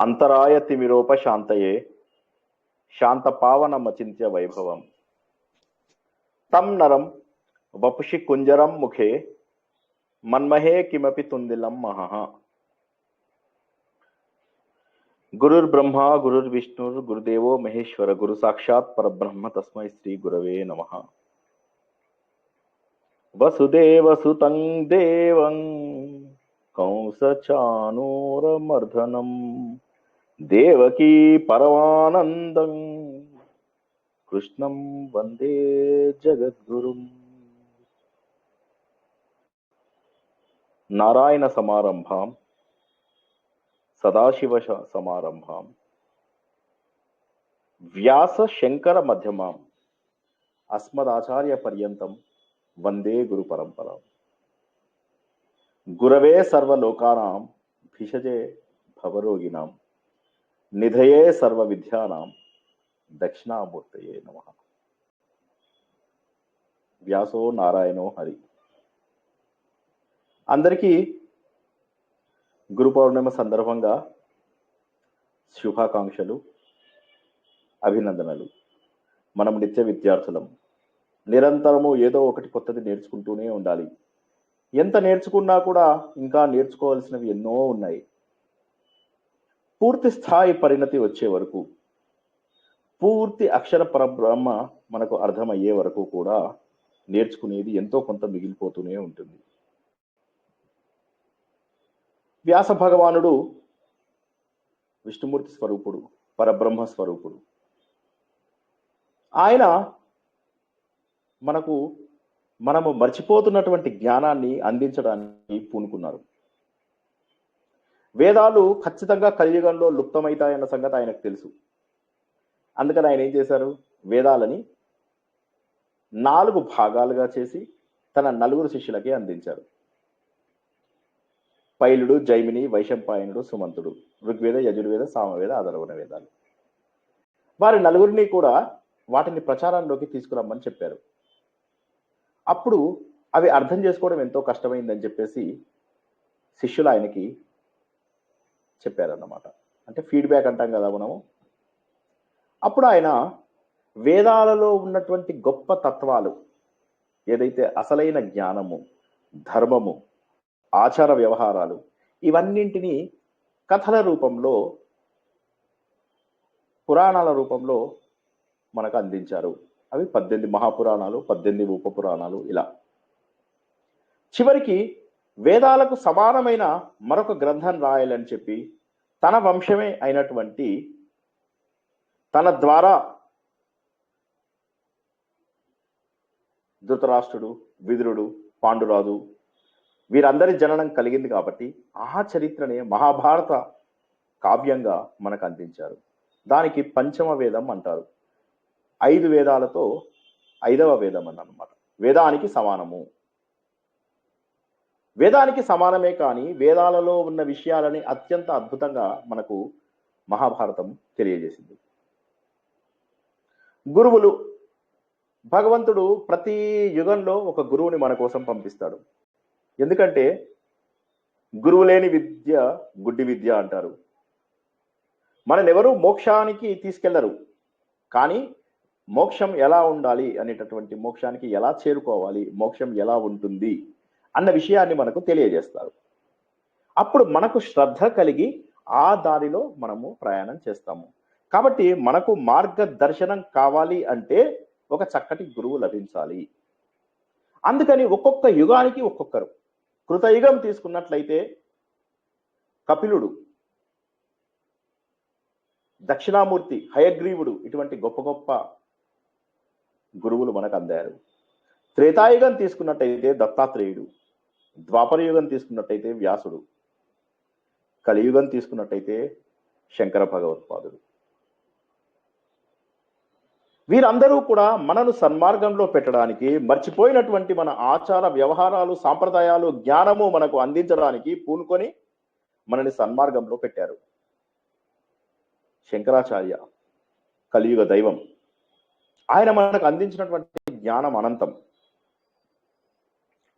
అంతరాయ తిమిరోపశాంతయే శాంతపావనమచింత్య వైభవం తం నరం వపుషి కుంజరం ముఖే మన్మహే కిమపి తుందిలం మహః. గురుర్బ్రహ్మ గురుర్విష్ణుర్ గురుదేవో మహేశ్వర గురు సాక్షాత్ పరబ్రహ్మ తస్మై శ్రీ గురవే నమః. వసుదేవసుతం దేవం కంసచానూరమర్ధనం దేవకీ పరమానందం కృష్ణం వందే జగద్గురుం. నారాయణ సమారంభాం సదాశివ సమారంభాం వ్యాస శంకర మధ్యమాం అస్మదాచార్య పర్యంతం వందే గురు పరంపరాం. గురవే సర్వలోకానాం భిషజే భవరోగిణాం నిధయే సర్వ విద్యానాం దక్షిణామూర్తయే నమః. వ్యాసో నారాయణో హరి. అందరికీ గురు పౌర్ణిమ సందర్భంగా శుభాకాంక్షలు, అభినందనలు. మనం నిత్య విద్యార్థులం. నిరంతరము ఏదో ఒకటి కొత్తది నేర్చుకుంటూనే ఉండాలి. ఎంత నేర్చుకున్నా కూడా ఇంకా నేర్చుకోవాల్సినవి ఎన్నో ఉన్నాయి. పూర్తి స్థాయి పరిణతి వచ్చే వరకు, పూర్తి అక్షర పరబ్రహ్మ మనకు అర్థమయ్యే వరకు కూడా నేర్చుకునేది ఎంతో కొంత మిగిలిపోతూనే ఉంటుంది. వ్యాస భగవానుడు విష్ణుమూర్తి స్వరూపుడు, పరబ్రహ్మ స్వరూపుడు. ఆయన మనము మర్చిపోతున్నటువంటి జ్ఞానాన్ని అందించడానికి పూనుకున్నారు. వేదాలు ఖచ్చితంగా కలియుగంలో లుప్తమవుతాయన్న సంగతి ఆయనకు తెలుసు. అందుకని ఆయన ఏం చేశారు, వేదాలని 4 భాగాలుగా చేసి తన 4 శిష్యులకి అందించారు. పైలుడు, జైమిని, వైశంపాయనుడు, సుమంతుడు. ఋగ్వేద, యజుర్వేద, సామవేద, అథర్వణ వేదాలు. వారి 4 కూడా వాటిని ప్రచారంలోకి తీసుకురమ్మని చెప్పారు. అప్పుడు అవి అర్థం చేసుకోవడం ఎంతో కష్టమైందని చెప్పేసి శిష్యులు ఆయనకి చెప్పారన్నమాట. అంటే ఫీడ్బ్యాక్ అంటాం కదా మనము. అప్పుడు ఆయన వేదాలలో ఉన్నటువంటి గొప్ప తత్వాలు, ఏదైతే అసలైన జ్ఞానము, ధర్మము, ఆచార వ్యవహారాలు, ఇవన్నింటినీ కథల రూపంలో, పురాణాల రూపంలో మనకు అందించారు. అవి 18 మహాపురాణాలు, 18 ఉపపురాణాలు. ఇలా చివరికి వేదాలకు సమానమైన మరొక గ్రంథం రాయాలని చెప్పి తన వంశమే అయినటువంటి, తన ద్వారా ధృతరాష్ట్రుడు, విదురుడు, పాండురాజు వీరందరి జననం కలిగింది కాబట్టి ఆ చరిత్రనే మహాభారత కావ్యంగా మనకు అందించారు. దానికి పంచమ వేదం అంటారు. 5 వేదాలతో 5వ వేదం అన్నమాట. వేదానికి సమానము. వేదానికి సమానమే కానీ వేదాలలో ఉన్న విషయాలని అత్యంత అద్భుతంగా మనకు మహాభారతం తెలియజేసింది. గురువులు, భగవంతుడు ప్రతి యుగంలో ఒక గురువుని మన కోసం పంపిస్తాడు. ఎందుకంటే గురువు లేని విద్య గుడ్డి విద్య అంటారు. మననెవరూ మోక్షానికి తీసుకెళ్లరు, కానీ మోక్షం ఎలా ఉండాలి అనేటటువంటి, మోక్షానికి ఎలా చేరుకోవాలి, మోక్షం ఎలా ఉంటుంది అన్న విషయాన్ని మనకు తెలియజేస్తారు. అప్పుడు మనకు శ్రద్ధ కలిగి ఆ దారిలో మనము ప్రయాణం చేస్తాము. కాబట్టి మనకు మార్గదర్శనం కావాలి అంటే ఒక చక్కటి గురువు లభించాలి. అందుకని ఒక్కొక్క యుగానికి ఒక్కొక్కరు. కృతయుగం తీసుకున్నట్లయితే కపిలుడు, దక్షిణామూర్తి, హయగ్రీవుడు, ఇటువంటి గొప్ప గొప్ప గురువులు మనకు అందారు. త్రేతాయుగం తీసుకున్నట్టయితే దత్తాత్రేయుడు, ద్వాపర యుగం తీసుకున్నట్టయితే వ్యాసుడు, కలియుగం తీసుకున్నట్టయితే శంకర భగవత్పాదుడు. వీరందరూ కూడా మనను సన్మార్గంలో పెట్టడానికి, మర్చిపోయినటువంటి మన ఆచార వ్యవహారాలు, సాంప్రదాయాలు, జ్ఞానము మనకు అందించడానికి పూనుకొని మనని సన్మార్గంలో పెట్టారు. శంకరాచార్య కలియుగ దైవం. ఆయన మనకు అందించినటువంటి జ్ఞానం అనంతం.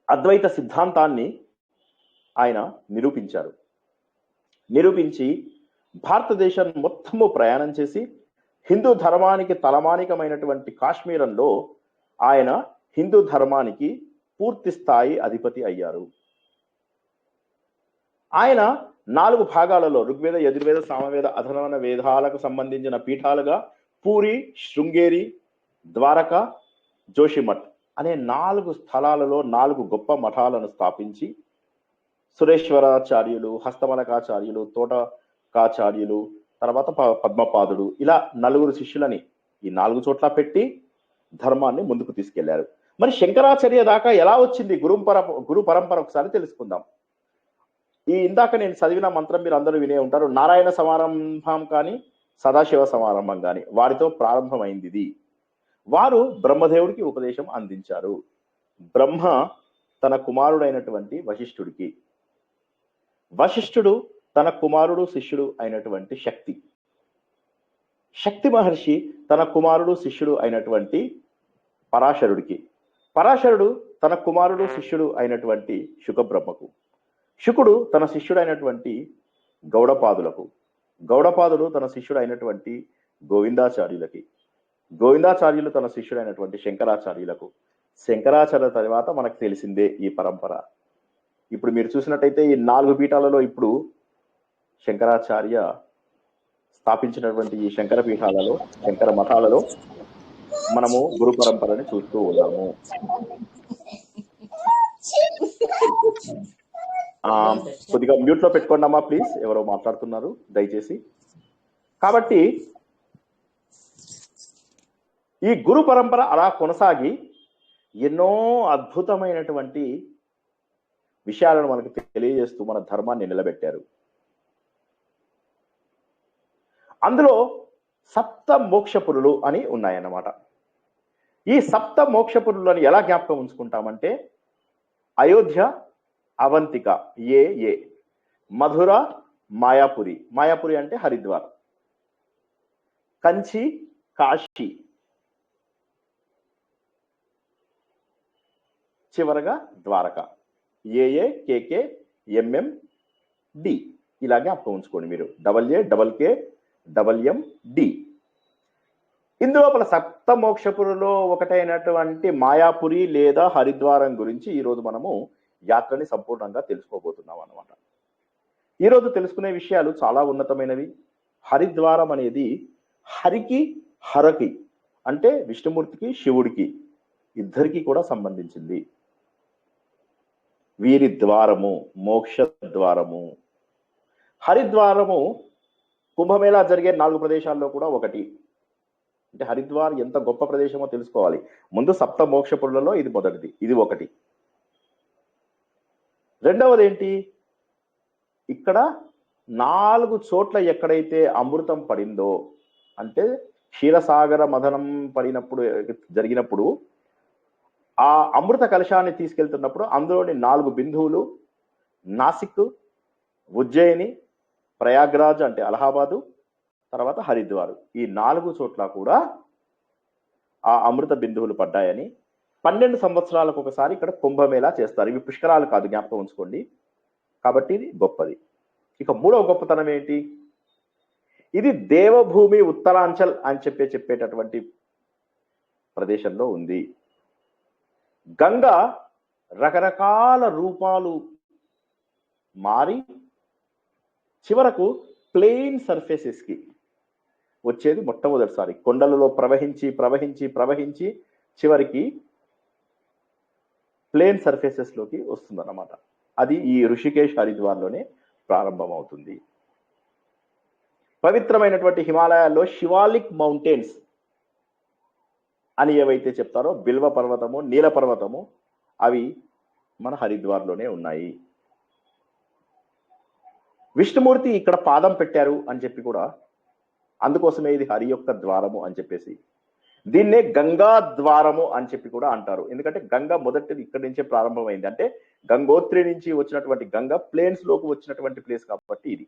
అద్వైత సిద్ధాంతాన్ని ఆయన నిరూపించారు. నిరూపించి భారతదేశం మొత్తము ప్రయాణం చేసి హిందూ ధర్మానికి తలమానికమైనటువంటి కాశ్మీరంలో ఆయన హిందూ ధర్మానికి పూర్తి స్థాయి అధిపతి అయ్యారు. ఆయన 4 భాగాలలో ఋగ్వేద, యజుర్వేద, సామవేద, అథర్వణ వేదాలకు సంబంధించిన పీఠాలుగా పూరి, శృంగేరి, ద్వారక, జోషిమఠ్ అనే 4 స్థలాలలో 4 గొప్ప మఠాలను స్థాపించి సురేశ్వరాచార్యులు, హస్తమలకాచార్యులు, తోటకాచార్యులు, తర్వాత పద్మపాదుడు, ఇలా 4 శిష్యులని ఈ 4 చోట్ల పెట్టి ధర్మాన్ని ముందుకు తీసుకెళ్లారు. మరి శంకరాచార్య దాకా ఎలా వచ్చింది గురు పరంపర ఒకసారి తెలుసుకుందాం. ఈ ఇందాక నేను చదివిన మంత్రం మీరు అందరూ వినే ఉంటారు. నారాయణ సమారంభం కానీ సదాశివ సమారంభం కానీ వారితో ప్రారంభమైంది ఇది. వారు బ్రహ్మదేవుడికి ఉపదేశం అందించారు. బ్రహ్మ తన కుమారుడైనటువంటి వశిష్ఠుడికి, వశిష్ఠుడు తన కుమారుడు శిష్యుడు అయినటువంటి శక్తి మహర్షి తన కుమారుడు శిష్యుడు అయినటువంటి పరాశరుడికి, పరాశరుడు తన కుమారుడు శిష్యుడు అయినటువంటి శుకబ్రహ్మకు, శుకుడు తన శిష్యుడైనటువంటి గౌడపాదులకు, గౌడపాదుడు తన శిష్యుడైనటువంటి గోవిందాచార్యులకి, గోవిందాచార్యులు తన శిష్యుడైనటువంటి శంకరాచార్యులకు, శంకరాచార్యుల తర్వాత మనకు తెలిసిందే ఈ పరంపర. ఇప్పుడు మీరు చూసినట్టయితే ఈ 4 పీఠాలలో ఇప్పుడు శంకరాచార్య స్థాపించినటువంటి ఈ శంకర పీఠాలలో, శంకర మఠాలలో మనము గురు పరంపరని చూస్తూ ఉన్నాము. కొద్దిగా మ్యూట్ లో పెట్టుకోండి అమ్మా ప్లీజ్, ఎవరో మాట్లాడుతున్నారు దయచేసి. కాబట్టి ఈ గురు పరంపర అలా కొనసాగి ఎన్నో అద్భుతమైనటువంటి విషయాలను మనకు తెలియజేస్తూ మన ధర్మాన్ని నిలబెట్టారు. అందులో సప్త మోక్షపురులు అని ఉన్నాయన్నమాట. ఈ సప్త మోక్షపురులను ఎలా జ్ఞాపకం ఉంచుకుంటామంటే అయోధ్య, అవంతిక, ఏ మధుర, మాయాపురి, మాయాపురి అంటే హరిద్వార్, కంచి, కాశీ, చివరగా ద్వారక, కేకే, డి ఇలా జ్ఞాపకం ఉంచుకోండి మీరు. AA, KK, ఇందులోపల సప్త మోక్షపురిలో ఒకటైనటువంటి మాయాపురి లేదా హరిద్వారం గురించి ఈరోజు మనము యాత్రని సంపూర్ణంగా తెలుసుకోబోతున్నాం అన్నమాట. ఈరోజు తెలుసుకునే విషయాలు చాలా ఉన్నతమైనవి. హరిద్వారం అనేది హరికి, హరకి అంటే విష్ణుమూర్తికి, శివుడికి ఇద్దరికి కూడా సంబంధించింది. వీరి ద్వారము, మోక్ష ద్వారము. హరిద్వారము కుంభమేళా జరిగే 4 ప్రదేశాల్లో కూడా ఒకటి. అంటే హరిద్వార్ ఎంత గొప్ప ప్రదేశమో తెలుసుకోవాలి. ముందు సప్త మోక్షపురులలో ఇది మొదటిది, ఇది ఒకటి. రెండవది ఏంటి, ఇక్కడ 4 చోట్ల ఎక్కడైతే అమృతం పడిందో, అంటే క్షీరసాగర మథనం జరిగినప్పుడు ఆ అమృత కలశాన్ని తీసుకెళ్తున్నప్పుడు అందులోని 4 బిందువులు నాసిక్, ఉజ్జయిని, ప్రయాగ్రాజ్ అంటే అలహాబాదు, తర్వాత హరిద్వారు, ఈ 4 చోట్ల కూడా ఆ అమృత బిందువులు పడ్డాయని 12 సంవత్సరాలకు ఒకసారి ఇక్కడ కుంభమేళా చేస్తారు. ఇవి పుష్కరాలు కాదు, జ్ఞాపకం ఉంచుకోండి. కాబట్టి ఇది గొప్పది. ఇక 3వ గొప్పతనం ఏంటి, ఇది దేవభూమి ఉత్తరాంచల్ అని చెప్పేటటువంటి ప్రదేశంలో ఉంది. గంగ రకరకాల రూపాలు మారి చివరకు ప్లెయిన్ సర్ఫేసెస్కి వచ్చేది మొట్టమొదటిసారి. కొండలలో ప్రవహించి చివరికి ప్లేన్ సర్ఫేసెస్లోకి వస్తుందన్నమాట. అది ఈ ఋషికేశ్ హరిద్వార్లోనే ప్రారంభమవుతుంది. పవిత్రమైనటువంటి హిమాలయాల్లో శివాలిక్ మౌంటైన్స్ అని ఏవైతే చెప్తారో, బిల్వ పర్వతము, నీల పర్వతము, అవి మన హరిద్వార్లోనే ఉన్నాయి. విష్ణుమూర్తి ఇక్కడ పాదం పెట్టారు అని చెప్పి కూడా, అందుకోసమే ఇది హరి యొక్క ద్వారము అని చెప్పేసి దీన్నే గంగా ద్వారము అని చెప్పి కూడా అంటారు. ఎందుకంటే గంగ మొదటిది ఇక్కడి నుంచే ప్రారంభమైంది. అంటే గంగోత్రి నుంచి వచ్చినటువంటి గంగ ప్లేన్స్ లోకి వచ్చినటువంటి ప్లేస్ కాబట్టి ఇది.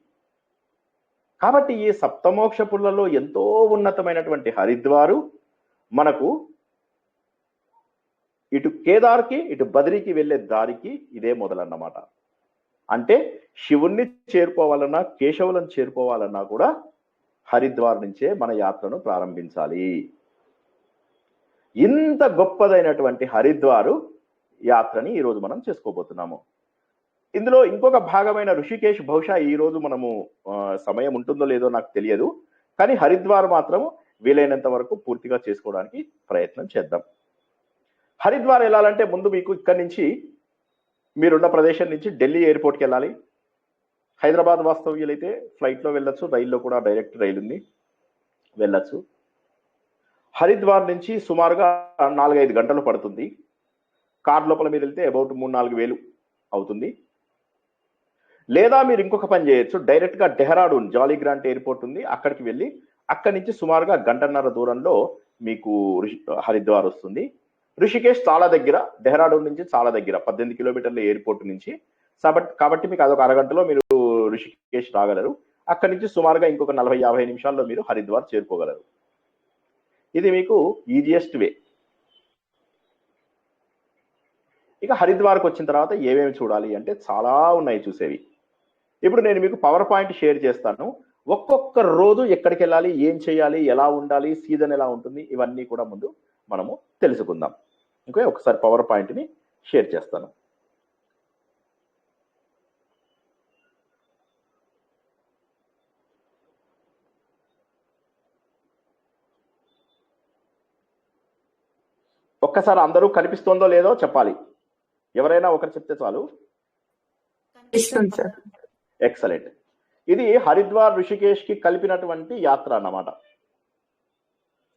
కాబట్టి ఈ సప్తమోక్షపురులలో ఎంతో ఉన్నతమైనటువంటి హరిద్వారు మనకు ఇటు కేదార్కి, ఇటు బద్రీకి వెళ్ళే దారికి ఇదే మొదలన్నమాట. అంటే శివుణ్ణి చేరుకోవాలన్నా, కేశవులను చేరుకోవాలన్నా కూడా హరిద్వార్ నుంచే మన యాత్రను ప్రారంభించాలి. ఇంత గొప్పదైనటువంటి హరిద్వారు యాత్రని ఈరోజు మనం చేసుకోబోతున్నాము. ఇందులో ఇంకొక భాగమైన ఋషికేశ్ బహుశా ఈ రోజు మనము సమయం ఉంటుందో లేదో నాకు తెలియదు, కానీ హరిద్వార్ మాత్రం వీలైనంత వరకు పూర్తిగా చేసుకోవడానికి ప్రయత్నం చేద్దాం. హరిద్వార్ వెళ్ళాలంటే ముందు మీకు ఇక్కడి నుంచి మీరున్న ప్రదేశం నుంచి ఢిల్లీ ఎయిర్పోర్ట్కి వెళ్ళాలి. హైదరాబాద్ వాస్తవ్యులైతే ఫ్లైట్లో వెళ్ళొచ్చు, రైల్లో కూడా డైరెక్ట్ రైలు ఉంది, వెళ్ళొచ్చు. హరిద్వార్ నుంచి సుమారుగా 4-5 గంటలు పడుతుంది. కార్ లోపల మీరు వెళ్తే అబౌట్ 3-4 వేలు అవుతుంది. లేదా మీరు ఇంకొక పని చేయొచ్చు, డైరెక్ట్గా డెహ్రాడూన్ జాలీ గ్రాంట్ ఎయిర్పోర్ట్ ఉంది, అక్కడికి వెళ్ళి అక్కడి నుంచి సుమారుగా 1.5 గంటల దూరంలో మీకు హరిద్వార్ వస్తుంది. ఋషికేశ్ చాలా దగ్గర, డెహ్రాడూన్ నుంచి చాలా దగ్గర, 18 కిలోమీటర్ల ఎయిర్పోర్ట్ నుంచి. కాబట్టి మీకు అదొక అరగంటలో మీరు ఋషికేశ్ రాగలరు. అక్కడి నుంచి సుమారుగా ఇంకొక 40-50 నిమిషాల్లో మీరు హరిద్వార్ చేరుకోగలరు. ఇది మీకు ఈజియెస్ట్ వే. ఇక హరిద్వార్కి వచ్చిన తర్వాత ఏమేమి చూడాలి అంటే చాలా ఉన్నాయి చూసేవి. ఇప్పుడు నేను మీకు పవర్ పాయింట్ షేర్ చేస్తాను. ఒక్కొక్క రోజు ఎక్కడికి వెళ్ళాలి, ఏం చేయాలి, ఎలా ఉండాలి, సీజన్ ఎలా ఉంటుంది, ఇవన్నీ కూడా ముందు మనము తెలుసుకుందాం. ఓకే, ఒకసారి పవర్ పాయింట్ని షేర్ చేస్తాను. ఒక్కసారి అందరూ కనిపిస్తుందో లేదో చెప్పాలి. ఎవరైనా ఒకరు చెప్తే చాలు. ఎక్సలెంట్. ఇది హరిద్వార్ ఋషికేశ్ కి కలిపినటువంటి యాత్ర అన్నమాట.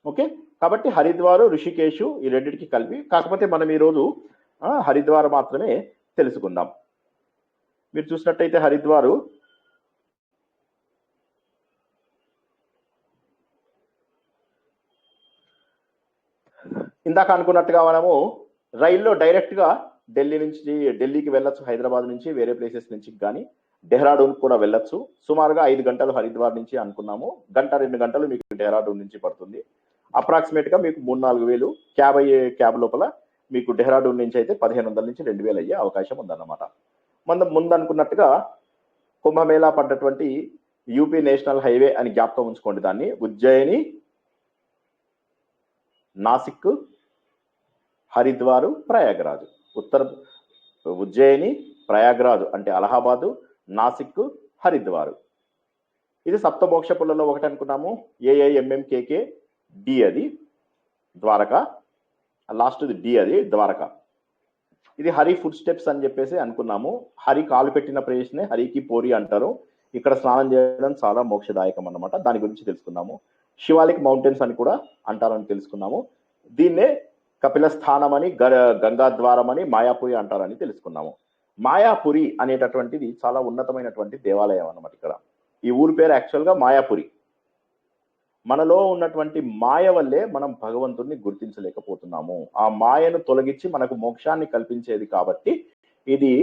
ఓకే, కాబట్టి హరిద్వార్ ఋషికేశ్ ఈ రెండింటికి కలిపి, కాకపోతే మనం ఈరోజు హరిద్వార్ మాత్రమే తెలుసుకుందాం. మీరు చూసినట్టయితే హరిద్వారు ఇందాక అనుకున్నట్టుగా మనము రైల్లో డైరెక్ట్గా ఢిల్లీకి వెళ్ళొచ్చు, హైదరాబాద్ నుంచి వేరే ప్లేసెస్ నుంచి కానీ డెహ్రాడూన్ కూడా వెళ్ళొచ్చు. సుమారుగా 5 గంటలు హరిద్వార్ నుంచి అనుకున్నాము, 1-2 గంటలు మీకు డెహ్రాడూన్ నుంచి పడుతుంది. అప్రాక్సిమేట్గా మీకు 3-4 వేలు క్యాబ్ లోపల మీకు డెహ్రాడూన్ నుంచి అయితే 1500 నుంచి 2000 అయ్యే అవకాశం ఉందన్నమాట. ముందు అనుకున్నట్టుగా కుంభమేళా పడ్డటువంటి యూపీ నేషనల్ హైవే అని జ్ఞాపకం ఉంచుకోండి దాన్ని. ఉజ్జయిని, నాసిక్, హరిద్వారు, ప్రయాగరాజు. ఉజ్జయిని, ప్రయాగరాజు అంటే అలహాబాదు, నాసిక్, హరిద్వారు. ఇది సప్తమోక్షపులలో ఒకటి అనుకున్నాము. AIMMKK, డి అది ద్వారకా, లాస్ట్ డి అది ద్వారకా. ఇది హరి ఫుడ్ స్టెప్స్ అని చెప్పేసి అనుకున్నాము. హరి కాలు పెట్టిన ప్రదేశనే హరికి పోరి అంటారు. ఇక్కడ స్నానం చేయడం చాలా మోక్షదాయకం అన్నమాట. దాని గురించి తెలుసుకున్నాము. శివాలిక్ మౌంటైన్స్ అని కూడా అంటారని తెలుసుకున్నాము. దీన్నే కపిల స్థానం అని, గంగాద్వారం అని, మాయాపురి అంటారని తెలుసుకున్నాము. మాయాపురి అనేటటువంటిది చాలా ఉన్నతమైనటువంటి దేవాలయం అన్నమాట. ఇక్కడ ఈ ఊరి పేరు యాక్చువల్గా మాయాపురి. మనలో ఉన్నటువంటి మాయ వల్లే మనం భగవంతుడిని గుర్తించలేకపోతున్నాము. ఆ మాయను తొలగించి మనకు మోక్షాన్ని కల్పించేది కాబట్టి ఇది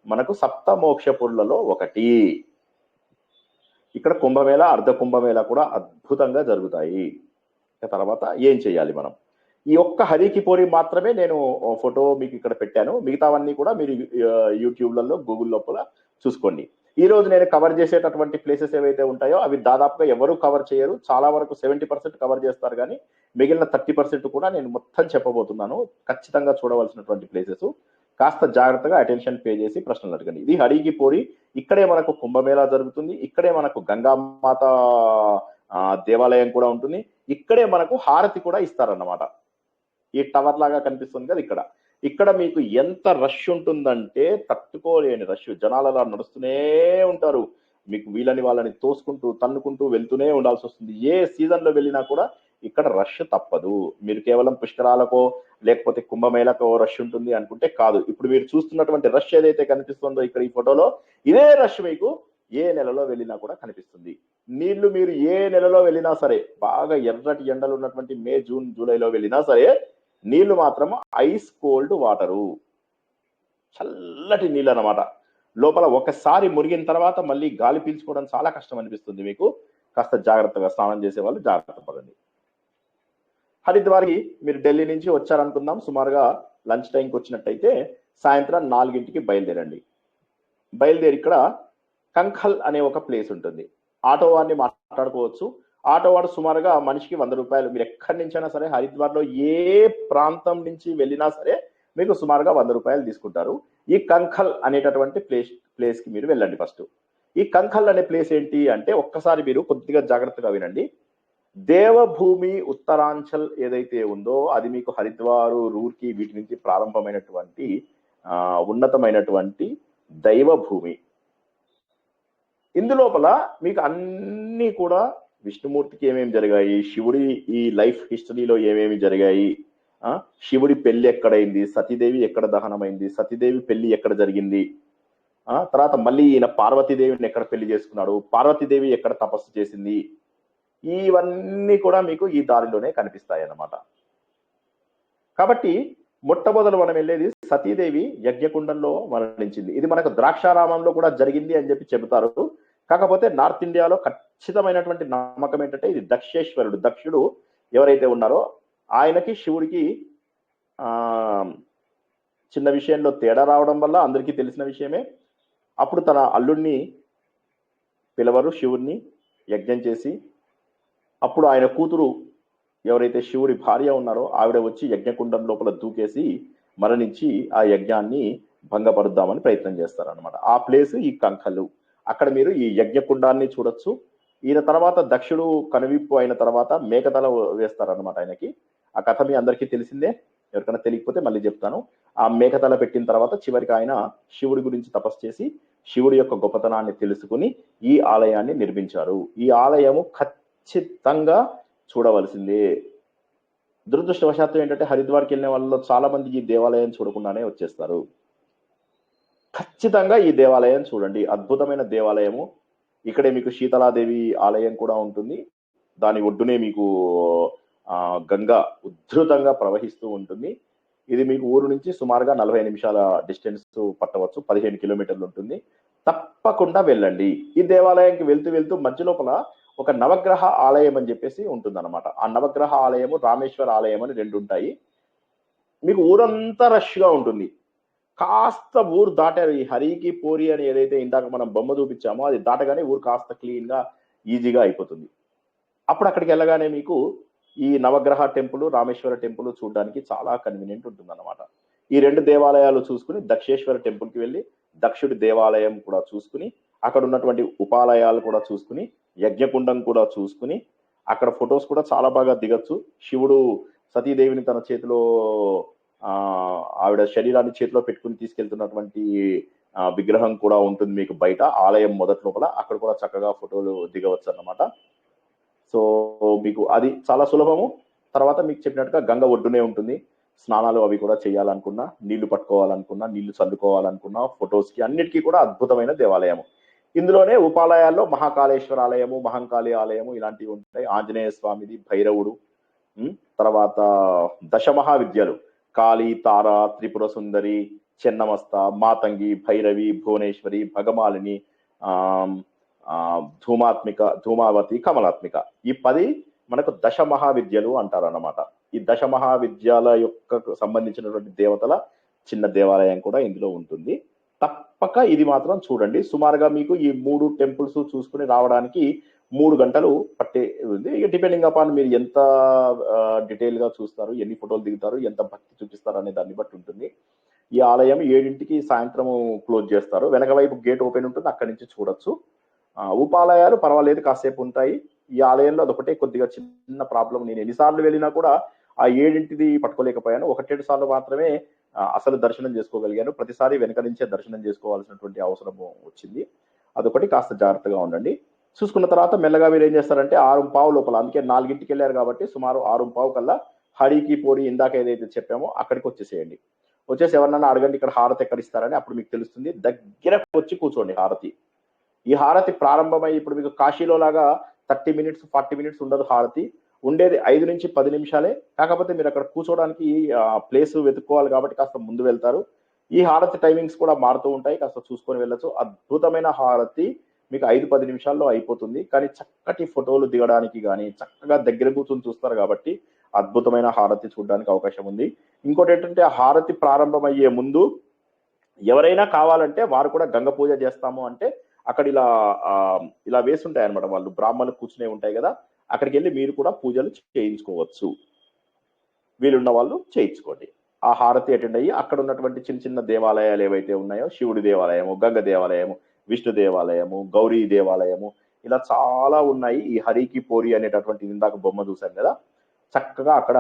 మనకు సప్త మోక్షపురులలో ఒకటి. ఇక్కడ కుంభమేళ, అర్ధ కుంభమేళ కూడా అద్భుతంగా జరుగుతాయి. తర్వాత ఏం చేయాలి మనం? ఈ ఒక్క హరికి పోరి మాత్రమే నేను ఫోటో మీకు ఇక్కడ పెట్టాను. మిగతావన్నీ కూడా మీరు యూట్యూబ్లలో, గూగుల్ లోపల చూసుకోండి. ఈ రోజు నేను కవర్ చేసేటటువంటి ప్లేసెస్ ఏవైతే ఉంటాయో అవి దాదాపుగా ఎవరు కవర్ చేయరు. చాలా వరకు 70% కవర్ చేస్తారు, కానీ మిగిలిన 30% కూడా నేను మొత్తం చెప్పబోతున్నాను. ఖచ్చితంగా చూడవలసినటువంటి ప్లేసెస్. కాస్త జాగ్రత్తగా అటెన్షన్ పే చేసి ప్రశ్నలు అడగండి. ఇది హరికి పోరి. ఇక్కడే మనకు కుంభమేళా జరుగుతుంది. ఇక్కడే మనకు గంగామాత దేవాలయం కూడా ఉంటుంది. ఇక్కడే మనకు హారతి కూడా ఇస్తారన్నమాట. ఈ టవర్ లాగా కనిపిస్తుంది కదా ఇక్కడ మీకు ఎంత రష్ ఉంటుందంటే తట్టుకోలేని రష్. జనాలు అలా నడుస్తూనే ఉంటారు. మీకు వీళ్ళని వాళ్ళని తోసుకుంటూ తన్నుకుంటూ వెళ్తూనే ఉండాల్సి వస్తుంది. ఏ సీజన్లో వెళ్ళినా కూడా ఇక్కడ రష్ తప్పదు. మీరు కేవలం పుష్కరాలకో లేకపోతే కుంభమేళకో రష్ ఉంటుంది అనుకుంటే కాదు. ఇప్పుడు మీరు చూస్తున్నటువంటి రష్ ఏదైతే కనిపిస్తుందో ఇక్కడ ఈ ఫోటోలో, ఇదే రష్ మీకు ఏ నెలలో వెళ్ళినా కూడా కనిపిస్తుంది. నీళ్లు మీరు ఏ నెలలో వెళ్ళినా సరే, బాగా ఎర్రటి ఎండలు ఉన్నటువంటి మే, జూన్, జూలైలో వెళ్ళినా సరే నీళ్లు మాత్రం ఐస్ కోల్డ్ వాటరు, చల్లటి నీళ్ళు అన్నమాట. లోపల ఒకసారి మురిగిన తర్వాత మళ్ళీ గాలి పీల్చుకోవడం చాలా కష్టం అనిపిస్తుంది మీకు. కాస్త జాగ్రత్తగా స్నానం చేసే వాళ్ళు జాగ్రత్త పడండి. హరిద్వార్కి మీరు ఢిల్లీ నుంచి వచ్చారనుకుందాం. సుమారుగా లంచ్ టైంకి వచ్చినట్టయితే సాయంత్రం 4 గంటలకి బయలుదేరండి. బయలుదేరి ఇక్కడ కంఖల్ అనే ఒక ప్లేస్ ఉంటుంది. ఆటో వాడిని మాట్లాడుకోవచ్చు. ఆటో వాడు సుమారుగా మనిషికి 100 రూపాయలు, మీరు ఎక్కడి నుంచైనా సరే హరిద్వార్లో ఏ ప్రాంతం నుంచి వెళ్ళినా సరే మీకు సుమారుగా 100 రూపాయలు తీసుకుంటారు. ఈ కంఖల్ అనేటటువంటి ప్లేస్ కి మీరు వెళ్ళండి. ఫస్ట్ ఈ కంఖల్ అనే ప్లేస్ ఏంటి అంటే, ఒక్కసారి మీరు కొద్దిగా జాగ్రత్తగా వినండి. దేవభూమి ఉత్తరాంచల్ ఏదైతే ఉందో అది మీకు హరిద్వారు, రూర్కి వీటి నుంచి ప్రారంభమైనటువంటి ఉన్నతమైనటువంటి దైవ భూమి. ఇందులోపల మీకు అన్ని కూడా విష్ణుమూర్తికి ఏమేమి జరిగాయి, శివుడి ఈ లైఫ్ హిస్టరీలో ఏమేమి జరిగాయి, శివుడి పెళ్లి ఎక్కడైంది, సతీదేవి ఎక్కడ దహనమైంది, సతీదేవి పెళ్లి ఎక్కడ జరిగింది, తర్వాత మళ్ళీ ఈయన పార్వతీదేవిని ఎక్కడ పెళ్లి చేసుకున్నాడు, పార్వతీదేవి ఎక్కడ తపస్సు చేసింది, ఇవన్నీ కూడా మీకు ఈ దారిలోనే కనిపిస్తాయి అన్నమాట. కాబట్టి మొట్టమొదలు మనం వెళ్ళేది సతీదేవి యజ్ఞకుండంలో మరణించింది. ఇది మనకు ద్రాక్షారామంలో కూడా జరిగింది అని చెప్పి చెబుతారు. కాకపోతే నార్త్ ఇండియాలో ఖచ్చితమైనటువంటి నమ్మకం ఏంటంటే ఇది దక్షేశ్వరుడు, దక్షుడు ఎవరైతే ఉన్నారో ఆయనకి శివుడికి చిన్న విషయంలో తేడా రావడం వల్ల అందరికీ తెలిసిన విషయమే. అప్పుడు తన అల్లుడిని పిలవరు, శివుడిని యజ్ఞం చేసి అప్పుడు ఆయన కూతురు ఎవరైతే శివుడి భార్య ఉన్నారో ఆవిడ వచ్చి యజ్ఞకుండం లోపల దూకేసి మరణించి ఆ యజ్ఞాన్ని భంగపరుద్దామని ప్రయత్నం చేస్తారనమాట. ఆ ప్లేస్ ఈ కంఖలు. అక్కడ మీరు ఈ యజ్ఞకుండాన్ని చూడొచ్చు. ఈయన తర్వాత దక్షుడు కనువిప్పు అయిన తర్వాత మేకతల వేస్తారనమాట ఆయనకి. ఆ కథ మీ అందరికీ తెలిసిందే, ఎవరికైనా తెలియకపోతే మళ్ళీ చెప్తాను. ఆ మేకతల పెట్టిన తర్వాత చివరికి ఆయన శివుడి గురించి తపస్సు చేసి శివుడి యొక్క గొప్పతనాన్ని తెలుసుకుని ఈ ఆలయాన్ని నిర్మించారు. ఈ ఆలయము ఖచ్చితంగా చూడవలసిందే. దురదృష్టవశాత్తు ఏంటంటే హరిద్వార్కి వెళ్ళిన వాళ్ళలో చాలా మంది ఈ దేవాలయం చూడకుండానే వచ్చేస్తారు. ఖచ్చితంగా ఈ దేవాలయం చూడండి, అద్భుతమైన దేవాలయము. ఇక్కడే మీకు శీతలాదేవి ఆలయం కూడా ఉంటుంది. దాని ఒడ్డునే మీకు గంగా ఉద్ధృతంగా ప్రవహిస్తూ ఉంటుంది. ఇది మీకు ఊరు నుంచి సుమారుగా 40 నిమిషాల డిస్టెన్స్ పట్టవచ్చు, 15 కిలోమీటర్లు ఉంటుంది. తప్పకుండా వెళ్ళండి. ఈ దేవాలయానికి వెళ్తూ వెళ్తూ మధ్య లోపల ఒక నవగ్రహ ఆలయం అని చెప్పేసి ఉంటుంది అనమాట. ఆ నవగ్రహ ఆలయము, రామేశ్వర ఆలయం అని 2 ఉంటాయి. మీకు ఊరంతా రష్గా ఉంటుంది. కాస్త ఊరు దాటారు, ఈ హరికి పోరి అని ఏదైతే ఇందాక మనం బొమ్మ చూపించామో అది దాటగానే ఊరు కాస్త క్లీన్ గా ఈజీగా అయిపోతుంది. అప్పుడు అక్కడికి వెళ్ళగానే మీకు ఈ నవగ్రహ టెంపుల్, రామేశ్వర టెంపుల్ చూడడానికి చాలా కన్వీనియంట్ ఉంటుంది అనమాట. ఈ 2 దేవాలయాలు చూసుకుని దక్షేశ్వర టెంపుల్ కి వెళ్ళి దక్షుడి దేవాలయం కూడా చూసుకుని అక్కడ ఉన్నటువంటి ఉపాలయాలు కూడా చూసుకుని యజ్ఞకుండం కూడా చూసుకుని అక్కడ ఫొటోస్ కూడా చాలా బాగా దిగచ్చు. శివుడు సతీదేవిని తన చేతిలో ఆవిడ శరీరాన్ని చేతిలో పెట్టుకుని తీసుకెళ్తున్నటువంటి విగ్రహం కూడా ఉంటుంది మీకు బయట ఆలయం మొదటి లోపల. అక్కడ కూడా చక్కగా ఫోటోలు దిగవచ్చు అన్నమాట. సో మీకు అది చాలా సులభము. తర్వాత మీకు చెప్పినట్టుగా గంగ ఒడ్డునే ఉంటుంది. స్నానాలు అవి కూడా చేయాలనుకున్నా, నీళ్లు పట్టుకోవాలనుకున్నా, నీళ్లు చల్లుకోవాలనుకున్నా, ఫొటోస్కి అన్నిటికీ కూడా అద్భుతమైన దేవాలయము. ఇందులోనే ఉపాలయాల్లో మహాకాళేశ్వర ఆలయము, మహంకాళి ఆలయము ఇలాంటివి ఉంటాయి. ఆంజనేయ స్వామిది, భైరవుడు, తర్వాత దశమహావిద్యలు కాళీ, తార, త్రిపుర సుందరి, చెన్నమస్త, మాతంగి, భైరవి, భువనేశ్వరి, భగమాలిని, ధూమావతి, కమలాత్మిక, ఈ 10 మనకు దశ మహావిద్యలు అంటారు అన్నమాట. ఈ దశ మహావిద్యాల యొక్క సంబంధించినటువంటి దేవతల చిన్న దేవాలయం కూడా ఇందులో ఉంటుంది. తప్పక ఇది మాత్రం చూడండి. సుమారుగా మీకు ఈ 3 టెంపుల్స్ చూసుకుని రావడానికి 3 గంటలు పట్టే ఉంది. ఇక డిపెండింగ్ అపాన్ మీరు ఎంత డీటెయిల్ గా చూస్తారు, ఎన్ని ఫోటోలు దిగుతారు, ఎంత భక్తి చూపిస్తారు అనే దాన్ని బట్టి ఉంటుంది. ఈ ఆలయం 7ంటికి సాయంత్రం క్లోజ్ చేస్తారు. వెనక వైపు గేట్ ఓపెన్ ఉంటుంది, అక్కడి నుంచి చూడొచ్చు. ఉపాలయాలు పర్వాలేదు, కాసేపు ఉంటాయి. ఈ ఆలయంలో అదొకటే కొద్దిగా చిన్న ప్రాబ్లం. నేను ఎన్నిసార్లు వెళ్ళినా కూడా ఆ 7ంటిది పట్టుకోలేకపోయాను. 1-2 సార్లు మాత్రమే అసలు దర్శనం చేసుకోగలిగాను. ప్రతిసారి వెనక నుంచే దర్శనం చేసుకోవాల్సినటువంటి అవసరం వచ్చింది. అదొకటి కాస్త జాగ్రత్తగా ఉండండి. చూసుకున్న తర్వాత మెల్లగా మీరు ఏం చేస్తారంటే 6:15 లోపల, అందుకే 4ంటికి వెళ్ళారు కాబట్టి సుమారు 6:15 కల్లా హరికి పోరి ఇందాక ఏదైతే చెప్పామో అక్కడికి వచ్చేసేయండి. వచ్చేసి ఎవరన్నా అడగండి ఇక్కడ హారతి ఎక్కడ ఇస్తారని, అప్పుడు మీకు తెలుస్తుంది. దగ్గరకు వచ్చి కూర్చోండి. హారతి, ఈ హారతి ప్రారంభమై ఇప్పుడు మీకు కాశీలో లాగా 30 మినిట్స్ 40 మినిట్స్ ఉండదు. హారతి ఉండేది 5 నుంచి 10 నిమిషాలే. కాకపోతే మీరు అక్కడ కూర్చోవడానికి ప్లేస్ వెతుక్కోవాలి కాబట్టి కాస్త ముందు వెళ్తారు. ఈ హారతి టైమింగ్స్ కూడా మారుతూ ఉంటాయి, కాస్త చూసుకొని వెళ్ళచ్చు. అద్భుతమైన హారతి మీకు 5-10 నిమిషాల్లో అయిపోతుంది. కానీ చక్కటి ఫోటోలు దిగడానికి కానీ, చక్కగా దగ్గర కూర్చొని చూస్తారు కాబట్టి అద్భుతమైన హారతి చూడడానికి అవకాశం ఉంది. ఇంకోటి ఏంటంటే ఆ హారతి ప్రారంభమయ్యే ముందు ఎవరైనా కావాలంటే వారు కూడా గంగ పూజ చేస్తాము అంటే అక్కడ ఇలా వేసుంటాయి అనమాట, వాళ్ళు బ్రాహ్మణులు కూర్చునే ఉంటాయి కదా, అక్కడికి వెళ్ళి మీరు కూడా పూజలు చేయించుకోవచ్చు. వీలున్న వాళ్ళు చేయించుకోండి. ఆ హారతి అటెండ్ అయ్యి అక్కడ ఉన్నటువంటి చిన్న చిన్న దేవాలయాలు ఏవైతే ఉన్నాయో, శివుడి దేవాలయము, గంగ దేవాలయము, విష్ణు దేవాలయము, గౌరీ దేవాలయము, ఇలా చాలా ఉన్నాయి. ఈ హరికి పోరి అనేటటువంటి ఇందాక బొమ్మ చూశాను కదా, చక్కగా అక్కడ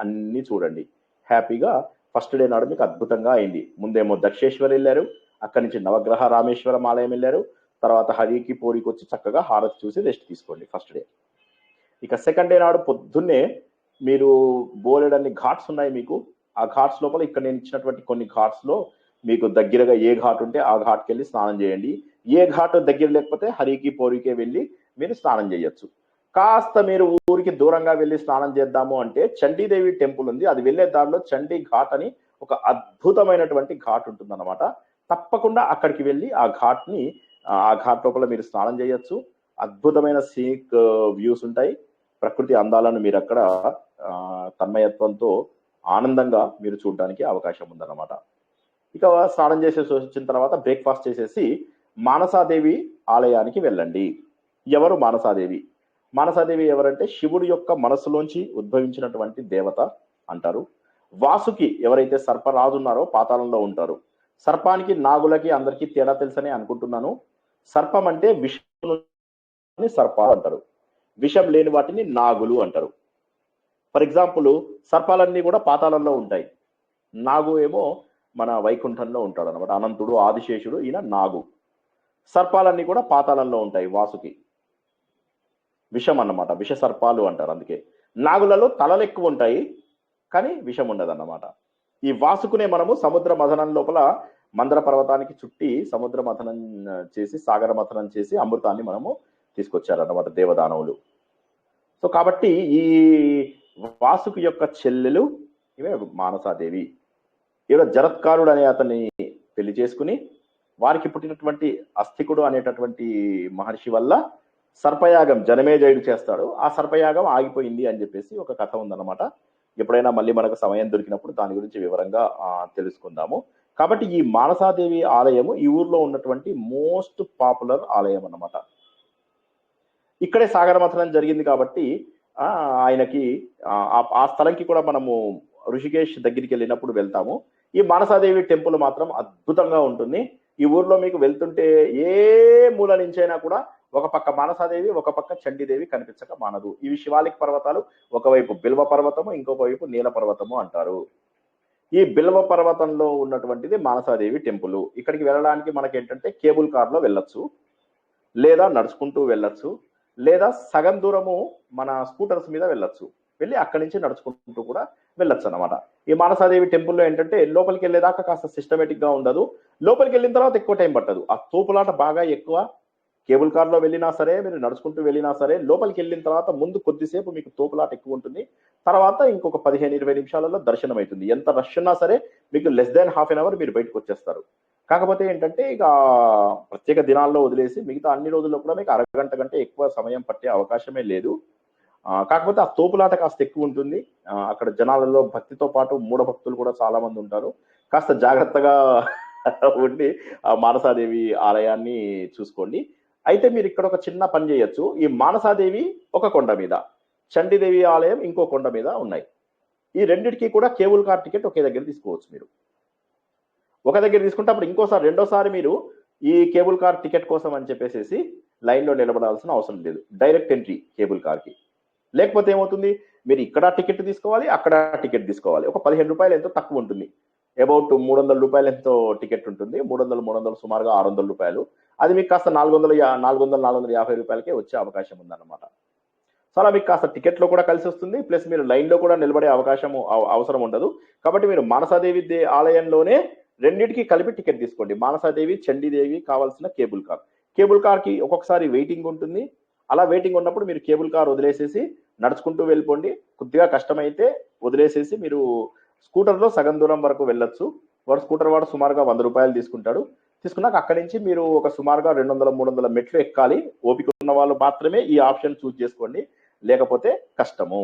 అన్ని చూడండి. హ్యాపీగా ఫస్ట్ డే నాడు మీకు అద్భుతంగా అయింది. ముందేమో దక్షేశ్వర్ వెళ్ళారు, అక్కడి నుంచి నవగ్రహ రామేశ్వరం ఆలయం వెళ్ళారు, తర్వాత హరికి పోరికి వచ్చి చక్కగా హారతి చూసి రెస్ట్ తీసుకోండి ఫస్ట్ డే. ఇక సెకండ్ డే నాడు పొద్దున్నే మీరు బోలెడన్ని ఘాట్స్ ఉన్నాయి మీకు. ఆ ఘాట్స్ లోపల ఇక్కడ నేను ఇచ్చినటువంటి కొన్ని ఘాట్స్ లో మీకు దగ్గరగా ఏ ఘాట్ ఉంటే ఆ ఘాట్కి వెళ్ళి స్నానం చేయండి. ఏ ఘాట్ దగ్గర లేకపోతే హరికి పోరికే వెళ్ళి మీరు స్నానం చేయొచ్చు. కాస్త మీరు ఊరికి దూరంగా వెళ్ళి స్నానం చేద్దాము అంటే చండీదేవి టెంపుల్ ఉంది, అది వెళ్ళే దారిలో చండీ ఘాట్ అని ఒక అద్భుతమైనటువంటి ఘాట్ ఉంటుందన్నమాట. తప్పకుండా అక్కడికి వెళ్ళి ఆ ఘాట్ లోపల మీరు స్నానం చేయొచ్చు. అద్భుతమైన సీనిక్ వ్యూస్ ఉంటాయి, ప్రకృతి అందాలను మీరు అక్కడ తన్మయత్వంతో ఆనందంగా మీరు చూడడానికి అవకాశం ఉందన్నమాట. ఇక స్నానం చేసేసి వచ్చిన తర్వాత బ్రేక్ఫాస్ట్ చేసేసి మానసాదేవి ఆలయానికి వెళ్ళండి. ఎవరు మానసాదేవి? మానసాదేవి ఎవరంటే శివుడి యొక్క మనస్సులోంచి ఉద్భవించినటువంటి దేవత అంటారు. వాసుకి ఎవరైతే సర్పరాజు ఉన్నారో పాతాళంలో ఉంటారు. సర్పానికి నాగులకి అందరికీ తేడా తెలుసని అనుకుంటున్నాను. సర్పం అంటే విషం సర్పాలు అంటారు, విషం లేని వాటిని నాగులు అంటారు. ఫర్ ఎగ్జాంపుల్ సర్పాలన్నీ కూడా పాతాళంలో ఉంటాయి, నాగు ఏమో మన వైకుంఠంలో ఉంటాడు అనమాట. అనంతుడు ఆదిశేషుడు ఈయన నాగు. సర్పాలన్నీ కూడా పాతాళంలో ఉంటాయి వాసుకి, విషం అన్నమాట, విష సర్పాలు అంటారు. అందుకే నాగులలో తలలు ఎక్కువ ఉంటాయి కానీ విషం ఉండదు అన్నమాట. ఈ వాసుకునే మనము సముద్ర మథనం లోపల మందర పర్వతానికి చుట్టి సముద్ర మథనం చేసి సాగర మథనం చేసి అమృతాన్ని మనము తీసుకొచ్చారన్నమాట దేవదానవులు. సో కాబట్టి ఈ వాసుకి యొక్క చెల్లెలు ఇవే మానసాదేవి. ఈవిడ జరత్కారుడు అనే అతన్ని పెళ్లి చేసుకుని వారికి పుట్టినటువంటి అస్థికుడు అనేటటువంటి మహర్షి వల్ల సర్పయాగం జనమేజయుడు చేస్తాడు. ఆ సర్పయాగం ఆగిపోయింది అని చెప్పేసి ఒక కథ ఉందన్నమాట. ఎప్పుడైనా మళ్ళీ మనకు సమయం దొరికినప్పుడు దాని గురించి వివరంగా తెలుసుకుందాము. కాబట్టి ఈ మానసాదేవి ఆలయము ఈ ఊర్లో ఉన్నటువంటి మోస్ట్ పాపులర్ ఆలయం అన్నమాట. ఇక్కడే సాగర మథనం జరిగింది కాబట్టి ఆయనకి ఆ స్థలంకి కూడా మనము ఋషికేశ్ దగ్గరికి వెళ్ళినప్పుడు వెళ్తాము. ఈ మానసాదేవి టెంపుల్ మాత్రం అద్భుతంగా ఉంటుంది. ఈ ఊర్లో మీకు వెళ్తుంటే ఏ మూల నుంచైనా కూడా ఒక పక్క మానసాదేవి, ఒక పక్క చండీదేవి కనిపించక మానదు. ఇవి శివాలిక్ పర్వతాలు, ఒకవైపు బిల్వ పర్వతము, ఇంకొక వైపు నీల పర్వతము అంటారు. ఈ బిల్వ పర్వతంలో ఉన్నటువంటిది మానసాదేవి టెంపుల్. ఇక్కడికి వెళ్ళడానికి మనకి ఏంటంటే కేబుల్ కార్ లో వెళ్ళొచ్చు, లేదా నడుచుకుంటూ వెళ్ళొచ్చు, లేదా సగం దూరము మన స్కూటర్స్ మీద వెళ్ళొచ్చు. వెళ్ళి అక్కడి నుంచి నడుచుకుంటూ కూడా వెళ్ళొచ్చు అనమాట. ఈ మానసాదేవి టెంపుల్లో ఏంటంటే లోపలికి వెళ్ళేదాకా కాస్త సిస్టమేటిక్ గా ఉండదు, లోపలికి వెళ్ళిన తర్వాత ఎక్కువ టైం పట్టదు. ఆ తోపులాట బాగా ఎక్కువ. కేబుల్ కార్ లో వెళ్ళినా సరే, మీరు నడుచుకుంటూ వెళ్ళినా సరే, లోపలికి వెళ్ళిన తర్వాత ముందు కొద్దిసేపు మీకు తోపులాట ఎక్కువ ఉంటుంది, తర్వాత ఇంకొక 15-20 నిమిషాలలో దర్శనం అవుతుంది. ఎంత రష్ ఉన్నా సరే మీకు less than half an hour మీరు బయటకు వచ్చేస్తారు. కాకపోతే ఏంటంటే ఇక ప్రత్యేక దినాల్లో వదిలేసి మిగతా అన్ని రోజుల్లో కూడా మీకు అరగంట కంటే ఎక్కువ సమయం పట్టే అవకాశమే లేదు. కాకపోతే ఆ తోపులాట కాస్త ఎక్కువ ఉంటుంది. అక్కడ జనాలలో భక్తితో పాటు మూఢ భక్తులు కూడా చాలా మంది ఉంటారు. కాస్త జాగ్రత్తగా ఉండి ఆ మానసాదేవి ఆలయాన్ని చూసుకోండి. అయితే మీరు ఇక్కడ ఒక చిన్న పని చేయొచ్చు. ఈ మానసాదేవి ఒక కొండ మీద, చండీదేవి ఆలయం ఇంకో కొండ మీద ఉన్నాయి. ఈ రెండిటికి కూడా కేబుల్ కార్ టికెట్ ఒకే దగ్గర తీసుకోవచ్చు. మీరు ఒక దగ్గర తీసుకుంటే అప్పుడు రెండోసారి మీరు ఈ కేబుల్ కార్ టికెట్ కోసం అని చెప్పేసి లైన్లో నిలబడాల్సిన అవసరం లేదు. డైరెక్ట్ ఎంట్రీ కేబుల్ కార్కి. లేకపోతే ఏమవుతుంది, మీరు ఇక్కడ టికెట్ తీసుకోవాలి, అక్కడ టికెట్ తీసుకోవాలి. ఒక 15 రూపాయలు ఎంతో తక్కువ ఉంటుంది, అబౌట్ 300 రూపాయలు ఎంతో టికెట్ ఉంటుంది. 300 సుమారుగా 600 రూపాయలు. అది మీకు కాస్త 450 రూపాయలకే వచ్చే అవకాశం ఉందన్నమాట. సో అలా మీకు కాస్త టికెట్లో కూడా కలిసి వస్తుంది, ప్లస్ మీరు లైన్లో కూడా నిలబడే అవసరం ఉండదు. కాబట్టి మీరు మానసాదేవి ఆలయంలోనే రెండింటికి కలిపి టికెట్ తీసుకోండి. మానసాదేవి, చండీదేవి కావాల్సిన కేబుల్ కార్కి ఒక్కొక్కసారి వెయిటింగ్ ఉంటుంది. అలా వెయిటింగ్ ఉన్నప్పుడు మీరు కేబుల్ కార్ వదిలేసేసి నడుచుకుంటూ వెళ్ళిపోండి. కొద్దిగా కష్టమైతే వదిలేసేసి మీరు స్కూటర్లో సగం దూరం వరకు వెళ్ళొచ్చు. స్కూటర్ వాడు సుమారుగా 100 రూపాయలు తీసుకుంటాడు. తీసుకున్నాక అక్కడి నుంచి మీరు ఒక సుమారుగా 200-300 మెట్లు ఎక్కాలి. ఓపిక ఉన్న వాళ్ళు మాత్రమే ఈ ఆప్షన్ చూస్ చేసుకోండి, లేకపోతే కష్టము.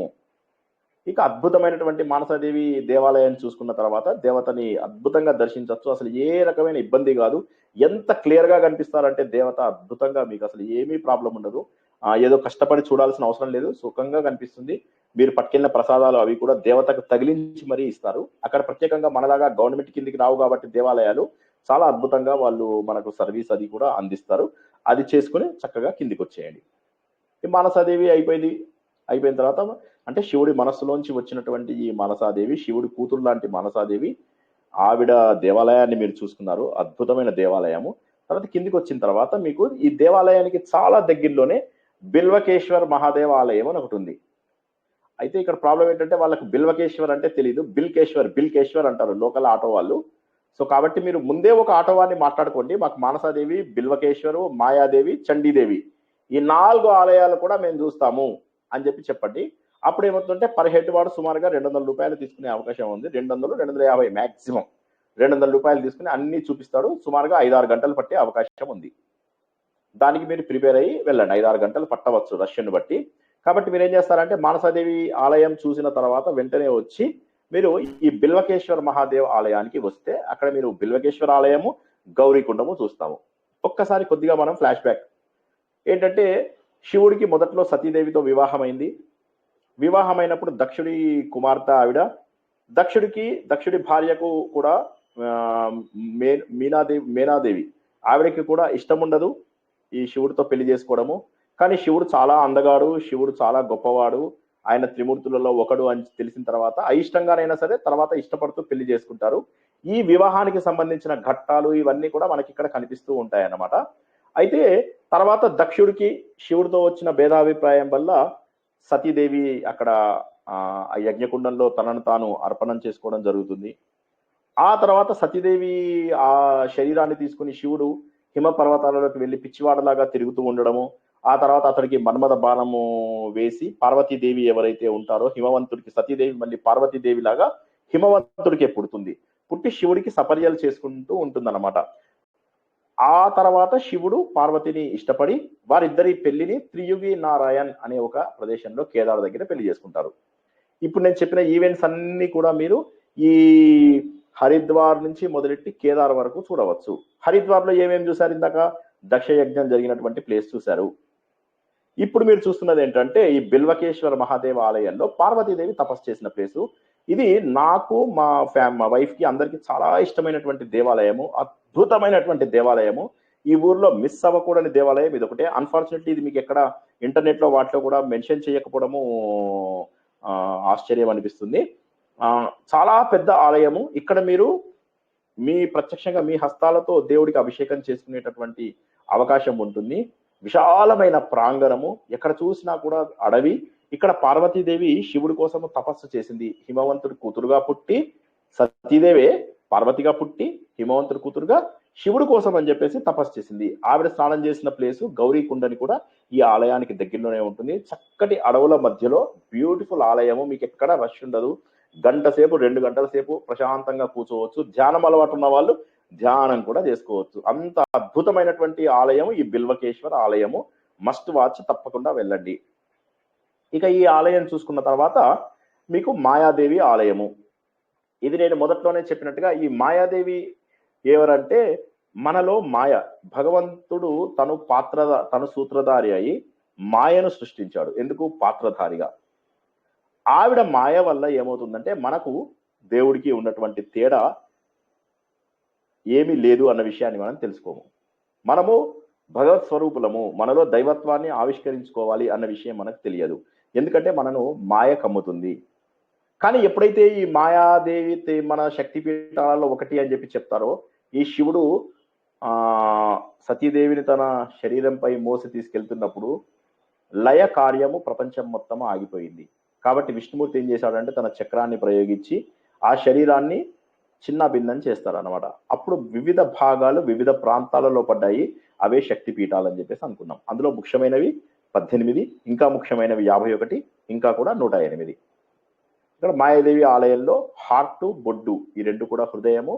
ఇక అద్భుతమైనటువంటి మానసాదేవి దేవాలయాన్ని చూసుకున్న తర్వాత దేవతని అద్భుతంగా దర్శించవచ్చు. అసలు ఏ రకమైన ఇబ్బంది కాదు. ఎంత క్లియర్ గా కనిపిస్తారంటే దేవత అద్భుతంగా మీకు అసలు ఏమీ ప్రాబ్లం ఉండదు. ఏదో కష్టపడి చూడాల్సిన అవసరం లేదు. సుఖంగా కనిపిస్తుంది. మీరు పట్టుకెళ్ళిన ప్రసాదాలు అవి కూడా దేవతకు తగిలించి మరీ ఇస్తారు. అక్కడ ప్రత్యేకంగా మనలాగా గవర్నమెంట్ కిందికి రావు కాబట్టి దేవాలయాలు చాలా అద్భుతంగా వాళ్ళు మనకు సర్వీస్ అది కూడా అందిస్తారు. అది చేసుకుని చక్కగా కిందికి వచ్చేయండి. ఈ మానసాదేవి అయిపోయిన తర్వాత అంటే శివుడి మనస్సులోంచి వచ్చినటువంటి ఈ మానసాదేవి, శివుడి కూతురు లాంటి మానసాదేవి, ఆవిడ దేవాలయాన్ని మీరు చూసుకున్నారు. అద్భుతమైన దేవాలయము. తర్వాత కిందికి వచ్చిన తర్వాత మీకు ఈ దేవాలయానికి చాలా దగ్గరలోనే బిల్వకేశ్వర్ మహాదేవ ఆలయం అని ఒకటి ఉంది. అయితే ఇక్కడ ప్రాబ్లం ఏంటంటే వాళ్ళకి బిల్వకేశ్వర్ అంటే తెలియదు, బిల్కేశ్వర్ అంటారు లోకల్ ఆటో వాళ్ళు. సో కాబట్టి మీరు ముందే ఒక ఆటో వారిని మాట్లాడుకోండి, మాకు మానసాదేవి, బిల్వకేశ్వరు, మాయాదేవి, చండీదేవి ఈ 4 ఆలయాలు కూడా మేము చూస్తాము అని చెప్పండి. అప్పుడు ఏమవుతుందంటే పర్ హెడ్ వాడు సుమారుగా 200 రూపాయలు తీసుకునే అవకాశం ఉంది. 200, 250 మాక్సిమం 200 రూపాయలు తీసుకుని అన్ని చూపిస్తాడు. సుమారుగా 5-6 గంటలు పట్టే అవకాశం ఉంది. దానికి మీరు ప్రిపేర్ అయ్యి వెళ్ళండి. 5-6 గంటలు పట్టవచ్చు రష్యను బట్టి. కాబట్టి మీరు ఏం చేస్తారంటే మానసాదేవి ఆలయం చూసిన తర్వాత వెంటనే వచ్చి మీరు ఈ బిల్వకేశ్వర మహాదేవ్ ఆలయానికి వస్తే అక్కడ మీరు బిల్వకేశ్వర ఆలయము, గౌరీకుండము చూస్తాము. ఒక్కసారి కొద్దిగా మనం ఫ్లాష్ బ్యాక్ ఏంటంటే శివుడికి మొదట్లో సతీదేవితో వివాహమైంది. వివాహమైనప్పుడు దక్షుడి కుమార్తె ఆవిడ. దక్షుడి భార్యకు కూడా మేనాదేవి ఆవిడకి కూడా ఇష్టం ఉండదు ఈ శివుడితో పెళ్లి చేసుకోవడము. కానీ శివుడు చాలా అందగాడు, శివుడు చాలా గొప్పవాడు, ఆయన త్రిమూర్తులలో ఒకడు అని తెలిసిన తర్వాత అయిష్టంగానైనా సరే తర్వాత ఇష్టపడుతూ పెళ్లి చేసుకుంటారు. ఈ వివాహానికి సంబంధించిన ఘట్టాలు ఇవన్నీ కూడా మనకి ఇక్కడ కనిపిస్తూ ఉంటాయి అన్నమాట. అయితే తర్వాత దక్షుడికి శివుడితో వచ్చిన భేదాభిప్రాయం వల్ల సతీదేవి అక్కడ ఆ యజ్ఞకుండంలో తనను తాను అర్పణం చేసుకోవడం జరుగుతుంది. ఆ తర్వాత సతీదేవి ఆ శరీరాన్ని తీసుకుని శివుడు హిమ పర్వతాలలోకి వెళ్ళి పిచ్చివాడలాగా తిరుగుతూ ఉండడము, ఆ తర్వాత అతడికి మన్మథ బాణము వేసి పార్వతీదేవి ఎవరైతే ఉంటారో హిమవంతుడికి, సతీదేవి మళ్ళీ పార్వతీదేవి లాగా హిమవంతుడికే పుడుతుంది. పుట్టి శివుడికి సపర్యలు చేసుకుంటూ ఉంటుందన్నమాట. ఆ తర్వాత శివుడు పార్వతిని ఇష్టపడి వారిద్దరి పెళ్లిని త్రియుగి నారాయణ్ అనే ఒక ప్రదేశంలో కేదార్ దగ్గర పెళ్లి చేసుకుంటారు. ఇప్పుడు నేను చెప్పిన ఈవెంట్స్ అన్ని కూడా మీరు ఈ హరిద్వార్ నుంచి మొదలెట్టి కేదార్ వరకు చూడవచ్చు. హరిద్వార్ లో ఏమేమి చూశారు? ఇందాక దక్ష యజ్ఞం జరిగినటువంటి ప్లేస్ చూశారు. ఇప్పుడు మీరు చూస్తున్నది ఏంటంటే ఈ బిల్వకేశ్వర మహాదేవ ఆలయంలో పార్వతీదేవి తపస్సు చేసిన ప్లేసు. ఇది నాకు మా వైఫ్ కి అందరికి చాలా ఇష్టమైనటువంటి దేవాలయము, అద్భుతమైనటువంటి దేవాలయము. ఈ ఊర్లో మిస్ అవ్వకూడని దేవాలయం ఇది ఒకటే. అన్ఫార్చునేట్లీ ఇది మీకు ఎక్కడ ఇంటర్నెట్ లో వాటిలో కూడా మెన్షన్ చేయకపోవడము ఆశ్చర్యం అనిపిస్తుంది. చాలా పెద్ద ఆలయము. ఇక్కడ మీరు ప్రత్యక్షంగా మీ హస్తాలతో దేవుడికి అభిషేకం చేసుకునేటటువంటి అవకాశం ఉంటుంది. విశాలమైన ప్రాంగణము, ఎక్కడ చూసినా కూడా అడవి. ఇక్కడ పార్వతీదేవి శివుడి కోసము తపస్సు చేసింది. హిమవంతుడి కూతురుగా పుట్టి, సతీదేవే పార్వతిగా పుట్టి హిమవంతుడి కూతురుగా శివుడి కోసం అని చెప్పేసి తపస్సు చేసింది. ఆవిడ స్నానం చేసిన ప్లేసు గౌరీకుండని కూడా ఈ ఆలయానికి దగ్గరలోనే ఉంటుంది. చక్కటి అడవుల మధ్యలో బ్యూటిఫుల్ ఆలయము. మీకు ఎక్కడ రష్ ఉండదు. గంట సేపు 2 గంటల సేపు ప్రశాంతంగా కూర్చోవచ్చు. ధ్యానం అలవాటు ఉన్న వాళ్ళు ధ్యానం కూడా చేసుకోవచ్చు. అంత అద్భుతమైనటువంటి ఆలయం ఈ బిల్వకేశ్వర ఆలయము. మస్ట్ వాచ్, తప్పకుండా వెళ్ళండి. ఇక ఈ ఆలయం చూసుకున్న తర్వాత మీకు మాయాదేవి ఆలయము. ఇది నేను మొదట్లోనే చెప్పినట్టుగా ఈ మాయాదేవి ఎవరంటే మనలో మాయ, భగవంతుడు తను సూత్రధారి అయి మాయను సృష్టించాడు. ఎందుకు? పాత్రధారిగా. ఆవిడ మాయ వల్ల ఏమవుతుందంటే మనకు దేవుడికి ఉన్నటువంటి తేడా ఏమీ లేదు అన్న విషయాన్ని మనం తెలుసుకోము. మనము భగవత్ స్వరూపులము, మనలో దైవత్వాన్ని ఆవిష్కరించుకోవాలి అన్న విషయం మనకు తెలియదు. ఎందుకంటే మనను మాయ కమ్ముతుంది. కానీ ఎప్పుడైతే ఈ మాయాదేవి మన శక్తిపీఠాలలో ఒకటి అని చెప్తారో, ఈ శివుడు సతీదేవిని తన శరీరంపై మోసి తీసుకెళ్తున్నప్పుడు లయ కార్యము ప్రపంచం మొత్తం ఆగిపోయింది. కాబట్టి విష్ణుమూర్తి ఏం చేశాడంటే తన చక్రాన్ని ప్రయోగించి ఆ శరీరాన్ని చిన్న భిన్నం చేస్తారనమాట. అప్పుడు వివిధ భాగాలు వివిధ ప్రాంతాలలో పడ్డాయి. అవే శక్తి పీఠాలు అని చెప్పేసి అనుకున్నాం. అందులో ముఖ్యమైనవి 18, ఇంకా ముఖ్యమైనవి 51, ఇంకా కూడా 108. ఇక్కడ మాయాదేవి ఆలయంలో హార్ట్, బొడ్డు ఈ 2 కూడా హృదయము,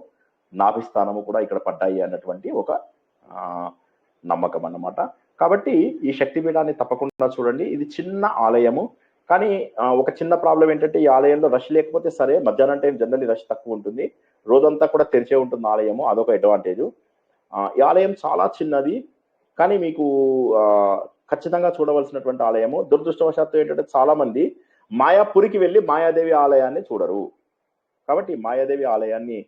నాభిస్థానము కూడా ఇక్కడ పడ్డాయి అన్నటువంటి ఒక నమ్మకం అన్నమాట. కాబట్టి ఈ శక్తిపీఠాన్ని తప్పకుండా చూడండి. ఇది చిన్న ఆలయము. కానీ ఒక చిన్న ప్రాబ్లం ఏంటంటే ఈ ఆలయంలో రష్ లేకపోతే సరే, మధ్యాహ్నం టైం జనరల్లీ రష్ తక్కువ ఉంటుంది, రోజంతా కూడా తెరిచే ఉంటుంది ఆలయము, అదొక అడ్వాంటేజ్. ఈ ఆలయం చాలా చిన్నది, కానీ మీకు ఖచ్చితంగా చూడవలసినటువంటి ఆలయము. దురదృష్టవశాత్తు ఏంటంటే చాలా మంది మాయాపురికి వెళ్ళి మాయాదేవి ఆలయాన్ని చూడరు. కాబట్టి మాయాదేవి ఆలయాన్ని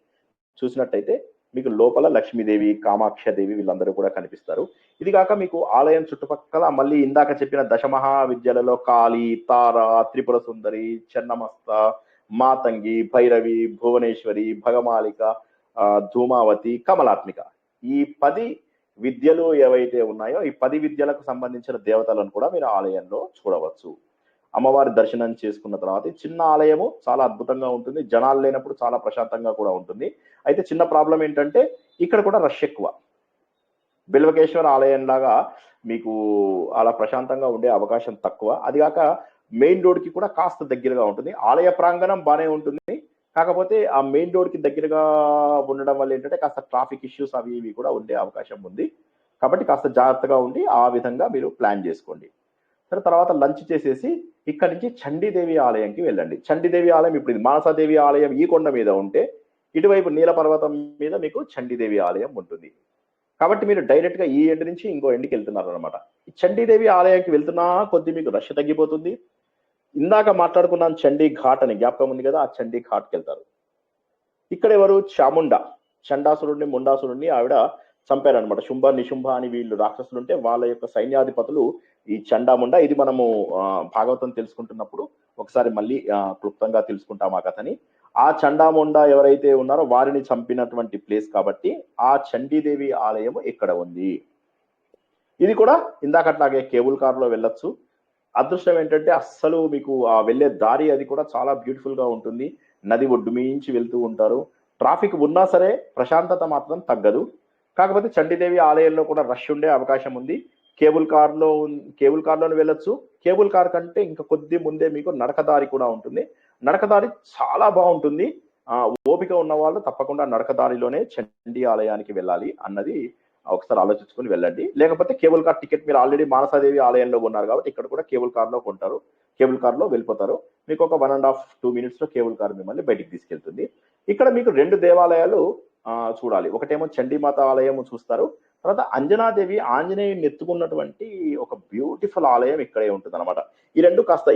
చూసినట్టయితే మీకు లోపల లక్ష్మీదేవి, కామాక్షదేవి వీళ్ళందరూ కూడా కనిపిస్తారు. ఇది కాక మీకు ఆలయం చుట్టుపక్కల మళ్ళీ ఇందాక చెప్పిన దశమహావిద్యలలో కాళీ, తార, త్రిపుర సుందరి, చెన్నమస్త, మాతంగి, భైరవి, భువనేశ్వరి, భగమాలిక, ధూమావతి, కమలాత్మిక, ఈ 10 విద్యలు ఏవైతే ఉన్నాయో ఈ 10 విద్యలకు సంబంధించిన దేవతలను కూడా మీరు ఆలయంలో చూడవచ్చు. అమ్మవారి దర్శనం చేసుకున్న తర్వాత చిన్న ఆలయము చాలా అద్భుతంగా ఉంటుంది, జనాలు లేనప్పుడు చాలా ప్రశాంతంగా కూడా ఉంటుంది. అయితే చిన్న ప్రాబ్లం ఏంటంటే ఇక్కడ కూడా రష్ ఎక్కువ. బిల్వకేశ్వర ఆలయం లాగా మీకు అలా ప్రశాంతంగా ఉండే అవకాశం తక్కువ. అది కాక మెయిన్ రోడ్ కి కూడా కాస్త దగ్గరగా ఉంటుంది. ఆలయ ప్రాంగణం బాగానే ఉంటుంది, కాకపోతే ఆ మెయిన్ రోడ్ కి దగ్గరగా ఉండడం వల్ల ఏంటంటే కాస్త ట్రాఫిక్ ఇష్యూస్ అవి ఇవి కూడా ఉండే అవకాశం ఉంది. కాబట్టి కాస్త జాగ్రత్తగా ఉండి ఆ విధంగా మీరు ప్లాన్ చేసుకోండి. తర్వాత లంచ్ చేసేసి ఇక్కడి నుంచి చండీదేవి ఆలయంకి వెళ్ళండి. చండీదేవి ఆలయం ఇప్పుడు ఇది మానసాదేవి ఆలయం ఈ కొండ మీద ఉంటే, ఇటువైపు నీల పర్వతం మీద మీకు చండీదేవి ఆలయం ఉంటుంది. కాబట్టి మీరు డైరెక్ట్ గా ఈ ఎండ్ నుంచి ఇంకో ఎండ్కి వెళ్తున్నారు అనమాట. ఈ చండీదేవి ఆలయానికి వెళ్తున్నా కొద్ది మీకు రష్ తగ్గిపోతుంది. ఇందాక మాట్లాడుకున్నాను చండీ ఘాట్ అని, జ్ఞాపకం ఉంది కదా, ఆ చండీ ఘాట్కి వెళ్తారు. ఇక్కడ ఎవరు, చాముండ, చండాసురుడిని ముండాసురుడిని ఆవిడ చంపారనమాట. శుంభ నిశుంభ అని వీళ్ళు రాక్షసులు ఉంటే వాళ్ళ యొక్క సైన్యాధిపతులు ఈ చండాముండ. ఇది మనము భాగవతం తెలుసుకుంటున్నప్పుడు ఒకసారి మళ్ళీ క్లుప్తంగా తెలుసుకుంటాం ఆ కథని. ఆ చండాముండ ఎవరైతే ఉన్నారో వారిని చంపినటువంటి ప్లేస్ కాబట్టి ఆ చండీదేవి ఆలయం ఇక్కడ ఉంది. ఇది కూడా ఇందాకట్లాగే కేబుల్ కార్ లో వెళ్ళొచ్చు. అదృష్టం ఏంటంటే అస్సలు మీకు ఆ వెళ్ళే దారి అది కూడా చాలా బ్యూటిఫుల్ గా ఉంటుంది. నది ఒడ్డు మించి వెళ్తూ ఉంటారు. ట్రాఫిక్ ఉన్నా సరే ప్రశాంతత మాత్రం తగ్గదు. కాకపోతే చండీదేవి ఆలయంలో కూడా రష్ ఉండే అవకాశం ఉంది. కేబుల్ కార్లోనే వెళ్ళొచ్చు. కేబుల్ కార్ కంటే ఇంకా కొద్ది ముందే మీకు నడకదారి కూడా ఉంటుంది. నడకదారి చాలా బాగుంటుంది. ఓపిక ఉన్న వాళ్ళు తప్పకుండా నడకదారిలోనే చండీ ఆలయానికి వెళ్ళాలి అన్నది ఒకసారి ఆలోచించుకొని వెళ్ళండి. లేకపోతే కేబుల్ కార్ టికెట్ మీరు ఆల్రెడీ మానసాదేవి ఆలయంలో ఉన్నారు కాబట్టి ఇక్కడ కూడా కేబుల్ కార్ లో కొంటారు, కేబుల్ కార్ లో వెళ్ళిపోతారు. మీకు ఒక 1.5-2 minutes లో కేబుల్ కార్ మిమ్మల్ని బయటికి తీసుకెళ్తుంది. ఇక్కడ మీకు 2 దేవాలయాలు చూడాలి. ఒకటేమో చండీమాత ఆలయం చూస్తారు, తర్వాత అంజనాదేవి ఆంజనేయుని ఎత్తుకున్నటువంటి ఒక బ్యూటిఫుల్ ఆలయం ఇక్కడే ఉంటుంది అనమాట. ఈ రెండు కాస్త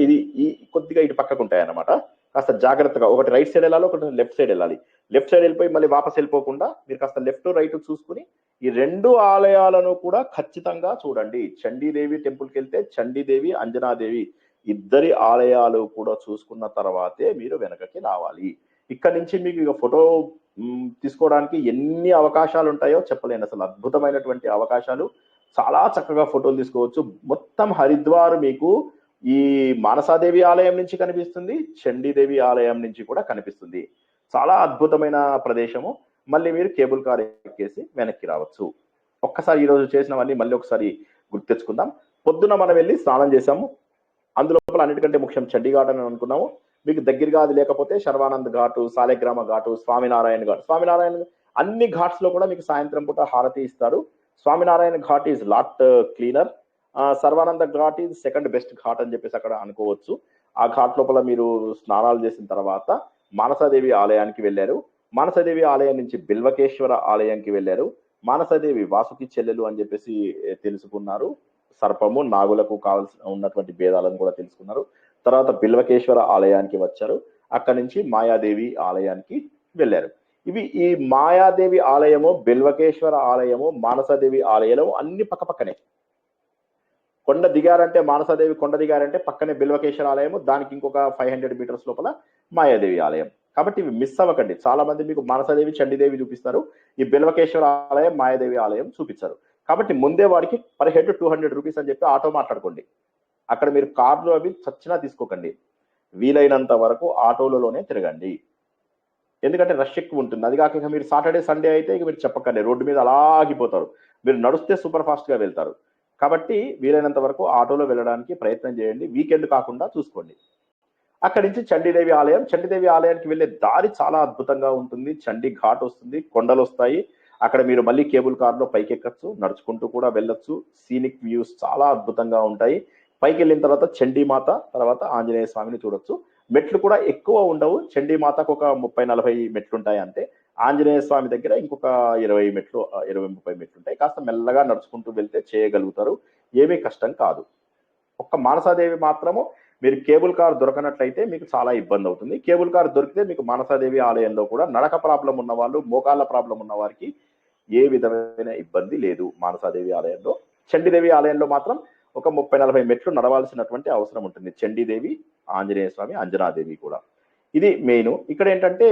ఈ కొద్దిగా ఇటు పక్కకు ఉంటాయి అనమాట. కాస్త జాగ్రత్తగా ఒకటి రైట్ సైడ్ వెళ్ళాలి, ఒకటి లెఫ్ట్ సైడ్ వెళ్ళాలి. లెఫ్ట్ సైడ్ వెళ్ళిపోయి మళ్ళీ వాపస్ వెళ్ళిపోకుండా మీరు కాస్త లెఫ్ట్ రైట్ చూసుకుని ఈ 2 ఆలయాలను కూడా ఖచ్చితంగా చూడండి. చండీదేవి టెంపుల్కి వెళ్తే చండీదేవి, అంజనాదేవి ఇద్దరి ఆలయాలు కూడా చూసుకున్న తర్వాతే మీరు వెనకకి రావాలి. ఇక్కడ నుంచి మీకు ఇక ఫోటో తీసుకోవడానికి ఎన్ని అవకాశాలు ఉంటాయో చెప్పలేను. అసలు అద్భుతమైనటువంటి అవకాశాలు, చాలా చక్కగా ఫోటోలు తీసుకోవచ్చు. మొత్తం హరిద్వార్ మీకు ఈ మానసాదేవి ఆలయం నుంచి కనిపిస్తుంది, చండీదేవి ఆలయం నుంచి కూడా కనిపిస్తుంది. చాలా అద్భుతమైన ప్రదేశము. మళ్ళీ మీరు కేబుల్ కార్ ఎక్కేసి వెనక్కి రావచ్చు. ఒక్కసారి ఈరోజు చేసినవన్నీ మళ్ళీ ఒకసారి గుర్తు తెచ్చుకుందాం. పొద్దున మనం వెళ్ళి స్నానం చేసాము. అందులోపల అన్నిటికంటే ముఖ్యం చండీఘాట్ అని అనుకున్నాము. మీకు దగ్గరగా అది లేకపోతే శర్వానంద్ ఘాటు, సాలెగ్రామ ఘాటు, స్వామినారాయణ ఘాట్. స్వామినారాయణ అన్ని ఘాట్స్ లో కూడా మీకు సాయంత్రం పూట హారతి ఇస్తారు. Swaminarayan ghat is lot cleaner, Sarvananda ghat is second best ghat అని చెప్పేసి అక్కడ అనుకోవచ్చు. ఆ ఘాట్ లోపల మీరు స్నానాలు చేసిన తర్వాత మానసాదేవి ఆలయానికి వెళ్ళారు. మానసాదేవి ఆలయం నుంచి బిల్వకేశ్వర ఆలయానికి వెళ్ళారు. మానసాదేవి వాసుకి చెల్లెలు అని చెప్పేసి తెలుసుకున్నారు. సర్పము నాగులకు కావాల్సిన ఉన్నటువంటి భేదాలను కూడా తెలుసుకున్నారు. తర్వాత బిల్వకేశ్వర ఆలయానికి వచ్చారు. అక్కడి నుంచి మాయాదేవి ఆలయానికి వెళ్ళారు. ఈ మాయాదేవి ఆలయము, బిల్వకేశ్వర ఆలయము, మానసాదేవి ఆలయము అన్ని పక్కపక్కనే. కొండ దిగారంటే మానసాదేవి కొండ దిగారంటే పక్కనే బిల్వకేశ్వర ఆలయము, దానికి ఇంకొక 500 meters లోపల మాయాదేవి ఆలయం. కాబట్టి ఇవి మిస్ అవ్వకండి. చాలా మంది మీకు మానసాదేవి, చండీదేవి చూపిస్తారు, ఈ బిల్వకేశ్వర ఆలయం, మాయాదేవి ఆలయం చూపించారు. కాబట్టి ముందే వాడికి పర్ హెడ్ 200 rupees అని చెప్పి ఆటో మాట్లాడుకోండి. అక్కడ మీరు కార్లు అవి చచ్చినా తీసుకోకండి. వీలైనంత వరకు ఆటోలలోనే తిరగండి. ఎందుకంటే రష్ ఎక్కువ ఉంటుంది. అది కాక మీరు సాటర్డే సండే అయితే ఇక మీరు చెప్పకండి, రోడ్డు మీద అలా ఆగిపోతారు. మీరు నడుస్తే సూపర్ ఫాస్ట్ గా వెళ్తారు. కాబట్టి వీలైనంత వరకు ఆటోలో వెళ్ళడానికి ప్రయత్నం చేయండి. వీకెండ్ కాకుండా చూసుకోండి. అక్కడి నుంచి చండీదేవి ఆలయం. చండీదేవి ఆలయానికి వెళ్ళే దారి చాలా అద్భుతంగా ఉంటుంది. చండీ ఘాట్ వస్తుంది, కొండలు వస్తాయి. అక్కడ మీరు మళ్ళీ కేబుల్ కార్ లో పైకి ఎక్కచ్చు, నడుచుకుంటూ కూడా వెళ్ళొచ్చు. సీనిక్ వ్యూస్ చాలా అద్భుతంగా ఉంటాయి. పైకి వెళ్ళిన తర్వాత చండీమాత, తర్వాత ఆంజనేయ స్వామిని చూడొచ్చు. మెట్లు కూడా ఎక్కువ ఉండవు. చండీమాతకు ఒక 30-40 మెట్లు ఉంటాయి అంతే. ఆంజనేయ స్వామి దగ్గర ఇంకొక 20 మెట్లు 20-30 మెట్లు ఉంటాయి. కాస్త మెల్లగా నడుచుకుంటూ వెళ్తే చేయగలుగుతారు. ఏమీ కష్టం కాదు. ఒక్క మానసాదేవి మాత్రము మీరు కేబుల్ కార్ దొరకనట్లయితే మీకు చాలా ఇబ్బంది అవుతుంది. కేబుల్ కార్ దొరికితే మీకు మానసాదేవి ఆలయంలో కూడా నడక ప్రాబ్లం ఉన్న వాళ్ళు, మోకాళ్ళ ప్రాబ్లం ఉన్న వారికి ఏ విధమైన ఇబ్బంది లేదు మానసాదేవి ఆలయంలో. చండీదేవి ఆలయంలో మాత్రం ఒక 30-40 మెట్లు నడవాల్సినటువంటి అవసరం ఉంటుంది. చండీదేవి, ఆంజనేయ స్వామి, అంజనాదేవి కూడా. ఇది మెయిన్. ఇక్కడ ఏంటంటే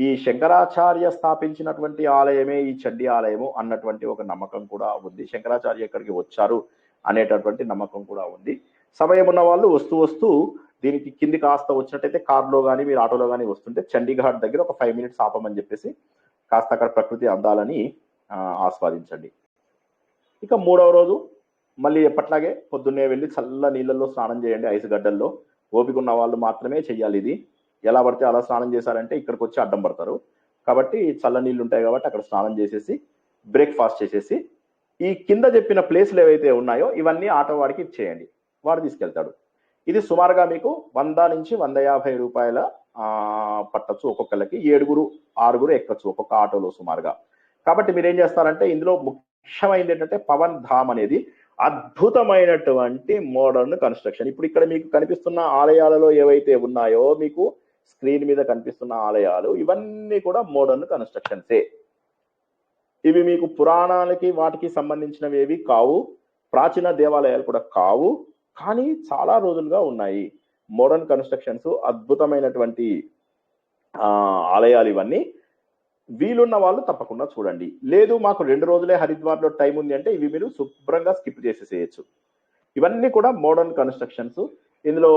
ఈ శంకరాచార్య స్థాపించినటువంటి ఆలయమే ఈ చండీ ఆలయము అన్నటువంటి ఒక నమ్మకం కూడా ఉంది. శంకరాచార్య ఇక్కడికి వచ్చారు అనేటటువంటి నమ్మకం కూడా ఉంది. సమయం ఉన్న వాళ్ళు వస్తూ వస్తూ దీనికి కింది కాస్త వచ్చినట్టయితే కార్లో కానీ మీరు ఆటోలో కానీ వస్తుంటే చండీఘాట్ దగ్గర ఒక 5 మినిట్స్ ఆపమని చెప్పేసి కాస్త అక్కడ ప్రకృతి అందాలని ఆస్వాదించండి. ఇక 3వ రోజు మళ్ళీ ఎప్పట్లాగే పొద్దున్నే వెళ్ళి చల్ల నీళ్ళల్లో స్నానం చేయండి. ఐసు గడ్డల్లో ఓపిక ఉన్న వాళ్ళు మాత్రమే చెయ్యాలి. ఇది ఎలా పడితే అలా స్నానం చేశారంటే ఇక్కడికి వచ్చి అడ్డం పడతారు. కాబట్టి చల్ల నీళ్ళు ఉంటాయి కాబట్టి అక్కడ స్నానం చేసేసి బ్రేక్ఫాస్ట్ చేసేసి ఈ కింద చెప్పిన ప్లేస్లు ఏవైతే ఉన్నాయో ఇవన్నీ ఆటో వాడికి ఇచ్చేయండి, వాడు తీసుకెళ్తాడు. ఇది సుమారుగా మీకు 100 నుంచి 150 రూపాయల పట్టచ్చు. ఒక్కొక్కరికి 7-6 ఎక్కచ్చు ఒక్కొక్క ఆటోలో సుమారుగా. కాబట్టి మీరు ఏం చేస్తారంటే ఇందులో ముఖ్యమైనది ఏంటంటే పవన్ ధామ్ అనేది అద్భుతమైనటువంటి మోడర్న్ కన్స్ట్రక్షన్. ఇప్పుడు ఇక్కడ మీకు కనిపిస్తున్న ఆలయాలలో ఏవైతే ఉన్నాయో మీకు స్క్రీన్ మీద కనిపిస్తున్న ఆలయాలు ఇవన్నీ కూడా మోడర్న్ కన్స్ట్రక్షన్సే. ఇవి మీకు పురాణాలకి వాటికి సంబంధించినవి ఏవి కావు, ప్రాచీన దేవాలయాలు కూడా కావు, కానీ చాలా రోజులుగా ఉన్నాయి. మోడర్న్ కన్స్ట్రక్షన్స్, అద్భుతమైనటువంటి ఆలయాలు ఇవన్నీ. వీలున్న వాళ్ళు తప్పకుండా చూడండి. లేదు మాకు 2 రోజులే హరిద్వార్లో టైం ఉంది అంటే ఇవి మీరు శుభ్రంగా స్కిప్ చేసేసేయచ్చు. ఇవన్నీ కూడా మోడర్న్ కన్స్ట్రక్షన్స్. ఇందులో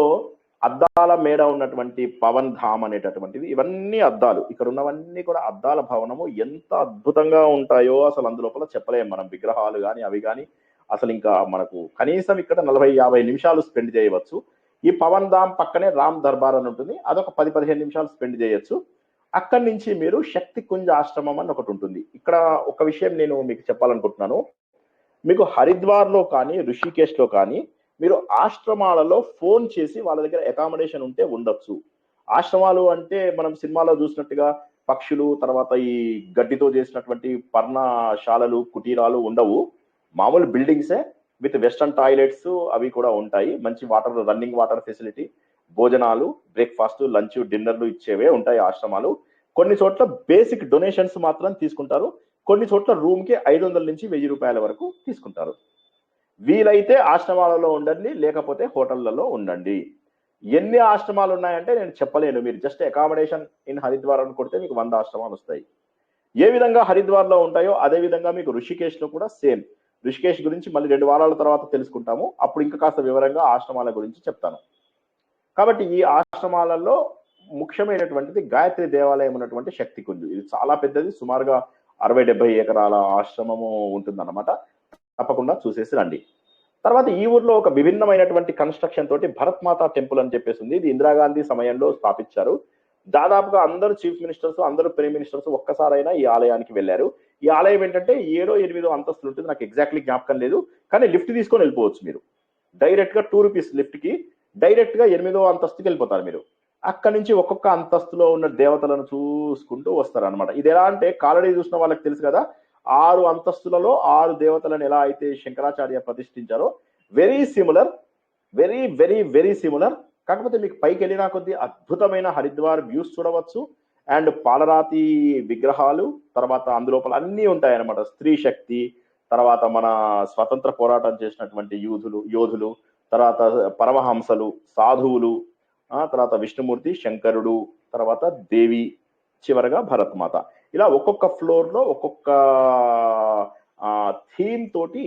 అద్దాల మేడ ఉన్నటువంటి పవన్ ధామ్ అనేటటువంటిది, ఇవన్నీ అద్దాలు. ఇక్కడ ఉన్నవన్నీ కూడా అద్దాల భవనము. ఎంత అద్భుతంగా ఉంటాయో అసలు అందులోపల చెప్పలేము మనం. విగ్రహాలు కానీ అవి కానీ అసలు ఇంకా మనకు కనీసం ఇక్కడ 40-50 నిమిషాలు స్పెండ్ చేయవచ్చు. ఈ పవన్ ధామ్ పక్కనే రామ్ దర్బార్ అని ఉంటుంది, అదొక 10-15 నిమిషాలు స్పెండ్ చేయొచ్చు. అక్కడి నుంచి మీరు శక్తి కుంజ ఆశ్రమం అని ఒకటి ఉంటుంది. ఇక్కడ ఒక విషయం నేను మీకు చెప్పాలనుకుంటున్నాను. మీకు హరిద్వార్లో కానీ ఋషికేశ్లో కానీ మీరు ఆశ్రమాలలో ఫోన్ చేసి వాళ్ళ దగ్గర అకామిడేషన్ ఉంటే ఉండొచ్చు. ఆశ్రమాలు అంటే మనం సినిమాలో చూసినట్టుగా పక్షులు, తర్వాత ఈ గడ్డితో చేసినటువంటి పర్ణశాలలు, కుటీరాలు ఉండవు. మామూలు బిల్డింగ్సే విత్ వెస్టర్న్ టాయిలెట్స్ అవి కూడా ఉంటాయి. మంచి వాటర్, రన్నింగ్ వాటర్ ఫెసిలిటీ, భోజనాలు, బ్రేక్ఫాస్ట్, లంచ్, డిన్నర్లు ఇచ్చేవే ఉంటాయి ఆశ్రమాలు. కొన్ని చోట్ల బేసిక్ డొనేషన్స్ మాత్రం తీసుకుంటారు. కొన్ని చోట్ల రూమ్ కి 500 నుంచి 1000 రూపాయల వరకు తీసుకుంటారు. వీలైతే ఆశ్రమాలలో ఉండండి, లేకపోతే హోటళ్లలో ఉండండి. ఎన్ని ఆశ్రమాలు ఉన్నాయంటే నేను చెప్పలేను. మీరు జస్ట్ అకామిడేషన్ ఇన్ హరిద్వార్ అని కొడితే మీకు 100 ఆశ్రమాలు వస్తాయి. ఏ విధంగా హరిద్వార్లో ఉంటాయో అదే విధంగా మీకు ఋషికేశ్లో కూడా సేమ్. ఋషికేశ్ గురించి మళ్ళీ 2 వారాల తర్వాత తెలుసుకుంటాము. అప్పుడు ఇంకా కాస్త వివరంగా ఆశ్రమాల గురించి చెప్తాను. కాబట్టి ఈ ఆశ్రమాలలో ముఖ్యమైనటువంటిది గాయత్రి దేవాలయం ఉన్నటువంటి శక్తి కుంజు. ఇది చాలా పెద్దది, సుమారుగా 60-70 ఎకరాల ఆశ్రమము ఉంటుందన్నమాట. తప్పకుండా చూసేసి రండి. తర్వాత ఈ ఊర్లో ఒక విభిన్నమైనటువంటి కన్స్ట్రక్షన్ తోటి భరత్ మాతా టెంపుల్ అని చెప్పేసి ఉంది. ఇది ఇందిరాగాంధీ సమయంలో స్థాపించారు. దాదాపుగా అందరూ చీఫ్ మినిస్టర్స్, అందరూ ప్రైమ్ మినిస్టర్స్ ఒక్కసారైనా ఈ ఆలయానికి వెళ్ళారు. ఈ ఆలయం ఏంటంటే 7-8 అంతస్తులు ఉంటుంది, నాకు ఎగ్జాక్ట్లీ జ్ఞాపకం లేదు. కానీ లిఫ్ట్ తీసుకొని వెళ్ళిపోవచ్చు మీరు. డైరెక్ట్ గా 2 రూపీస్ లిఫ్ట్ కి డైరెక్ట్ గా 8వ అంతస్తుకి వెళ్ళిపోతారు మీరు. అక్కడి నుంచి ఒక్కొక్క అంతస్తులో ఉన్న దేవతలను చూసుకుంటూ వస్తారు అనమాట. ఇది ఎలా అంటే కాలనీ చూసిన వాళ్ళకి తెలుసు కదా, 6 అంతస్తులలో 6 దేవతలను ఎలా అయితే శంకరాచార్య ప్రతిష్ఠించారో very similar, very very very similar. కాకపోతే మీకు పైకి వెళ్ళినా కొద్దీ అద్భుతమైన హరిద్వార్ వ్యూస్ చూడవచ్చు. అండ్ పాలరాతి విగ్రహాలు, తర్వాత అందులోపల అన్నీ ఉంటాయి అన్నమాట. స్త్రీ శక్తి, తర్వాత మన స్వతంత్ర పోరాటం చేసినటువంటి యోధులు, తర్వాత పరమహంసలు, సాధువులు, తర్వాత విష్ణుమూర్తి, శంకరుడు, తర్వాత దేవి, చివరగా భరత్ మాత. ఇలా ఒక్కొక్క ఫ్లోర్ లో ఒక్కొక్క థీమ్ తోటి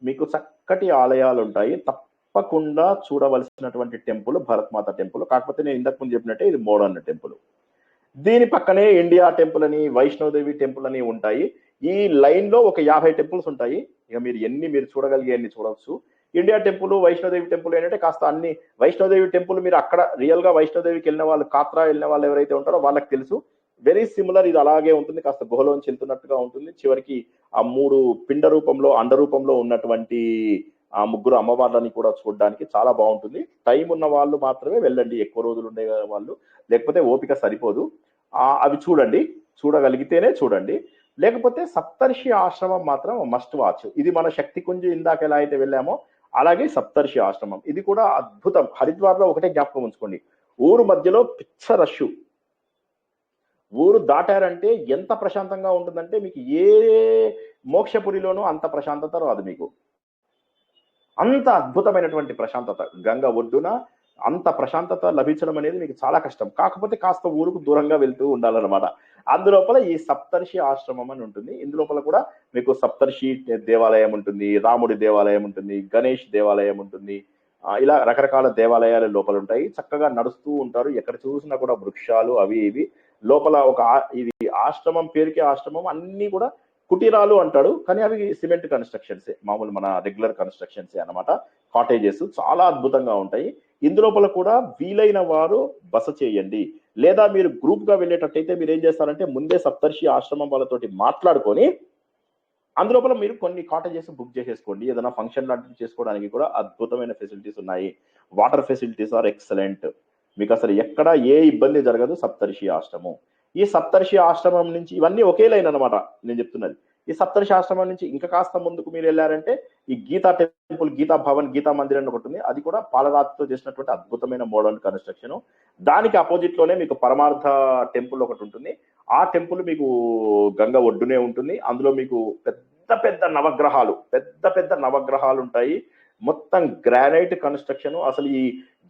మీకు చక్కటి ఆలయాలు ఉంటాయి. తప్పకుండా చూడవలసినటువంటి టెంపుల్ భరత్ మాత టెంపుల్. కాకపోతే నేను ఇంతకు ముందు చెప్పినట్టే ఇది మోడర్న్ టెంపుల్. దీని పక్కనే ఇండియా టెంపుల్ అని, వైష్ణోదేవి టెంపుల్ అని ఉంటాయి. ఈ లైన్ లో ఒక 50 టెంపుల్స్ ఉంటాయి. ఇక మీరు మీరు చూడగలిగే అన్ని చూడవచ్చు. ఇండియా టెంపుల్, వైష్ణోదేవి టెంపుల్ ఏంటంటే కాస్త అన్ని వైష్ణోదేవి టెంపుల్ మీరు అక్కడ రియల్ గా వైష్ణోదేవికి వెళ్ళిన వాళ్ళు, కాత్రా వెళ్ళిన వాళ్ళు ఎవరైతే ఉంటారో వాళ్ళకి తెలుసు. వెరీ సిమిలర్, ఇది అలాగే ఉంటుంది. కాస్త గుహలోంచి వెళ్తున్నట్టుగా ఉంటుంది. చివరికి ఆ 3 పిండ రూపంలో, అండ రూపంలో ఉన్నటువంటి ఆ ముగ్గురు అమ్మవార్లని కూడా చూడడానికి చాలా బాగుంటుంది. టైం ఉన్న వాళ్ళు మాత్రమే వెళ్ళండి, ఎక్కువ రోజులు ఉండే వాళ్ళు, లేకపోతే ఓపిక సరిపోదు. అవి చూడండి, చూడగలిగితేనే చూడండి. లేకపోతే సప్తర్షి ఆశ్రమం మాత్రం మస్ట్ వాచ్. ఇది మన శక్తి కుంజు ఇందాక ఎలా అయితే వెళ్ళామో అలాగే సప్తర్షి ఆశ్రమం, ఇది కూడా అద్భుతం. హరిద్వార్ లో ఒకటే జ్ఞాపకం ఉంచుకోండి, ఊరు మధ్యలో పిచ్చ రష్యు. ఊరు దాటారంటే ఎంత ప్రశాంతంగా ఉంటుందంటే మీకు ఏ మోక్షపురిలోనూ అంత ప్రశాంతత రాదు మీకు. అంత అద్భుతమైనటువంటి ప్రశాంతత గంగ ఒడ్డున అంత ప్రశాంతత లభించడం అనేది మీకు చాలా కష్టం. కాకపోతే కాస్త ఊరుకు దూరంగా వెళ్తూ ఉండాలన్నమాట. అందులోపల ఈ సప్తర్షి ఆశ్రమం అని ఉంటుంది. ఇందులోపల కూడా మీకు సప్తర్షి దేవాలయం ఉంటుంది, రాముడి దేవాలయం ఉంటుంది, గణేష్ దేవాలయం ఉంటుంది. ఇలా రకరకాల దేవాలయాలు లోపల ఉంటాయి. చక్కగా నడుస్తూ ఉంటారు, ఎక్కడ చూసినా కూడా వృక్షాలు అవి ఇవి. లోపల ఇది ఆశ్రమం, పేరుకే ఆశ్రమం, అన్ని కూడా కుటీరాలు అంటాడు, కానీ అవి సిమెంట్ కన్స్ట్రక్షన్సే, మామూలు మన రెగ్యులర్ కన్స్ట్రక్షన్సే అన్నమాట. కాటేజెస్ చాలా అద్భుతంగా ఉంటాయి. ఇందులోపల కూడా వీలైన వారు బస చేయండి. లేదా మీరు గ్రూప్ గా వెళ్ళేటట్టయితే మీరు ఏం చేస్తారంటే ముందే సప్తర్షి ఆశ్రమం వాళ్ళతోటి మాట్లాడుకొని అందులోపల మీరు కొన్ని కాటేజెస్ బుక్ చేసేసుకోండి. ఏదైనా ఫంక్షన్ లాంటివి చేసుకోవడానికి కూడా అద్భుతమైన ఫెసిలిటీస్ ఉన్నాయి. Water facilities are excellent. మీకు అసలు ఎక్కడ ఏ ఇబ్బంది జరగదు సప్తర్షి ఆశ్రమం. ఈ సప్తర్షి ఆశ్రమం నుంచి ఇవన్నీ ఒకే లైన్ అనమాట నేను చెప్తున్నది. ఈ సప్తర్షి ఆశ్రమం నుంచి ఇంకా కాస్త ముందుకు మీరు వెళ్ళారంటే ఈ గీతా టెంపుల్, గీతా భవన్, గీతా మందిర్ అని ఒకటి ఉంది. అది కూడా పాలరాతితో చేసినటువంటి అద్భుతమైన మోడర్న్ కన్స్ట్రక్షన్. దానికి ఆపోజిట్ లోనే మీకు పరమార్థ టెంపుల్ ఒకటి ఉంటుంది. ఆ టెంపుల్ మీకు గంగ ఒడ్డునే ఉంటుంది. అందులో మీకు పెద్ద పెద్ద నవగ్రహాలు ఉంటాయి. మొత్తం గ్రానైట్ కన్స్ట్రక్షన్. అసలు ఈ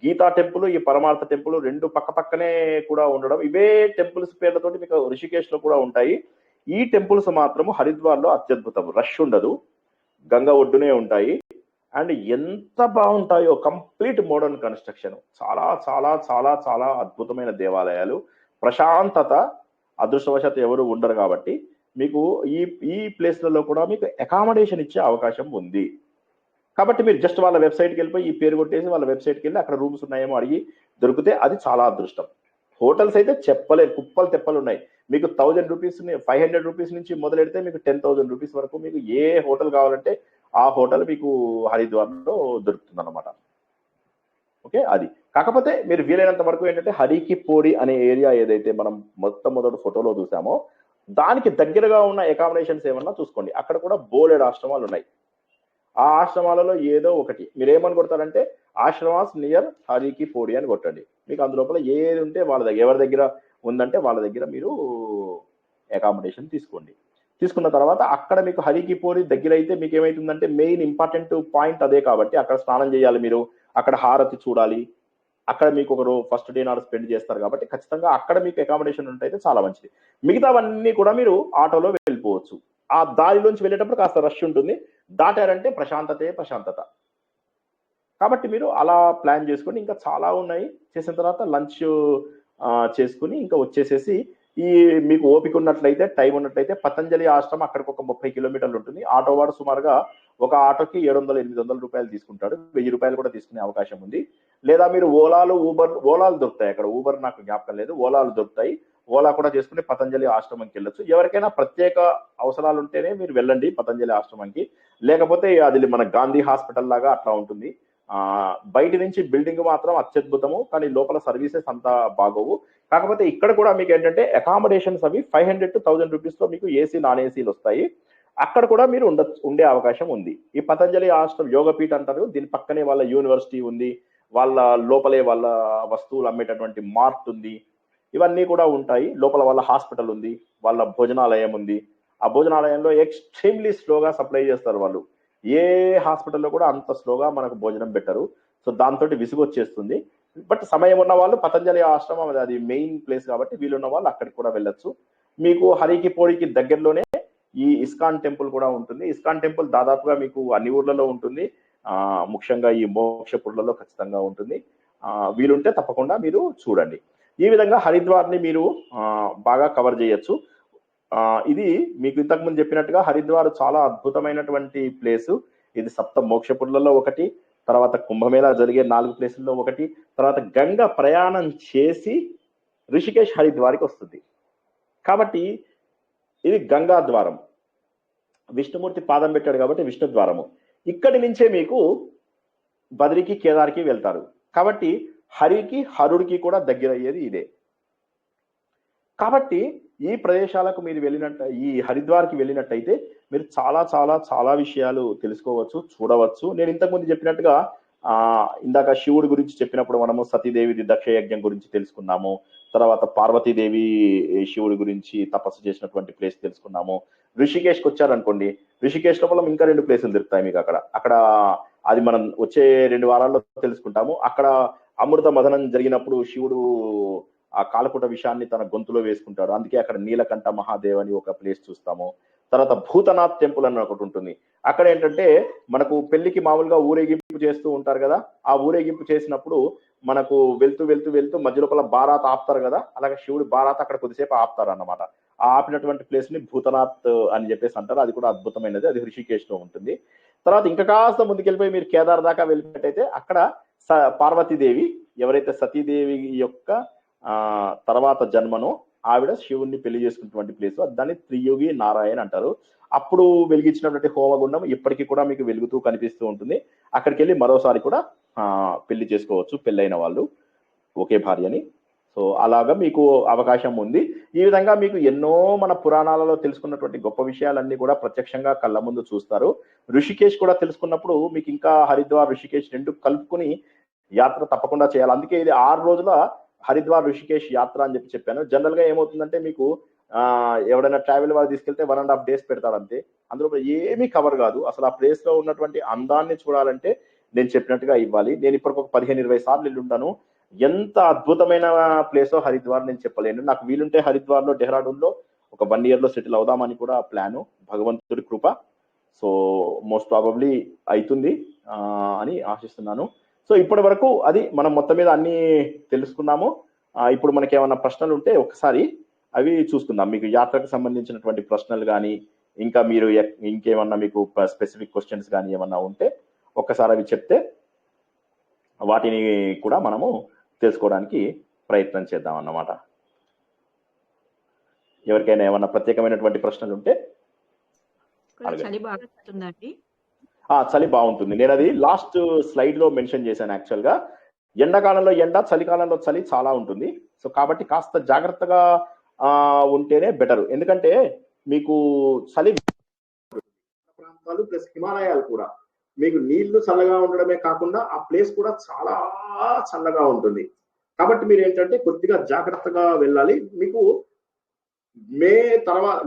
గీతా టెంపుల్, ఈ పరమార్థ టెంపుల్ రెండు పక్క పక్కనే కూడా ఉండడం. ఇవే టెంపుల్స్ పేర్లతోటి మీకు రిషికేష్ లో కూడా ఉంటాయి. ఈ టెంపుల్స్ మాత్రము హరిద్వార్ లో అత్యద్భుతం. రష్ ఉండదు, గంగ ఒడ్డునే ఉంటాయి. అండ్ ఎంత బాగుంటాయో, కంప్లీట్ మోడర్న్ కన్స్ట్రక్షన్. చాలా చాలా చాలా చాలా అద్భుతమైన దేవాలయాలు. ప్రశాంతత. అదృష్టవశాత్తు ఎవరు ఉండరు కాబట్టి మీకు ఈ ప్లేస్లలో కూడా మీకు అకామిడేషన్ ఇచ్చే అవకాశం ఉంది. కాబట్టి మీరు జస్ట్ వాళ్ళ వెబ్సైట్కి వెళ్ళిపోయి ఈ పేరు కొట్టేసి వాళ్ళ వెబ్సైట్కి వెళ్ళి అక్కడ రూమ్స్ ఉన్నాయేమో అడిగి దొరికితే అది చాలా అదృష్టం. హోటల్స్ అయితే చెప్పలేదు, కుప్పలు తెప్పలు ఉన్నాయి. మీకు 1000 రూపీస్, 500 రూపీస్ నుంచి మొదలెడితే మీకు 10,000 రూపీస్ వరకు మీకు ఏ హోటల్ కావాలంటే ఆ హోటల్ మీకు హరిద్వార్లో దొరుకుతుంది అనమాట. ఓకే, అది కాకపోతే మీరు వీలైనంత వరకు ఏంటంటే హరికి పోడి అనే ఏరియా ఏదైతే మనం మొట్టమొదటి ఫోటోలో చూసామో దానికి దగ్గరగా ఉన్న అకామిడేషన్స్ ఏమన్నా చూసుకోండి. అక్కడ కూడా బోలెడు ఆశ్రమాలు ఉన్నాయి. ఆ ఆశ్రమాలలో ఏదో ఒకటి మీరు ఏమని కొడతారంటే ఆశ్రమాస్ నియర్ హరికి పోడి అని కొట్టండి. మీకు అందులోపల ఏది ఉంటే వాళ్ళ దగ్గర, ఎవరి దగ్గర ఉందంటే వాళ్ళ దగ్గర మీరు అకామిడేషన్ తీసుకోండి. తీసుకున్న తర్వాత అక్కడ మీకు హరికి పోడి దగ్గర అయితే మీకు ఏమైతుందంటే మెయిన్ ఇంపార్టెంట్ పాయింట్ అదే కాబట్టి అక్కడ స్నానం చేయాలి మీరు, అక్కడ హారతి చూడాలి, అక్కడ మీకు ఒకరు ఫస్ట్ డే నాడు స్పెండ్ చేస్తారు కాబట్టి ఖచ్చితంగా అక్కడ మీకు అకామిడేషన్ ఉంటే చాలా మంచిది. మిగతావన్నీ కూడా మీరు ఆటోలో వెళ్ళిపోవచ్చు. ఆ దారిలోంచి వెళ్ళేటప్పుడు కాస్త రష్ ఉంటుంది, దాటారంటే ప్రశాంతత. కాబట్టి మీరు అలా ప్లాన్ చేసుకొని ఇంకా చాలా ఉన్నాయి. చేసిన తర్వాత లంచ్ చేసుకుని ఇంకా వచ్చేసేసి ఈ మీకు ఓపిక ఉన్నట్లయితే, టైం ఉన్నట్లయితే పతంజలి ఆశ్రమం అక్కడికి ఒక 30 కిలోమీటర్లు ఉంటుంది. ఆటో వాడు సుమారుగా ఒక ఆటోకి 700-800 రూపాయలు తీసుకుంటాడు. 1000 రూపాయలు కూడా తీసుకునే అవకాశం ఉంది. లేదా మీరు ఓలాలు దొరుకుతాయి అక్కడ. ఊబర్ నాకు జ్ఞాపకం లేదు, ఓలాలు దొరుకుతాయి. ఓలా కూడా చేసుకుని పతంజలి ఆశ్రమంకి వెళ్ళొచ్చు. ఎవరికైనా ప్రత్యేక అవసరాలు ఉంటేనే మీరు వెళ్ళండి పతంజలి ఆశ్రమంకి. లేకపోతే అది మన గాంధీ హాస్పిటల్ లాగా అట్లా ఉంటుంది. బయట నుంచి బిల్డింగ్ మాత్రం అత్యద్భుతము, కానీ లోపల సర్వీసెస్ అంతా బాగోవు. కాకపోతే ఇక్కడ కూడా మీకు ఏంటంటే అకామిడేషన్స్ అవి 500 to 1000 రూపీస్ లో మీకు ఏసీ నాన్ ఏసీలు వస్తాయి. అక్కడ కూడా మీరు ఉండే అవకాశం ఉంది. ఈ పతంజలి ఆశ్రమం యోగపీఠ అంటారు. దీని పక్కనే వాళ్ళ యూనివర్సిటీ ఉంది, వాళ్ళ లోపలే వాళ్ళ వస్తువులు అమ్మేటటువంటి మార్ట్ ఉంది, ఇవన్నీ కూడా ఉంటాయి. లోపల వాళ్ళ హాస్పిటల్ ఉంది, వాళ్ళ భోజనాలయం ఉంది. ఆ భోజనాలయంలో ఎక్స్ట్రీమ్లీ స్లోగా సప్లై చేస్తారు వాళ్ళు. ఏ హాస్పిటల్లో కూడా అంత స్లోగా మనకు భోజనం పెట్టరు. సో దాంతో విసుగు వచ్చేస్తుంది. బట్ సమయం ఉన్న వాళ్ళు పతంజలి ఆశ్రమం అది మెయిన్ ప్లేస్ కాబట్టి వీలున్న వాళ్ళు అక్కడికి కూడా వెళ్ళొచ్చు. మీకు హరికి పోడికి దగ్గరలోనే ఈ ఇస్కాన్ టెంపుల్ కూడా ఉంటుంది. ఇస్కాన్ టెంపుల్ దాదాపుగా మీకు అన్ని ఊర్లలో ఉంటుంది. ముఖ్యంగా ఈ మోక్షపుర్లలో ఖచ్చితంగా ఉంటుంది. వీలుంటే తప్పకుండా మీరు చూడండి. ఈ విధంగా హరిద్వార్ని మీరు బాగా కవర్ చేయొచ్చు. ఇది మీకు ఇంతకుముందు చెప్పినట్టుగా హరిద్వార్ చాలా అద్భుతమైనటువంటి ప్లేసు. ఇది సప్త మోక్షపుర్లలో ఒకటి, తర్వాత కుంభమేళా జరిగే 4 ప్లేసుల్లో ఒకటి, తర్వాత గంగ ప్రయాణం చేసి రిషికేష్ హరిద్వార్కి వస్తుంది. కాబట్టి ఇది గంగా ద్వారం. విష్ణుమూర్తి పాదం పెట్టాడు కాబట్టి విష్ణు ద్వారము. ఇక్కడి నుంచే మీకు బద్రికి కేదార్కి వెళ్తారు. కాబట్టి హరికి హరుడికి కూడా దగ్గర అయ్యేది ఇదే. కాబట్టి ఈ ప్రదేశాలకు మీరు ఈ హరిద్వార్కి వెళ్ళినట్టయితే మీరు చాలా చాలా చాలా విషయాలు తెలుసుకోవచ్చు, చూడవచ్చు. నేను ఇంతకుముందు చెప్పినట్టుగా ఇందాక శివుడి గురించి చెప్పినప్పుడు మనము సతీదేవిది దక్షయజ్ఞం గురించి తెలుసుకున్నాము. తర్వాత పార్వతీదేవి శివుడి గురించి తపస్సు చేసినటువంటి ప్లేస్ తెలుసుకున్నాము. ఋషికేష్కి వచ్చారనుకోండి, ఋషికేష్ లోపల ఇంకా 2 ప్లేసులు దొరుకుతాయి మీకు. అక్కడ అది మనం వచ్చే 2 వారాల్లో తెలుసుకుంటాము. అక్కడ అమృత మదనం జరిగినప్పుడు శివుడు ఆ కాలకూట విషయాన్ని తన గొంతులో వేసుకుంటాడు. అందుకే అక్కడ నీలకంఠ మహాదేవ్ అని ఒక ప్లేస్ చూస్తాము. తర్వాత భూతనాథ్ టెంపుల్ అని ఒకటి ఉంటుంది. అక్కడ ఏంటంటే మనకు పెళ్లికి మామూలుగా ఊరేగింపు చేస్తూ ఉంటారు కదా, ఆ ఊరేగింపు చేసినప్పుడు మనకు వెళ్తూ వెళ్తూ వెళ్తూ మధ్య లోపల బారాత్ ఆపుతారు కదా, అలాగే శివుడి బారాత్ అక్కడ కొద్దిసేపు ఆపుతారు అన్నమాట. ఆ ఆపినటువంటి ప్లేస్ ని భూతనాథ్ అని చెప్పేసి అంటారు. అది కూడా అద్భుతమైనది, అది ఋషికేష్ లో ఉంటుంది. తర్వాత ఇంకా కాస్త ముందుకెళ్ళిపోయి మీరు కేదార్ దాకా వెళ్ళినట్టయితే అక్కడ పార్వతీదేవి, ఎవరైతే సతీదేవి యొక్క తర్వాత జన్మను ఆవిడ శివుణ్ణి పెళ్లి చేసుకున్నటువంటి ప్లేస్, దాన్ని త్రియోగి నారాయణ అంటారు. అప్పుడు వెలిగించినటువంటి హోమగుండం ఇప్పటికీ కూడా మీకు వెలుగుతూ కనిపిస్తూ ఉంటుంది. అక్కడికి వెళ్ళి మరోసారి కూడా పెళ్లి చేసుకోవచ్చు పెళ్ళైన వాళ్ళు ఒకే భార్యని. సో అలాగా మీకు అవకాశం ఉంది. ఈ విధంగా మీకు ఎన్నో మన పురాణాలలో తెలుసుకున్నటువంటి గొప్ప విషయాలన్నీ కూడా ప్రత్యక్షంగా కళ్ళ ముందు చూస్తారు. ఋషికేష్ కూడా తెలుసుకున్నప్పుడు మీకు ఇంకా హరిద్వార్ ఋషికేష్ 2 కలుపుకుని యాత్ర తప్పకుండా చేయాలి. అందుకే ఇది 6 రోజుల హరిద్వార్ ఋషికేష్ యాత్ర అని చెప్పాను. జనరల్ గా ఏమవుతుందంటే మీకు ఎవరైనా ట్రావెల్ వాళ్ళు తీసుకెళ్తే 1.5 days పెడతారు అంతే. అందులో ఏమీ కవర్ కాదు. అసలు ఆ ప్లేస్ లో ఉన్నటువంటి అందాన్ని చూడాలంటే నేను చెప్పినట్టుగా ఇవ్వాలి. నేను ఇప్పటికి ఒక 15-20 సార్లు వెళ్ళి ఉంటాను. ఎంత అద్భుతమైన ప్లేసో హరిద్వార్ నేను చెప్పలేను. నాకు వీలుంటే హరిద్వార్ లో డెహ్రాడూన్ లో ఒక 1 year లో సెటిల్ అవుదామని కూడా ప్లాను, భగవంతుడి కృప. సో మోస్ట్ ప్రాబబ్లీ అవుతుంది అని ఆశిస్తున్నాను. సో ఇప్పటి వరకు అది మనం మొత్తం మీద అన్ని తెలుసుకున్నాము. ఇప్పుడు మనకి ఏమైనా ప్రశ్నలు ఉంటే ఒకసారి అవి చూసుకుందాం. మీకు యాత్రకు సంబంధించినటువంటి ప్రశ్నలు కానీ, ఇంకా మీరు ఇంకేమన్నా మీకు స్పెసిఫిక్ క్వశ్చన్స్ కానీ ఏమన్నా ఉంటే ఒక్కసారి అవి చెప్తే వాటిని కూడా మనము తెలుసుకోవడానికి ప్రయత్నం చేద్దాం అన్నమాట. ఎవరికైనా ఏమన్నా ప్రత్యేకమైనటువంటి ప్రశ్నలు ఉంటే చలి బాగుంటుంది. నేను అది లాస్ట్ స్లైడ్ లో మెన్షన్ చేశాను. యాక్చువల్ గా ఎండాకాలంలో ఎండ, చలికాలంలో చలి చాలా ఉంటుంది. సో కాబట్టి కాస్త జాగ్రత్తగా ఉంటేనే బెటర్. ఎందుకంటే మీకు చలి ప్రాంతాలు ప్లస్ హిమాలయాలు కూడా మీకు నీళ్లు చల్లగా ఉండడమే కాకుండా ఆ ప్లేస్ కూడా చాలా చల్లగా ఉంటుంది. కాబట్టి మీరు ఏంటంటే కొద్దిగా జాగ్రత్తగా వెళ్ళాలి. మీకు మే తర్వాత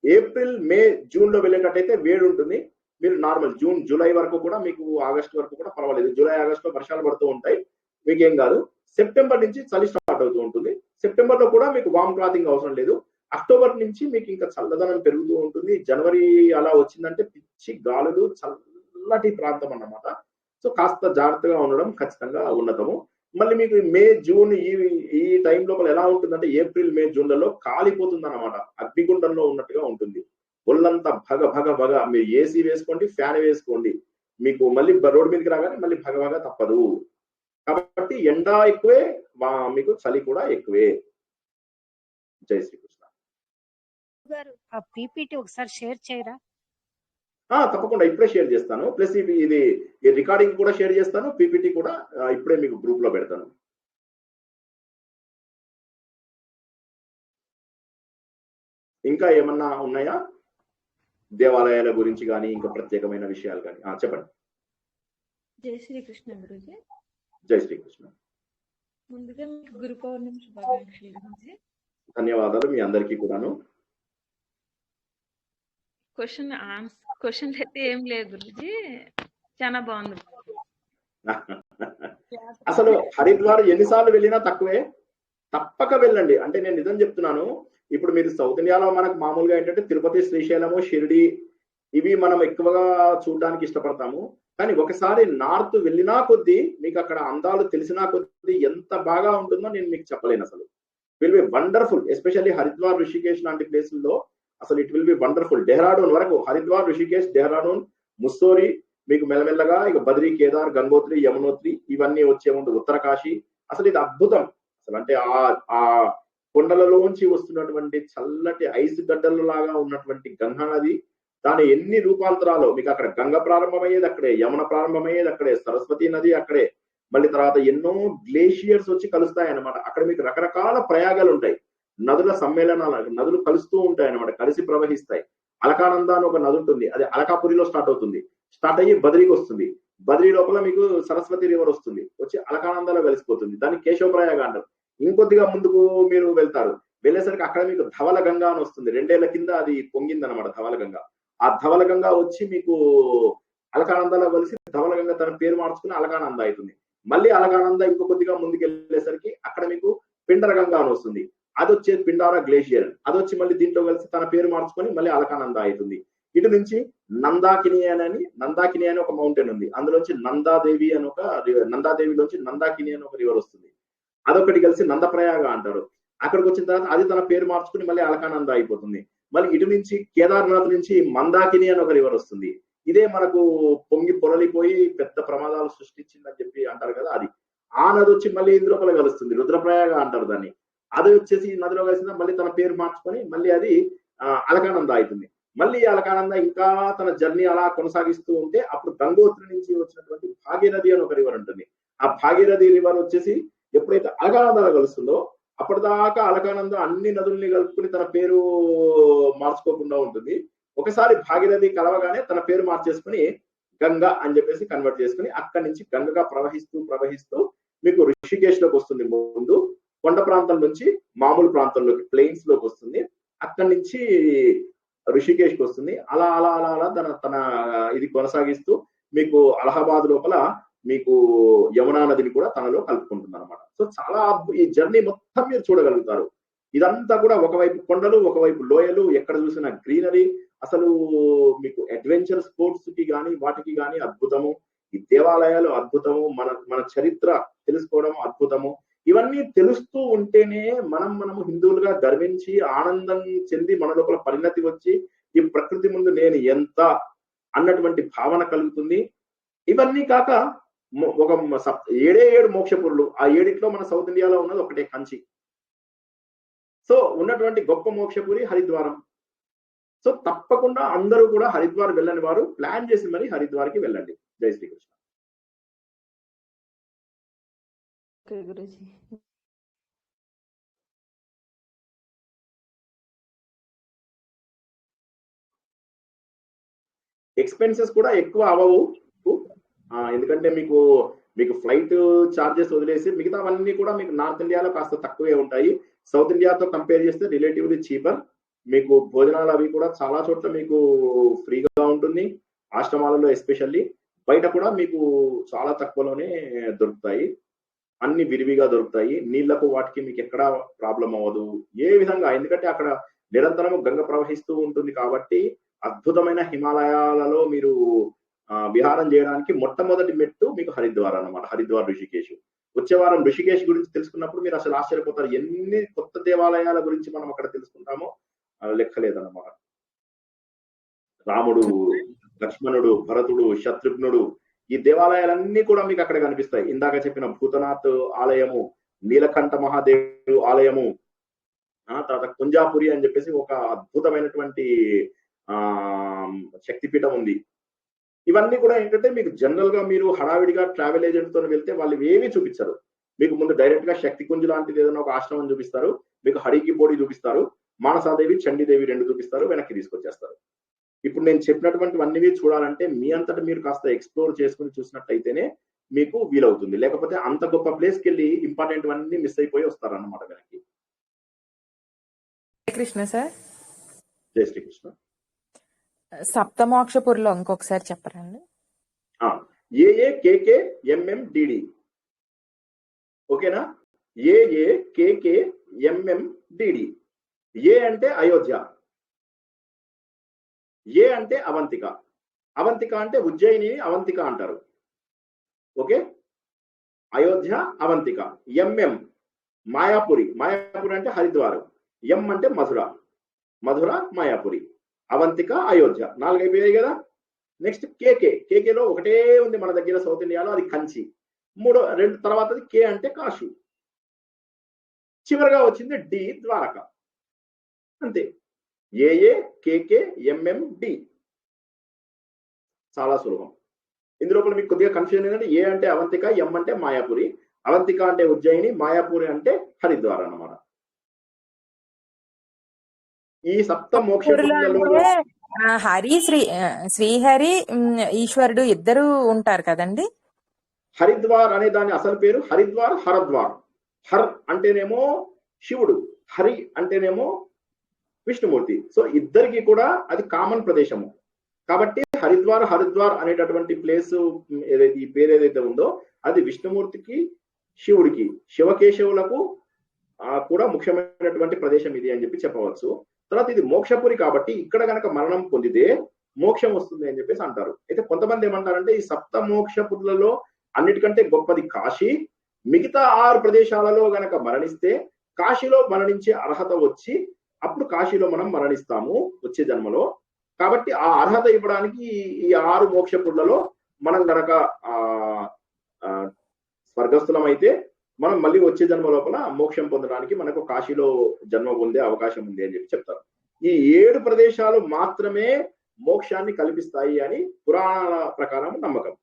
ఏప్రిల్, మే, జూన్ లో వెళ్ళేటట్టయితే వేడి ఉంటుంది. మీరు నార్మల్ జూన్, జూలై వరకు కూడా మీకు, ఆగస్ట్ వరకు కూడా పర్వాలేదు. జూలై, ఆగస్ట్ లో వర్షాలు పడుతూ ఉంటాయి, మీకేం కాదు. సెప్టెంబర్ నుంచి చలి స్టార్ట్ అవుతూ ఉంటుంది. సెప్టెంబర్ లో కూడా మీకు వామ్ క్లాతింగ్ అవసరం లేదు. అక్టోబర్ నుంచి మీకు ఇంకా చల్లదనం పెరుగుతూ ఉంటుంది. జనవరి అలా వచ్చిందంటే పిచ్చి గాలులు, చల్లటి ప్రాంతం అన్నమాట. సో కాస్త జాగ్రత్తగా ఉండడం ఖచ్చితంగా ఉన్నతము. మళ్ళీ మీకు మే, జూన్ ఈ టైం లోపల ఎలా ఉంటుందంటే ఏప్రిల్, మే, జూన్లలో కాలిపోతుంది అన్నమాట. అగ్నిగుండంలో ఉన్నట్టుగా ఉంటుంది. ఒళ్ళంతా భగ భగ భగ. మీరు ఏసీ వేసుకోండి, ఫ్యాన్ వేసుకోండి, మీకు మళ్ళీ రోడ్డు మీదకి రాగానే మళ్ళీ భగ భగ తప్పదు. కాబట్టి ఎండ ఎక్కువే, మీకు చలి కూడా ఎక్కువే. జై శ్రీకృష్ణ. పీపీటీ ఒకసారి షేర్ చేయరా? తప్పకుండా ఇప్పుడే షేర్ చేస్తాను. ప్లస్ ఇది రికార్డింగ్ కూడా షేర్ చేస్తాను, పీపీటీ కూడా ఇప్పుడే మీకు గ్రూప్ లో పెడతాను. ఇంకా ఏమన్నా ఉన్నాయా దేవాలయాల గురించి కానీ, ఇంకా ప్రత్యేకమైన విషయాలు కానీ? చెప్పండి. జై శ్రీకృష్ణ గురుజీ. జై శ్రీకృష్ణ. ముందుగా మీకు గురు పౌర్ణమి శుభాకాంక్షలు గురుజీ. ధన్యవాదాలు మీ అందరికీ కూడాను. క్వశ్చన్ అయితే ఏం లేదు గురుజీ, చాలా బాగుంది. అసలు హరిద్వార్ ఎన్నిసార్లు వెళ్ళినా తక్కువే. తప్పక వెళ్ళండి. అంటే నేను నిజం చెప్తున్నాను. ఇప్పుడు మీరు సౌత్ ఇండియాలో మనకు మామూలుగా ఏంటంటే తిరుపతి, శ్రీశైలము, షిరిడి ఇవి మనం ఎక్కువగా చూడడానికి ఇష్టపడతాము. కానీ ఒకసారి నార్త్ వెళ్ళినా కొద్దీ మీకు అక్కడ అందాలు తెలిసినా కొద్దీ ఎంత బాగా ఉంటుందో నేను మీకు చెప్పలేను. అసలు will be wonderful. Especially Haridwar, Rishikesh లాంటి ప్లేసుల్లో అసలు it will be wonderful. Dehradun వరకు, హరిద్వార్, ఋషికేష్, డెహ్రాడూన్, ముస్సోరి, మీకు మెల్లమెల్లగా ఇక బద్రీ, కేదార్, గంగోత్రి, యమునోత్రి ఇవన్నీ వచ్చే ముందు ఉత్తరకాశీ. అసలు ఇది అద్భుతం. అసలు అంటే ఆ కొండలలోంచి వస్తున్నటువంటి చల్లటి ఐస్ గడ్డల లాగా ఉన్నటువంటి గంగా నది, దాని ఎన్ని రూపాంతరాలు మీకు అక్కడ గంగ ప్రారంభమయ్యేది అక్కడే, యమున ప్రారంభమయ్యేది అక్కడే, సరస్వతి నది అక్కడే, మళ్ళీ తర్వాత ఎన్నో గ్లేషియర్స్ వచ్చి కలుస్తాయి అన్నమాట. అక్కడ మీకు రకరకాల ప్రయాగాలు ఉంటాయి, నదుల సమ్మేళనాలు, నదులు కలుస్తూ ఉంటాయి అన్నమాట, కలిసి ప్రవహిస్తాయి. అలకానంద అని ఒక నది ఉంటుంది, అది అలకాపురిలో స్టార్ట్ అవుతుంది, స్టార్ట్ అయ్యి బద్రీకి వస్తుంది, బద్రీ లోపల మీకు సరస్వతి రివర్ వస్తుంది, వచ్చి అలకానందలో కలిసిపోతుంది, దాన్ని కేశవ ప్రయాగ అంటారు. ఇంకొద్దిగా ముందుకు మీరు వెళ్తారు, వెళ్ళేసరికి అక్కడ మీకు ధవల గంగా అని వస్తుంది, 2 ఏళ్ల కింద అది పొంగిందనమాట ధవల గంగా. ఆ ధవల గంగా వచ్చి మీకు అలకానందలో కలిసి ధవల గంగా తన పేరు మార్చుకుని అలకానంద అవుతుంది. మళ్ళీ అలకానంద ఇంకో కొద్దిగా ముందుకు వెళ్ళేసరికి అక్కడ మీకు పిండర గంగా అని వస్తుంది, అది వచ్చేది పిండారా గ్లేషియర్, అది వచ్చి మళ్ళీ దీంట్లో కలిసి తన పేరు మార్చుకొని మళ్ళీ అలకానంద అవుతుంది. ఇటు నుంచి నందాకిని అని ఒక మౌంటైన్ ఉంది, అందులోంచి నందాదేవి అని ఒక నందాదేవిలోంచి నందాకిని అని ఒక రివర్ వస్తుంది, అదొకటి కలిసి నందప్రయాగ అంటారు. అక్కడికి వచ్చిన తర్వాత అది తన పేరు మార్చుకుని మళ్ళీ అలకానంద అయిపోతుంది. మళ్ళీ ఇటు నుంచి కేదార్నాథ్ నుంచి మందాకిని అని ఒక రివర్ వస్తుంది, ఇదే మనకు పొంగి పొరలిపోయి పెద్ద ప్రమాదాలు సృష్టించిందని చెప్పి అంటారు కదా, అది ఆ నది వచ్చి మళ్ళీ ఇందులోపల కలుస్తుంది, రుద్రప్రయాగ అంటారు దాన్ని. అది వచ్చేసి నదిలో కలిసిన మళ్ళీ తన పేరు మార్చుకొని మళ్ళీ అది అలకానంద అవుతుంది. మళ్ళీ అలకానంద ఇంకా తన జర్నీ అలా కొనసాగిస్తూ ఉంటే అప్పుడు గంగోత్రి నుంచి వచ్చినటువంటి భాగీరథి అని ఒక రివర్ ఉంటుంది. ఆ భాగీరథి రివర్ వచ్చేసి ఎప్పుడైతే అలకానందలో కలుస్తుందో అప్పటిదాకా అలకానంద అన్ని నదుల్ని కలుపుకుని తన పేరు మార్చుకోకుండా ఉంటుంది. ఒకసారి భాగీరథి కలవగానే తన పేరు మార్చేసుకుని గంగా అని చెప్పేసి కన్వర్ట్ చేసుకుని అక్కడి నుంచి గంగగా ప్రవహిస్తూ మీకు ఋషికేశ్ లోకి వస్తుంది. ముందు కొండ ప్రాంతం నుంచి మామూలు ప్రాంతంలోకి ప్లెయిన్స్ లోకి వస్తుంది, అక్కడి నుంచి ఋషికేశ్కి వస్తుంది. అలా అలా అలా అలా తన ఇది కొనసాగిస్తూ మీకు అలహాబాద్ లోపల మీకు యమునా నదిని కూడా తనలో కలుపుకుంటుంది అనమాట. సో చాలా ఈ జర్నీ మొత్తం మీరు చూడగలుగుతారు. ఇదంతా కూడా ఒకవైపు కొండలు, ఒకవైపు లోయలు, ఎక్కడ చూసినా గ్రీనరీ, అసలు మీకు అడ్వెంచర్ స్పోర్ట్స్ కి గానీ వాటికి గానీ అద్భుతము. ఈ దేవాలయాలు అద్భుతము, మన చరిత్ర తెలుసుకోవడం అద్భుతము. ఇవన్నీ తెలుస్తూ ఉంటేనే మనము హిందువులుగా గర్వించి ఆనందం చెంది మన లోపల పరిణతి వచ్చి ఈ ప్రకృతి ముందు నేను ఎంత అన్నటువంటి భావన కలుగుతుంది. ఇవన్నీ కాక ఒక 7 మోక్షపురులు, ఆ 7 మన సౌత్ ఇండియాలో ఉన్నది ఒకటే కంచి. సో ఉన్నటువంటి గొప్ప మోక్షపురి హరిద్వారం. సో తప్పకుండా అందరూ కూడా హరిద్వార్ వెళ్ళని వారు ప్లాన్ చేసి మరి హరిద్వార్కి వెళ్ళండి. జై శ్రీకృష్ణ. గురుజీ ఎక్స్పెన్సెస్ కూడా ఎక్కువ అవ్వవు, ఎందుకంటే మీకు ఫ్లైట్ చార్జెస్ వదిలేసి మిగతావన్నీ కూడా మీకు నార్త్ ఇండియాలో కాస్త తక్కువే ఉంటాయి. సౌత్ ఇండియాతో కంపేర్ చేస్తే రిలేటివ్లీ చీపర్. మీకు భోజనాలు అవి కూడా చాలా చోట్ల మీకు ఫ్రీగా ఉంటుంది, ఆశ్రమాలలో ఎస్పెషల్లీ. బయట కూడా మీకు చాలా తక్కువలోనే దొరుకుతాయి, అన్ని విరివిగా దొరుకుతాయి. నీళ్లకు వాటికి మీకు ఎక్కడా ప్రాబ్లం అవ్వదు ఏ విధంగా, ఎందుకంటే అక్కడ నిరంతరము గంగ ప్రవహిస్తూ ఉంటుంది కాబట్టి. అద్భుతమైన హిమాలయాలలో మీరు విహారం చేయడానికి మొట్టమొదటి మెట్టు మీకు హరిద్వార్ అన్నమాట, హరిద్వార్ ఋషికేశ్. వచ్చే వారం ఋషికేశ్ గురించి తెలుసుకున్నప్పుడు మీరు అసలు ఆశ్చర్యపోతారు, ఎన్ని కొత్త దేవాలయాల గురించి మనం అక్కడ తెలుసుకుంటామో లెక్కలేదన్నమాట. రాముడు, లక్ష్మణుడు, భరతుడు, శత్రుఘ్నుడు, ఈ దేవాలయాలన్నీ కూడా మీకు అక్కడ కనిపిస్తాయి. ఇందాక చెప్పిన భూతనాథ్ ఆలయము, నీలకంఠ మహాదేవుడు ఆలయము, తర్వాత కుంజాపురి అని చెప్పేసి ఒక అద్భుతమైనటువంటి శక్తిపీఠం ఉంది. ఇవన్నీ కూడా ఏంటంటే మీకు జనరల్ గా మీరు హడావిడిగా ట్రావెల్ ఏజెంట్ తో వెళ్తే వాళ్ళు ఏమీ చూపించరు. మీకు ముందు డైరెక్ట్ గా శక్తి కుంజ్ లాంటిది ఏదైనా ఒక ఆశ్రమం చూపిస్తారు, మీకు హరికి బోడి చూపిస్తారు, మానసాదేవి, చండీదేవి 2 చూపిస్తారు, వెనక్కి తీసుకొచ్చేస్తారు. ఇప్పుడు నేను చెప్పినటువంటివన్నీ చూడాలంటే మీ అంతటా మీరు కాస్త ఎక్స్ప్లోర్ చేసుకుని చూసినట్టయితేనే మీకు వీలవుతుంది. లేకపోతే అంత గొప్ప ప్లేస్కి వెళ్ళి ఇంపార్టెంట్ అన్ని మిస్ అయిపోయి వస్తారన్నమాట వెనక్కి. కృష్ణ సార్, జై శ్రీకృష్ణ. సప్తమోక్షపురిలో ఇంకొకసారి చెప్పరండి. AAKKMMDD, ఓకేనా? AAKKMMDD. ఏ అంటే అయోధ్య, ఏ అంటే అవంతిక, అవంతిక అంటే ఉజ్జయిని అవంతిక అంటారు. ఓకే, అయోధ్య అవంతిక. ఎంఎం మాయాపురి, మాయాపురి అంటే హరిద్వార్. ఎం అంటే మధుర, మధుర మాయాపురి. అవంతిక అయోధ్య 4 అయిపోయాయి కదా. నెక్స్ట్ కేకే, కేకేలో ఒకటే ఉంది మన దగ్గర సౌత్ ఇండియాలో, అది కంచి. 2 తర్వాతది కే అంటే కాశీ. చివరిగా వచ్చింది డి, ద్వారక. అంతే. AAKKMMD. చాలా సులభం. ఇందులో కూడా మీకు కొద్దిగా కన్ఫ్యూజన్ ఏంటంటే ఏ అంటే అవంతిక, ఎం అంటే మాయాపురి. అవంతిక అంటే ఉజ్జయిని, మాయాపురి అంటే హరిద్వార్ అన్నమాట. ఈ సప్త ఊరిలో మోక్షపురులలో అంటే హరి శ్రీహరి ఈశ్వరుడు ఇద్దరు ఉంటారు కదండి. హరిద్వార్ అనే దాని అసలు పేరు హరిద్వార్, హరద్వార్. హర్ అంటేనేమో శివుడు, హరి అంటేనేమో విష్ణుమూర్తి. సో ఇద్దరికి కూడా అది కామన్ ప్రదేశము. కాబట్టి హరిద్వార్ అనేటటువంటి ప్లేస్ ఏదైతే ఈ పేరు ఏదైతే ఉందో అది విష్ణుమూర్తికి, శివుడికి, శివకేశవులకు కూడా ముఖ్యమైనటువంటి ప్రదేశం ఇది అని చెప్పి చెప్పవచ్చు. తర్వాత ఇది మోక్షపురి కాబట్టి ఇక్కడ గనక మరణం పొందితే మోక్షం వస్తుంది అని చెప్పేసి అంటారు. అయితే కొంతమంది ఏమంటారంటే ఈ సప్త మోక్షపురులలో అన్నిటికంటే గొప్పది కాశీ. మిగతా 6 ప్రదేశాలలో గనక మరణిస్తే కాశీలో మరణించే అర్హత వచ్చి అప్పుడు కాశీలో మనం మరణిస్తాము వచ్చే జన్మలో. కాబట్టి ఆ అర్హత ఇవ్వడానికి ఈ 6 మోక్షపురులలో మనం గనక స్వర్గస్థులం అయితే మనం మళ్ళీ వచ్చే జన్మ లోపల మోక్షం పొందడానికి మనకు కాశీలో జన్మ పొందే అవకాశం ఉంది అని చెప్పి చెప్తారు. ఈ 7 ప్రదేశాలు మాత్రమే మోక్షాన్ని కల్పిస్తాయి అని పురాణాల ప్రకారం నమ్మకం.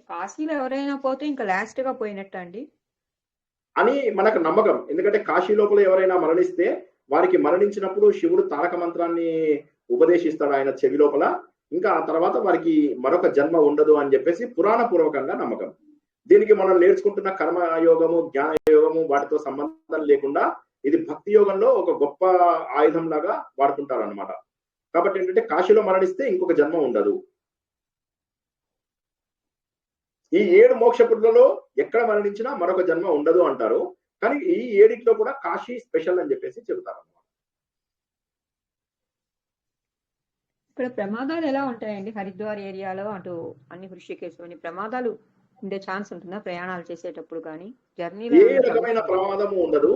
కాశీలో ఎవరైనా పోతే ఇంకా లాస్ట్ గా పోయినట్టు అండి అని మనకు నమ్మకం. ఎందుకంటే కాశీ లోపల ఎవరైనా మరణిస్తే వారికి మరణించినప్పుడు శివుడు తారక మంత్రాన్ని ఉపదేశిస్తాడు ఆయన చెవి లోపల. ఇంకా ఆ తర్వాత వారికి మరొక జన్మ ఉండదు అని చెప్పేసి పురాణ పూర్వకంగా నమ్మకం. దీనికి మనం నేర్చుకుంటున్న కర్మయోగము, జ్ఞాన యోగము వాటితో సంబంధం లేకుండా ఇది భక్తి యోగంలో ఒక గొప్ప ఆయుధం లాగా వాడుకుంటారు అనమాట. కాబట్టి ఏంటంటే కాశీలో మరణిస్తే ఇంకొక జన్మ ఉండదు. ఈ 7 మోక్షపురులలో ఎక్కడ మరణించినా మరొక జన్మ ఉండదు అంటారు. కానీ ఈ 7 కూడా కాశీ స్పెషల్ అని చెప్పేసి చెబుతారు అన్నమాట. ఇక్కడ ప్రమాదాలు ఎలా ఉంటాయండి హరిద్వార్ ఏరియాలో? అటు అన్ని హృషికేశ్లోని ప్రమాదాలు ఉండే ఛాన్స్ ఉంటుందా ప్రయాణాలు చేసేటప్పుడు? కానీ జర్నీలో ఏ రకమైన ప్రమాదము ఉండదు.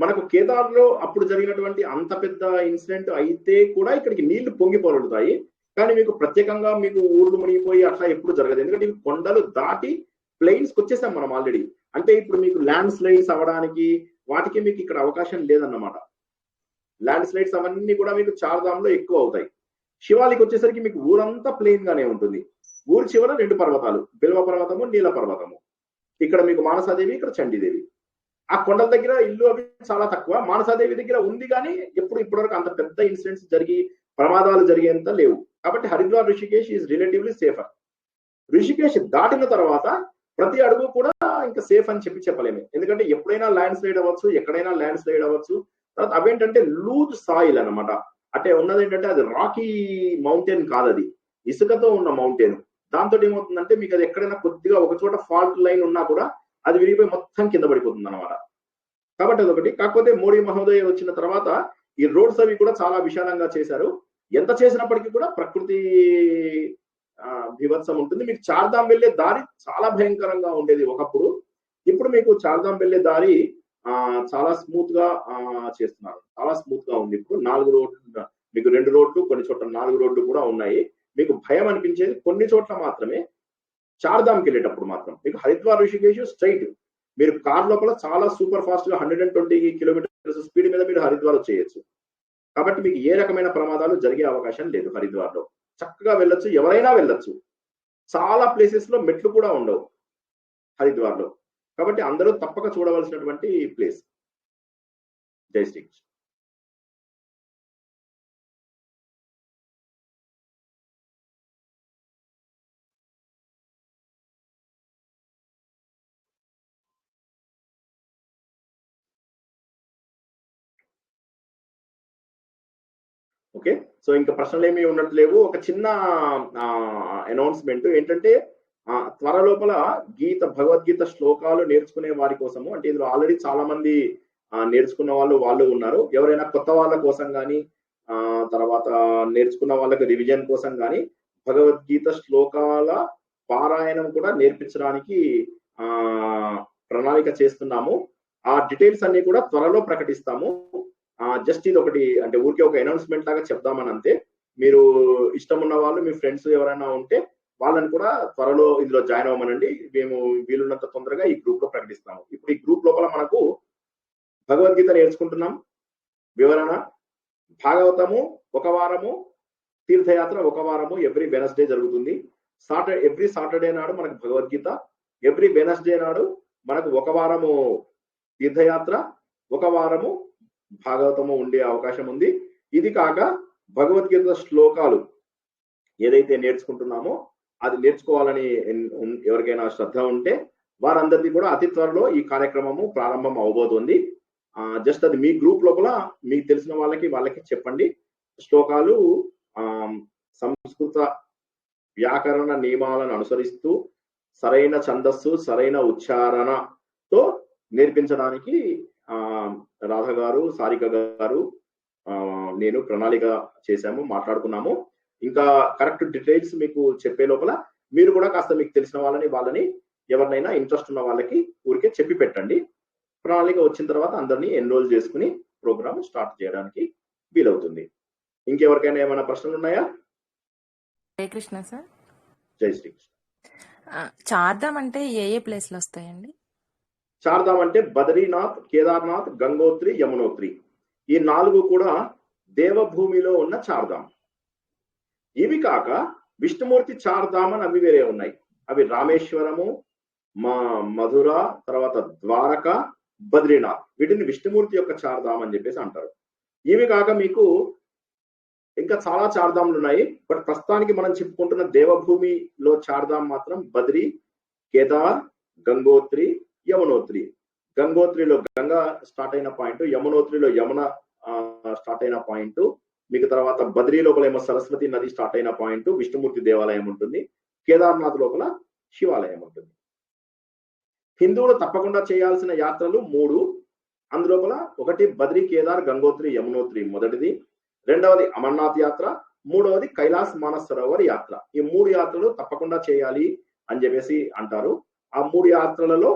మనకు కేదార్లో అప్పుడు జరిగినటువంటి అంత పెద్ద ఇన్సిడెంట్ అయితే కూడా ఇక్కడికి నీళ్లు పొంగి పొరులుతాయి. కానీ మీకు ప్రత్యేకంగా మీకు ఊర్లు మునిగిపోయి అట్లా ఎప్పుడు జరగదు. ఎందుకంటే ఇవి కొండలు దాటి ప్లెయిన్స్ కి వచ్చేసాం మనం ఆల్రెడీ. అంటే ఇప్పుడు మీకు ల్యాండ్ స్లైడ్స్ అవ్వడానికి వాటికి మీకు ఇక్కడ అవకాశం లేదన్నమాట. ల్యాండ్ స్లైడ్స్ అవన్నీ కూడా మీకు చార్ధామ్ లో ఎక్కువ అవుతాయి. శివాలికి వచ్చేసరికి మీకు ఊరంతా ప్లెయిన్ గానే ఉంటుంది. ఊరి చివర 2 పర్వతాలు, బిల్వ పర్వతము, నీల పర్వతము. ఇక్కడ మీకు మానసాదేవి, ఇక్కడ చండీదేవి. ఆ కొండల దగ్గర ఇల్లు అవి చాలా తక్కువ. మానసాదేవి దగ్గర ఉంది కానీ ఇప్పటివరకు అంత పెద్ద ఇన్సిడెంట్స్ జరిగి ప్రమాదాలు జరిగేంత లేవు. కాబట్టి Haridwar Rishikesh is relatively safer. Rishikesh దాటిన తర్వాత ప్రతి అడుగు కూడా ఇంకా సేఫ్ అని చెప్పలేము. ఎందుకంటే ఎప్పుడైనా ల్యాండ్ స్లైడ్ అవ్వచ్చు, ఎక్కడైనా ల్యాండ్ స్లైడ్ అవ్వచ్చు. తర్వాత అవేంటంటే లూజ్ సాయిల్ అనమాట. అంటే ఉన్నది ఏంటంటే అది రాకీ మౌంటైన్ కాదు, అది ఇసుకతో ఉన్న మౌంటైన్. దాంతో ఏమవుతుందంటే మీకు అది ఎక్కడైనా కొద్దిగా ఒక చోట ఫాల్ట్ లైన్ ఉన్నా కూడా అది విరిగిపోయి మొత్తం కింద పడిపోతుంది అనమాట. కాబట్టి అదొకటి. కాకపోతే మోడీ మహోదయ వచ్చిన తర్వాత ఈ రోడ్స్ అవి కూడా చాలా విశాలంగా చేశారు. ఎంత చేసినప్పటికీ కూడా ప్రకృతి బీభత్సం ఉంటుంది. మీకు చార్ధామ్ వెళ్లే దారి చాలా భయంకరంగా ఉండేది ఒకప్పుడు. ఇప్పుడు మీకు చార్ధామ్ వెళ్లే దారి చాలా స్మూత్ గా చేస్తున్నారు. చాలా స్మూత్ గా ఉంది. ఇప్పుడు 4 రోడ్లు, మీకు 2 రోడ్లు, కొన్ని చోట్ల 4 రోడ్లు కూడా ఉన్నాయి. మీకు భయం అనిపించేది కొన్ని చోట్ల మాత్రమే. చార్ధామ్కి వెళ్ళేటప్పుడు మాత్రం మీకు హరిద్వార్ ఋషికేశ్ స్ట్రైట్ మీరు కార్ లోపల చాలా సూపర్ ఫాస్ట్ గా 120 కిలోమీటర్స్ స్పీడ్ మీద మీరు హరిద్వార్ వచ్చేయచ్చు. కాబట్టి మీకు ఏ రకమైన ప్రమాదాలు జరిగే అవకాశం లేదు. హరిద్వార్ లో చక్కగా వెళ్ళొచ్చు, ఎవరైనా వెళ్ళొచ్చు. చాలా ప్లేసెస్ లో మెట్లు కూడా ఉండవు హరిద్వార్ లో. కాబట్టి అందరూ తప్పక చూడవలసినటువంటి ప్లేస్. జై శ్రీకృష్ణ. ఓకే, సో ఇంకా ప్రశ్నలు ఏమీ ఉన్నట్లేవు. ఒక చిన్న అనౌన్స్మెంట్ ఏంటంటే త్వర లోపల భగవద్గీత శ్లోకాలు నేర్చుకునే వారి కోసము, అంటే ఇందులో ఆల్రెడీ చాలా మంది నేర్చుకున్న వాళ్ళు ఉన్నారు. ఎవరైనా కొత్త వాళ్ళ కోసం కానీ తర్వాత నేర్చుకున్న వాళ్ళకి రివిజన్ కోసం కానీ భగవద్గీత శ్లోకాల పారాయణం కూడా నేర్పించడానికి ప్రణాళిక చేస్తున్నాము. ఆ డీటెయిల్స్ అన్ని కూడా త్వరలో ప్రకటిస్తాము. జస్ట్ ఇది ఒకటి, అంటే ఊరికే ఒక అనౌన్స్మెంట్ లాగా చెప్దామని అంతే. మీరు ఇష్టం ఉన్న వాళ్ళు, మీ ఫ్రెండ్స్ ఎవరైనా ఉంటే వాళ్ళని కూడా త్వరలో ఇందులో జాయిన్ అవ్వమనండి. మేము వీలున్నంత తొందరగా ఈ గ్రూప్ లో ప్రకటిస్తాము. ఇప్పుడు ఈ గ్రూప్ లోపల మనకు భగవద్గీత నేర్చుకుంటున్నాం, వివరణ, భాగవతము 1 వారము, తీర్థయాత్ర ఒక వారము ఎవ్రీ వెనస్డే జరుగుతుంది. ఎవ్రీ సాటర్డే నాడు మనకు భగవద్గీత, ఎవ్రీ వెనస్డే నాడు మనకు ఒక వారము తీర్థయాత్ర, ఒక వారము భాగవతము ఉండే అవకాశం ఉంది. ఇది కాక భగవద్గీత శ్లోకాలు ఏదైతే నేర్చుకుంటున్నామో అది నేర్చుకోవాలని ఎవరికైనా శ్రద్ధ ఉంటే వారందరికీ కూడా అతి త్వరలో ఈ కార్యక్రమము ప్రారంభం అవబోతుంది. జస్ట్ అది మీ గ్రూప్ లోపల మీకు తెలిసిన వాళ్ళకి చెప్పండి. శ్లోకాలు సంస్కృత వ్యాకరణ నియమాలను అనుసరిస్తూ సరైన ఛందస్సు, సరైన ఉచ్చారణతో నేర్పించడానికి రాధ గారు, సారిక గారు, నేను ప్రణాళిక చేశాము, మాట్లాడుకున్నాము. ఇంకా కరెక్ట్ డీటెయిల్స్ మీకు చెప్పే లోపల మీరు కూడా కాస్త మీకు తెలిసిన వాళ్ళని ఎవరినైనా ఇంట్రెస్ట్ ఉన్న వాళ్ళకి ఊరికే చెప్పి పెట్టండి. ప్రణాళిక వచ్చిన తర్వాత అందరినీ ఎన్రోల్ చేసుకుని ప్రోగ్రామ్ స్టార్ట్ చేయడానికి వీలవుతుంది. ఇంకెవరికైనా ఏమైనా ప్రశ్నలు ఉన్నాయా? జై కృష్ణ సార్. జై శ్రీకృష్ణ. చార్ధామ్ అంటే ఏ ప్లేస్లు వస్తాయండి? చార్ధామ్ అంటే బద్రీనాథ్, కేదార్నాథ్, గంగోత్రి, యమునోత్రి, ఈ 4 కూడా దేవభూమిలో ఉన్న చార్ధామ్. ఇవి కాక విష్ణుమూర్తి చార్ధామ్ అని అవి వేరే ఉన్నాయి. అవి రామేశ్వరము, మధుర, తర్వాత ద్వారక, బద్రీనాథ్, వీటిని విష్ణుమూర్తి యొక్క చార్ధామ్ అని చెప్పేసి అంటారు. ఇవి కాక మీకు ఇంకా చాలా చార్ధాములు ఉన్నాయి. బట్ ప్రస్తుతానికి మనం చెప్పుకుంటున్న దేవభూమిలో చార్ధామ్ మాత్రం బద్రి, కేదార్, గంగోత్రి, యమునోత్రి. గంగోత్రిలో గంగా స్టార్ట్ అయిన పాయింట్, యమునోత్రిలో యమున స్టార్ట్ అయిన పాయింట్, మీకు తర్వాత బద్రీ లోపల ఏమో సరస్వతి నది స్టార్ట్ అయిన పాయింట్ విష్ణుమూర్తి దేవాలయం ఉంటుంది. కేదార్నాథ్ లోపల శివాలయం ఉంటుంది. హిందువులు తప్పకుండా చేయాల్సిన యాత్రలు 3. అందులోపల ఒకటి బద్రీ, కేదార్, గంగోత్రి, యమునోత్రి మొదటిది, రెండవది అమర్నాథ్ యాత్ర, మూడవది కైలాస్ మానస్ సరోవర్ యాత్ర. ఈ 3 యాత్రలు తప్పకుండా చేయాలి అని చెప్పేసి అంటారు. ఆ 3 యాత్రలలో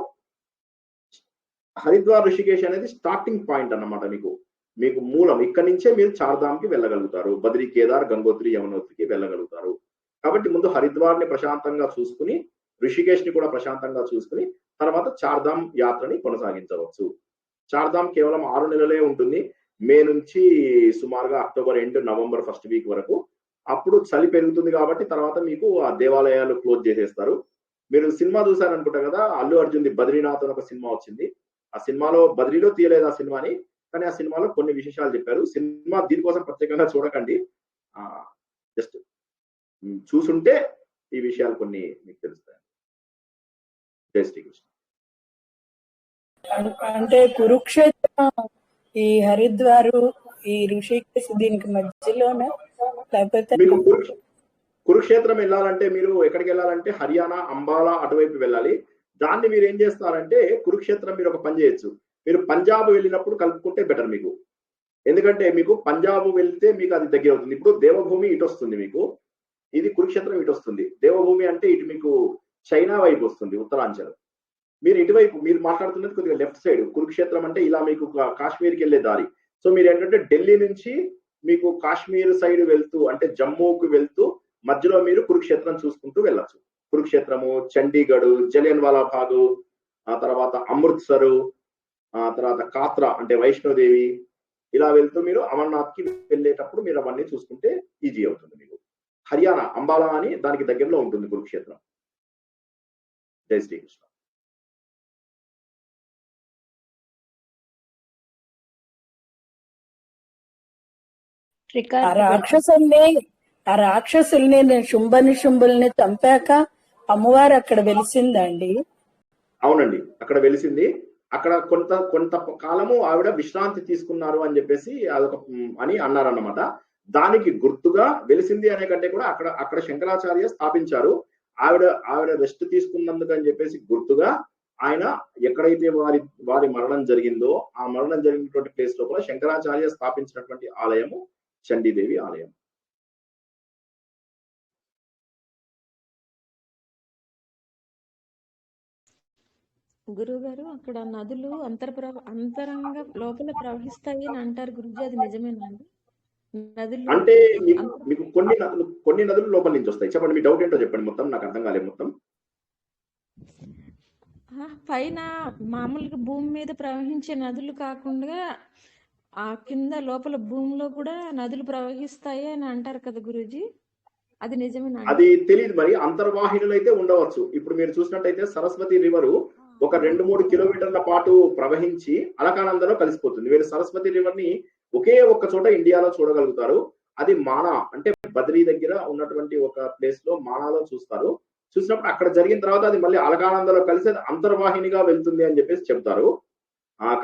హరిద్వార్, ఋషికేశ్ అనేది స్టార్టింగ్ పాయింట్ అన్నమాట. మీకు మూలం ఇక్కడి నుంచే మీరు చార్ధామ్ కి వెళ్ళగలుగుతారు. బద్రీ, కేదార్, గంగోత్రి, యమునోత్రికి వెళ్ళగలుగుతారు. కాబట్టి ముందు హరిద్వార్ ని ప్రశాంతంగా చూసుకుని, ఋషికేశ్ ని కూడా ప్రశాంతంగా చూసుకుని తర్వాత చార్ధామ్ యాత్రని కొనసాగించవచ్చు. చార్ధామ్ కేవలం 6 నెలలే ఉంటుంది. మే నుంచి సుమారుగా October end, November first week వరకు. అప్పుడు చలి పెరుగుతుంది కాబట్టి తర్వాత మీకు ఆ దేవాలయాలు క్లోజ్ చేసేస్తారు. మీరు సినిమా చూసారనుకుంటా కదా, అల్లు అర్జున్ ది బద్రీనాథ్ అని ఒక సినిమా వచ్చింది. ఆ సినిమాలో బద్రీలో తీయలేదు ఆ సినిమాని, కానీ ఆ సినిమాలో కొన్ని విశేషాలు చెప్పారు. సినిమా దీనికోసం ప్రత్యేకంగా చూడకండి, జస్ట్ చూసుంటే ఈ విషయాలు కొన్ని మీకు తెలుస్తాయి. జై శ్రీకృష్ణ. అంటే కురుక్షేత్రం ఈ హరిద్వారు, ఈ ఋషికేశ్ దీనికి మధ్యలోనే, లేకపోతే మీకు కురుక్షేత్రం వెళ్ళాలంటే మీరు ఎక్కడికి వెళ్ళాలంటే హర్యానా, అంబాలా అటువైపు వెళ్ళాలి. దాన్ని మీరు ఏం చేస్తారంటే కురుక్షేత్రం మీరు ఒక పని చేయొచ్చు. మీరు పంజాబ్ వెళ్ళినప్పుడు కలుపుకుంటే బెటర్ మీకు. ఎందుకంటే మీకు పంజాబ్ వెళ్తే మీకు అది దగ్గర అవుతుంది. ఇప్పుడు దేవభూమి ఇటు వస్తుంది, మీకు ఇది కురుక్షేత్రం ఇటు వస్తుంది. దేవభూమి అంటే ఇటు మీకు చైనా వైపు వస్తుంది, ఉత్తరాంచల్. మీరు ఇటువైపు మీరు మాట్లాడుతున్నది కొద్దిగా లెఫ్ట్ సైడ్. కురుక్షేత్రం అంటే ఇలా మీకు కాశ్మీర్కి వెళ్ళే దారి. సో మీరు ఏంటంటే ఢిల్లీ నుంచి మీకు కాశ్మీర్ సైడ్ వెళ్తూ అంటే జమ్మూకు వెళ్తూ మధ్యలో మీరు కురుక్షేత్రం చూసుకుంటూ వెళ్ళచ్చు. కురుక్షేత్రము, చండీగఢ్, జలియన్ వాలా బాగ్, ఆ తర్వాత అమృత్సరు, ఆ తర్వాత కాత్రా అంటే వైష్ణోదేవి, ఇలా వెళ్తూ మీరు అమర్నాథ్ కి వెళ్ళేటప్పుడు మీరు అవన్నీ చూసుకుంటే ఈజీ అవుతుంది మీకు. హర్యానా అంబాలా అని దానికి దగ్గరలో ఉంటుంది కురుక్షేత్రం. జై శ్రీకృష్ణ. ఆ రాక్షసుల్ని శుంభుల్ని చంపాక అమ్మవారు అక్కడ వెలిసిందండి. అవునండి, అక్కడ వెలిసింది. అక్కడ కొంత కాలము ఆవిడ విశ్రాంతి తీసుకున్నారు అని చెప్పేసి అదొక అని అన్నారన్నమాట. దానికి గుర్తుగా వెలిసింది అనే కంటే కూడా అక్కడ శంకరాచార్య స్థాపించారు. ఆవిడ రెస్ట్ తీసుకున్నందుకు అని చెప్పేసి గుర్తుగా ఆయన ఎక్కడైతే వారి మరణం జరిగిందో ఆ మరణం జరిగినటువంటి ప్లేస్ లో కూడా శంకరాచార్య స్థాపించినటువంటి ఆలయము చండీదేవి ఆలయం. గురువు గారు, అక్కడ నదులు అంతరంగా లోపల ప్రవహిస్తాయి అని అంటారు గురుజీ, అది నిజమేనా అండి? నదులు అంటే మీకు కొన్ని నదులు లోపల నుంచి వస్తాయి. చెప్పండి, మీ డౌట్ ఏంటో చెప్పండి. మొత్తం నాకు అర్థం కాలేదు. మొత్తం పైన మామూలుగా భూమి మీద ప్రవహించే నదులు కాకుండా ఆ కింద లోపల భూమిలో కూడా నదులు ప్రవహిస్తాయి అని అంటారు కదా గురూజీ, అది నిజమేనా అది అండి? తెలియదు మరి, అంతర్వాహినులు అయితే ఉండవచ్చు. ఇప్పుడు మీరు చూసినట్టయితే సరస్వతి రివర్ ఒక 2-3 కిలోమీటర్ల పాటు ప్రవహించి అలకానందలో కలిసిపోతుంది. మీరు సరస్వతి రివర్ ని ఒకే ఒక్క చోట ఇండియాలో చూడగలుగుతారు. అది మానా అంటే బద్రీ దగ్గర ఉన్నటువంటి ఒక ప్లేస్ లో మానాలో చూస్తారు. చూసినప్పుడు అక్కడ జరిగిన తర్వాత అది మళ్ళీ అలకానందలో కలిసి అది అంతర్వాహినిగా వెళ్తుంది అని చెప్పేసి చెప్తారు.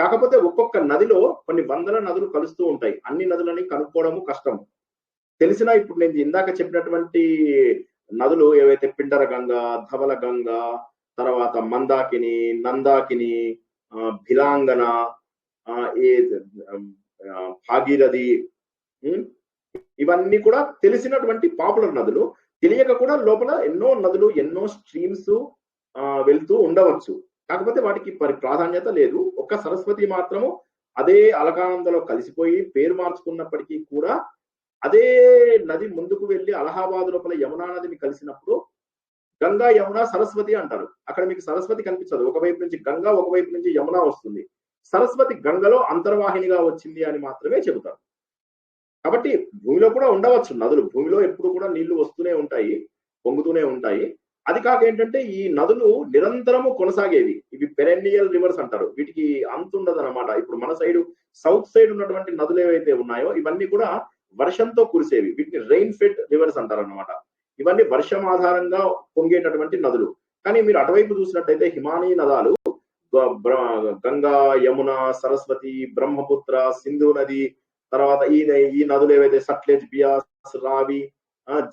కాకపోతే ఒక్కొక్క నదిలో కొన్ని వందల నదులు కలుస్తూ ఉంటాయి. అన్ని నదులని కనుక్కోవడము కష్టం. తెలిసిన ఇప్పుడు నేను ఇందాక చెప్పినటువంటి నదులు ఏవైతే పిండర గంగ, ధవల గంగ, తర్వాత మందాకిని, నందాకిని, భిలాంగన, ఏ భాగీరథి, ఇవన్నీ కూడా తెలిసినటువంటి పాపులర్ నదులు. తెలియక కూడా లోపల ఎన్నో నదులు, ఎన్నో స్ట్రీమ్స్ వెళ్తూ ఉండవచ్చు. కాకపోతే వాటికి ప్రాధాన్యత లేదు. ఒక్క సరస్వతి మాత్రము అదే అలకానందలో కలిసిపోయి పేరు మార్చుకున్నప్పటికీ కూడా అదే నది ముందుకు వెళ్లి అలహాబాద్ లోపల యమునా నదిని కలిసినప్పుడు గంగా, యమున, సరస్వతి అంటారు. అక్కడ మీకు సరస్వతి కనిపించదు. ఒకవైపు నుంచి గంగా, ఒకవైపు నుంచి యమున వస్తుంది. సరస్వతి గంగలో అంతర్వాహినిగా వచ్చింది అని మాత్రమే చెబుతారు. కాబట్టి భూమిలో కూడా ఉండవచ్చు నదులు. భూమిలో ఎప్పుడు కూడా నీళ్లు వస్తూనే ఉంటాయి, పొంగుతూనే ఉంటాయి. అది కాక ఏంటంటే ఈ నదులు నిరంతరము కొనసాగేవి. ఇవి పెరెన్నియల్ రివర్స్ అంటారు. వీటికి అంతుండదు అనమాట. ఇప్పుడు మన సైడ్, సౌత్ సైడ్ ఉన్నటువంటి నదులు ఏవైతే ఉన్నాయో ఇవన్నీ కూడా వర్షంతో కురిసేవి. వీటిని రెయిన్ ఫెడ్ రివర్స్ అంటారు అనమాట. ఇవన్నీ వర్షం ఆధారంగా పొంగేటటువంటి నదులు. కానీ మీరు అటువైపు చూసినట్టయితే హిమానీ నదాలు గంగా, యమున, సరస్వతి, బ్రహ్మపుత్ర, సింధు నది, తర్వాత ఈ నదులు ఏవైతే సట్లెజ్, బియాస్, రావి,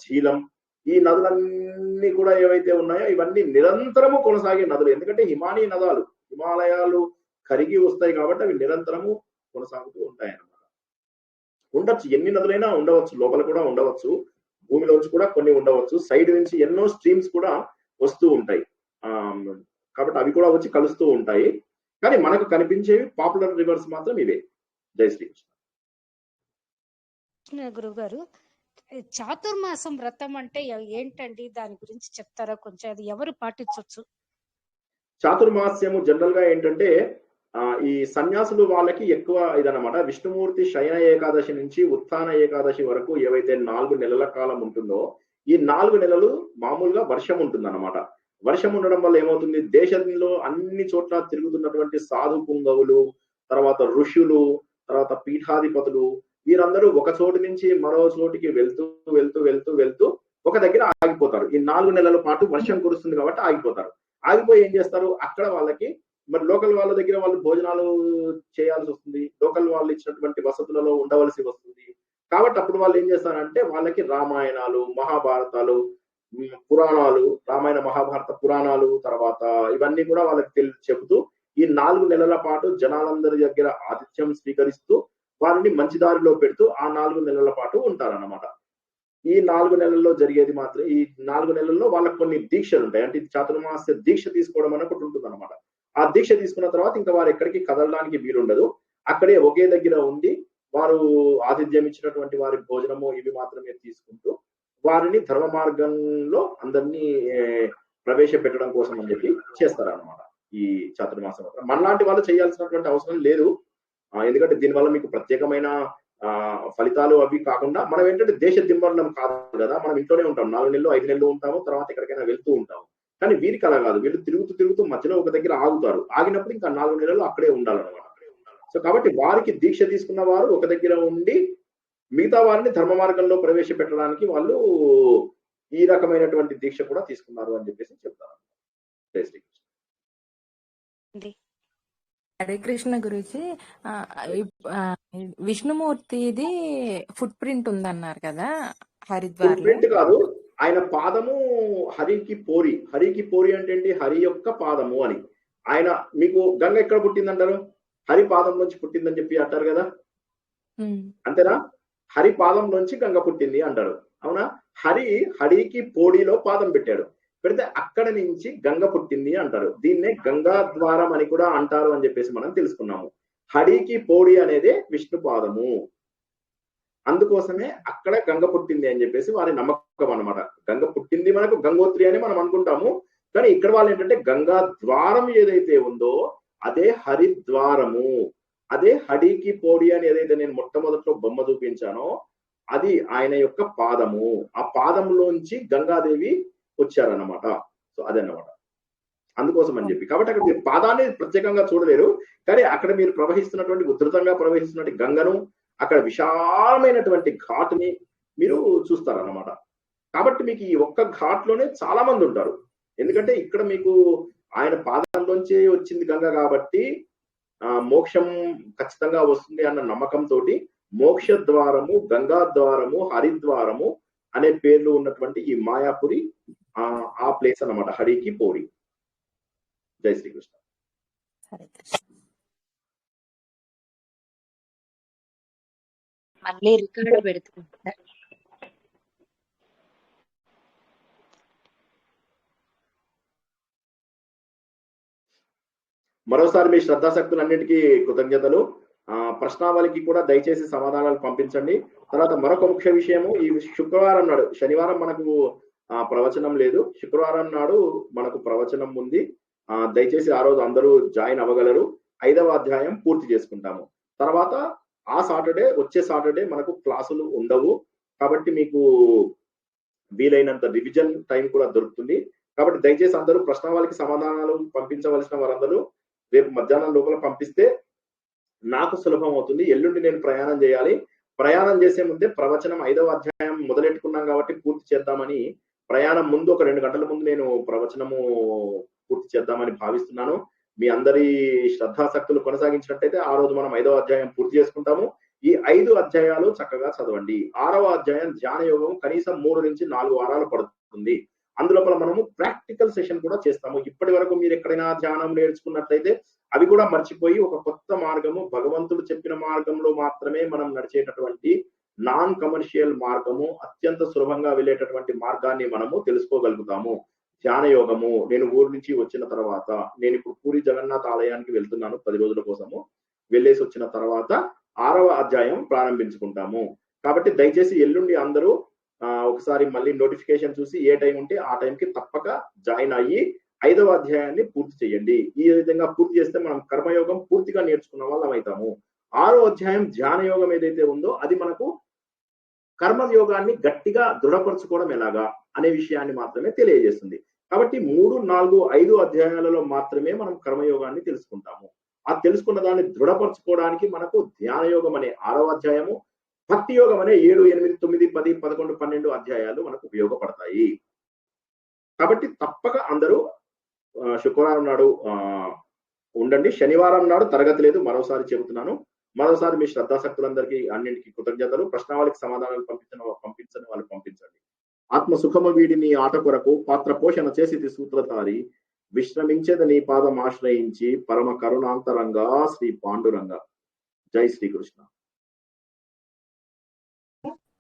ఝీలం, ఈ నదులన్నీ కూడా ఏవైతే ఉన్నాయో ఇవన్నీ నిరంతరము కొనసాగే నదులు. ఎందుకంటే హిమానీ నదాలు, హిమాలయాలు కరిగి వస్తాయి కాబట్టి అవి నిరంతరము కొనసాగుతూ ఉంటాయి అన్నమాట. ఉండొచ్చు, ఎన్ని నదులైనా ఉండవచ్చు, లోపల కూడా ఉండవచ్చు, భూమిలోంచి కూడా కొన్ని ఉండవచ్చు, సైడ్ నుంచి ఎన్నో స్ట్రీమ్స్ కూడా వస్తూ ఉంటాయి. కాబట్టి అవి కూడా వచ్చి కలుస్తూ ఉంటాయి. కానీ మనకు కనిపించేవి పాపులర్ రివర్స్ మాత్రం ఇవే. జై శ్రీకృష్ణ. గురువు గారు, చాతుర్మాసం వ్రతం అంటే ఏంటండి? దాని గురించి చెప్తారా కొంచెం? అది ఎవరు పాటించవచ్చు? చాతుర్మాస్యము జనరల్ గా ఏంటంటే ఈ సన్యాసులు వాళ్ళకి ఎక్కువ ఇదన్నమాట. విష్ణుమూర్తి శయన ఏకాదశి నుంచి ఉత్థాన ఏకాదశి వరకు ఏవైతే 4 నెలల కాలం ఉంటుందో ఈ 4 నెలలు మామూలుగా వర్షం ఉంటుందన్నమాట. వర్షం ఉండడం వల్ల ఏమవుతుంది, దేశంలో అన్ని చోట్ల తిరుగుతున్నటువంటి సాధు పుంగవులు, తర్వాత ఋషులు, తర్వాత పీఠాధిపతులు, వీరందరూ ఒక చోటు నుంచి మరో చోటికి వెళ్తూ వెళ్తూ వెళ్తూ వెళ్తూ ఒక దగ్గర ఆగిపోతారు. ఈ 4 నెలల పాటు వర్షం కురుస్తుంది కాబట్టి ఆగిపోతారు. ఆగిపోయి ఏం చేస్తారు, అక్కడ వాళ్ళకి మరి లోకల్ వాళ్ళ దగ్గర వాళ్ళు భోజనాలు చేయాల్సి వస్తుంది, లోకల్ వాళ్ళు ఇచ్చినటువంటి వసతులలో ఉండవలసి వస్తుంది. కాబట్టి అప్పుడు వాళ్ళు ఏం చేస్తారంటే వాళ్ళకి రామాయణాలు, మహాభారతాలు, పురాణాలు, రామాయణ మహాభారత పురాణాలు, తర్వాత ఇవన్నీ కూడా వాళ్ళకి చెబుతూ ఈ 4 నెలల పాటు జనాలందరి దగ్గర ఆతిథ్యం స్వీకరిస్తూ వారిని మంచి దారిలో పెడుతూ ఆ 4 నెలల పాటు ఉంటారన్నమాట. ఈ 4 నెలల్లో జరిగేది మాత్రం, ఈ 4 నెలల్లో వాళ్ళకి కొన్ని దీక్షలు ఉంటాయి. అంటే చాతుర్మాస్య దీక్ష తీసుకోవడం అని ఒకటి ఉంటుంది అనమాట. ఆ దీక్ష తీసుకున్న తర్వాత ఇంకా వారు ఎక్కడికి కదలడానికి వీలుండదు. అక్కడే ఒకే దగ్గర ఉండి వారు ఆతిథ్యం ఇచ్చినటువంటి వారి భోజనము ఇవి మాత్రమే తీసుకుంటూ వారిని ధర్మ మార్గంలో అందరినీ ప్రవేశపెట్టడం కోసం అని చెప్పి చేస్తారన్నమాట ఈ చాతుర్మాసం. మనలాంటి వాళ్ళు చేయాల్సినటువంటి అవసరం లేదు. ఎందుకంటే దీనివల్ల మీకు ప్రత్యేకమైన ఫలితాలు అవి కాకుండా మనం ఏంటంటే దేశ దిమ్మరణం కాదు కదా, మనం ఇంట్లోనే ఉంటాం, 4 నెలలు 5 నెలలు ఉంటాము, తర్వాత ఎక్కడికైనా వెళ్తూ ఉంటాము. కానీ వీరికి అలా కాదు, వీళ్ళు తిరుగుతూ తిరుగుతూ మధ్యలో ఒక దగ్గర ఆగుతారు. ఆగినప్పుడు ఇంకా 4 నెలలు అక్కడే ఉండాలన్నమాట. సో కాబట్టి వారికి దీక్ష తీసుకున్న వారు ఒక దగ్గర ఉండి మిగతా వారిని ధర్మ మార్గంలో ప్రవేశపెట్టడానికి వాళ్ళు ఈ రకమైనటువంటి దీక్ష కూడా తీసుకున్నారు అని చెప్పేసి చెప్తారు. జై శ్రీకృష్ణ. హరే కృష్ణ గురూజీ. విష్ణుమూర్తిది ఫుట్ ప్రింట్ ఉందన్నారు కదా హరిద్వార్. ఫుట్ ప్రింట్ కాదు, ఆయన పాదము హరికి పోరి. హరికి పోరి అంటే ఏంటి, హరి యొక్క పాదము అని. ఆయన మీకు గంగ ఎక్కడ పుట్టిందంటారు, హరి పాదం నుంచి పుట్టిందని చెప్పి అంటారు కదా, అంతేనా? హరి పాదం నుంచి గంగ పుట్టింది అంటారు, అవునా? హరికి పోడిలో పాదం పెట్టాడు, పెడితే అక్కడ నుంచి గంగ పుట్టింది అంటారు. దీన్నే గంగా ద్వారం అని కూడా అంటారు అని చెప్పేసి మనం తెలుసుకున్నాము. హరికి పోడి అనేదే విష్ణు పాదము, అందుకోసమే అక్కడ గంగ పుట్టింది అని చెప్పేసి వారి నమ్మకం అనమాట. గంగ పుట్టింది మనకు గంగోత్రి అని మనం అనుకుంటాము, కానీ ఇక్కడ వాళ్ళు ఏంటంటే గంగా ద్వారం ఏదైతే ఉందో అదే హరిద్వారము అదే హడికి పోడి అని ఏదైతే నేను మొట్టమొదట్లో బొమ్మ చూపించానో అది ఆయన యొక్క పాదము. ఆ పాదంలోంచి గంగాదేవి వచ్చారన్నమాట. సో అదన్నమాట. అందుకోసం అని చెప్పి కాబట్టి అక్కడ మీరు పాదాన్ని ప్రత్యేకంగా చూడలేరు, కానీ అక్కడ మీరు ప్రవహిస్తున్నటువంటి ఉధృతంగా ప్రవహిస్తున్నటువంటి గంగను, అక్కడ విశాలమైనటువంటి ఘాటుని మీరు చూస్తారన్నమాట. కాబట్టి మీకు ఈ ఒక్క ఘాట్ లోనే చాలా మంది ఉంటారు. ఎందుకంటే ఇక్కడ మీకు ఆయన పాదంలోంచి వచ్చింది గంగ కాబట్టి మోక్షం ఖచ్చితంగా వస్తుంది అన్న నమ్మకంతో మోక్ష ద్వారము, గంగా ద్వారము, హరిద్వారము అనే పేర్లు ఉన్నటువంటి ఈ మాయాపురి ఆ ప్లేస్ అన్నమాట, హరికి పోరి. జై శ్రీకృష్ణ. హరే కృష్ణ. మళ్ళీ రికార్డు పెడుతుంది సార్. మరోసారి మీ శ్రద్ధాశక్తులన్నిటికీ కృతజ్ఞతలు. ప్రశ్నావళికి కూడా దయచేసి సమాధానాలు పంపించండి. తర్వాత మరొక ముఖ్య విషయము, ఈ శుక్రవారం నాడు, శనివారం మనకు ప్రవచనం లేదు, శుక్రవారం నాడు మనకు ప్రవచనం ఉంది. దయచేసి ఆ రోజు అందరూ జాయిన్ అవ్వగలరు. 5వ అధ్యాయం పూర్తి చేసుకుంటాము. తర్వాత ఆ సాటర్డే, వచ్చే సాటర్డే మనకు క్లాసులు ఉండవు. కాబట్టి మీకు వీలైనంత రివిజన్ టైం కూడా దొరుకుతుంది. కాబట్టి దయచేసి అందరూ ప్రశ్నావళికి సమాధానాలు పంపించవలసిన వారందరూ రేపు మధ్యాహ్నం లోపల పంపిస్తే నాకు సులభం అవుతుంది. ఎల్లుండి నేను ప్రయాణం చేయాలి. ప్రయాణం చేసే ముందే ప్రవచనం 5వ అధ్యాయం మొదలెట్టుకున్నాం కాబట్టి పూర్తి చేద్దామని, ప్రయాణం ముందు ఒక 2 గంటల ముందు నేను ప్రవచనము పూర్తి చేద్దామని భావిస్తున్నాను. మీ అందరి శ్రద్ధాశక్తులు కొనసాగించినట్టయితే ఆ రోజు మనం 5వ అధ్యాయం పూర్తి చేసుకుంటాము. ఈ 5 అధ్యాయాలు చక్కగా చదవండి. 6వ అధ్యాయం ధ్యాన యోగం కనీసం 3 నుంచి 4 వారాలు పడుతుంది. అందులోపల మనము ప్రాక్టికల్ సెషన్ కూడా చేస్తాము. ఇప్పటి వరకు మీరు ఎక్కడైనా ధ్యానం నేర్చుకున్నట్లయితే అవి కూడా మర్చిపోయి ఒక కొత్త మార్గము, భగవంతుడు చెప్పిన మార్గంలో మాత్రమే మనం నడిచేటటువంటి నాన్ కమర్షియల్ మార్గము, అత్యంత సులభంగా వెళ్ళేటటువంటి మార్గాన్ని మనము తెలుసుకోగలుగుతాము. ధ్యాన యోగము, నేను ఊరు నుంచి వచ్చిన తర్వాత, నేను ఇప్పుడు పూరి జగన్నాథ్ ఆలయానికి వెళ్తున్నాను 10 రోజుల కోసము. వెళ్ళేసి వచ్చిన తర్వాత 6వ అధ్యాయం ప్రారంభించుకుంటాము. కాబట్టి దయచేసి ఎల్లుండి అందరూ ఒకసారి మళ్ళీ నోటిఫికేషన్ చూసి ఏ టైం ఉంటే ఆ టైంకి తప్పక జాయిన్ అయ్యి 5వ అధ్యాయాన్ని పూర్తి చేయండి. ఈ విధంగా పూర్తి చేస్తే మనం కర్మయోగం పూర్తిగా నేర్చుకున్న వాళ్ళం అవుతాము. 6వ అధ్యాయం ధ్యాన యోగం ఏదైతే ఉందో అది మనకు కర్మయోగాన్ని గట్టిగా దృఢపరచుకోవడం ఎలాగా అనే విషయాన్ని మాత్రమే తెలియజేస్తుంది. కాబట్టి 3, 4, 5 అధ్యాయాలలో మాత్రమే మనం కర్మయోగాన్ని తెలుసుకుంటాము. ఆ తెలుసుకున్న దాన్ని దృఢపరచుకోవడానికి మనకు ధ్యాన యోగం అనే 6వ అధ్యాయము, భక్తి యోగం అనే 7, 8, 9, 10, 11, 12 అధ్యాయాలు మనకు ఉపయోగపడతాయి. కాబట్టి తప్పక అందరూ శుక్రవారం నాడు ఉండండి. శనివారం నాడు తరగతి లేదు, మరోసారి చెబుతున్నాను. మరోసారి మీ శ్రద్ధాశక్తులందరికీ అన్నింటికి కృతజ్ఞతలు. ప్రశ్నావళికి సమాధానాలు పంపించని వాళ్ళు పంపించండి. ఆత్మ సుఖము వీడిని ఆట కొరకు పాత్ర పోషణ చేసి సూత్రధారి, విశ్రమించేది నీ పాదం ఆశ్రయించి పరమ కరుణాంతరంగా శ్రీ పాండురంగ. జై శ్రీకృష్ణ.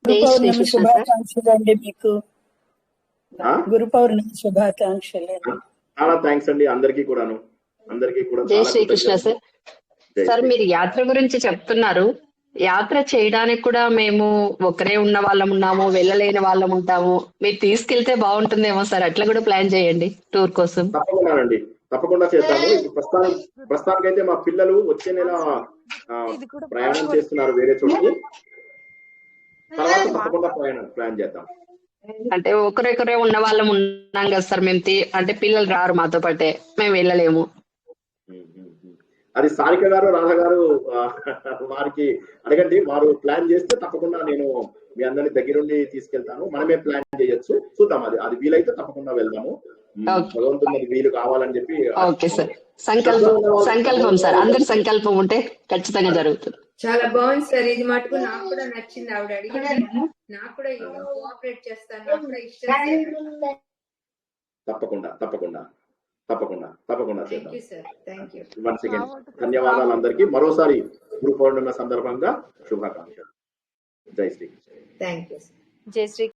గురు పౌర్ణమి శుభాకాంక్షలు అండి మీకు. గురు పౌర్ణమి శుభాకాంక్షలు. చాలా థ్యాంక్స్ అండి అందరికీ కూడా. జై శ్రీకృష్ణ సార్. సార్ మీరు యాత్ర గురించి చెప్తున్నారు. యాత్ర చేయడానికి కూడా మేము ఒకరే ఉన్న వాళ్ళం ఉన్నాము, వెళ్ళలేని వాళ్ళం ఉంటాము. మీరు తీసుకెళ్తే బాగుంటుందేమో సార్, అట్లా కూడా ప్లాన్ చేయండి టూర్ కోసం. తప్పకుండానండి, తప్పకుండా చేద్దాము. ప్రస్తుతానికైతే మా పిల్లలు వచ్చే నెల ప్రయాణం చేస్తున్నారు వేరే చోటుకి. తర్వాత తప్పకుండా ప్లాన్ చేద్దాం. అంటే ఒకరెకరే ఉన్న వాళ్ళం ఉన్నాం కదా సార్ మేము. అంటే పిల్లలు రారు మాతో పాటే, మేము వెళ్ళలేము. అది సారిక గారు, రాధ గారు వారికి అడగండి, వారు ప్లాన్ చేస్తే తప్పకుండా నేను మీ అందరినీ దగ్గరుండి తీసుకెళ్తాను. మనమే ప్లాన్ చేయొచ్చు, చూద్దాం. అది వీలైతే తప్పకుండా వెళ్దాము. భగవంతుడి వీలు కావాలని చెప్పి. ఓకే సార్, సంకల్పం సార్, అందరి సంకల్పం ఉంటే ఖచ్చితంగా జరుగుతుంది. చాలా బాగుంది సార్, ఇది మటుకు నాకు కూడా నచ్చింది. ఆవిడ అడిగింది, నాకు కూడా కోఆపరేట్ చేస్తాను, నాకు కూడా ఇష్టం. తప్పకుండా చేద్దాం. వన్స్ అగైన్ ధన్యవాదాలు అందరికీ. మరోసారి గురు పౌర్ణమి సందర్భంగా శుభాకాంక్షలు. జై శ్రీకృష్ణ. Thank you. జై శ్రీ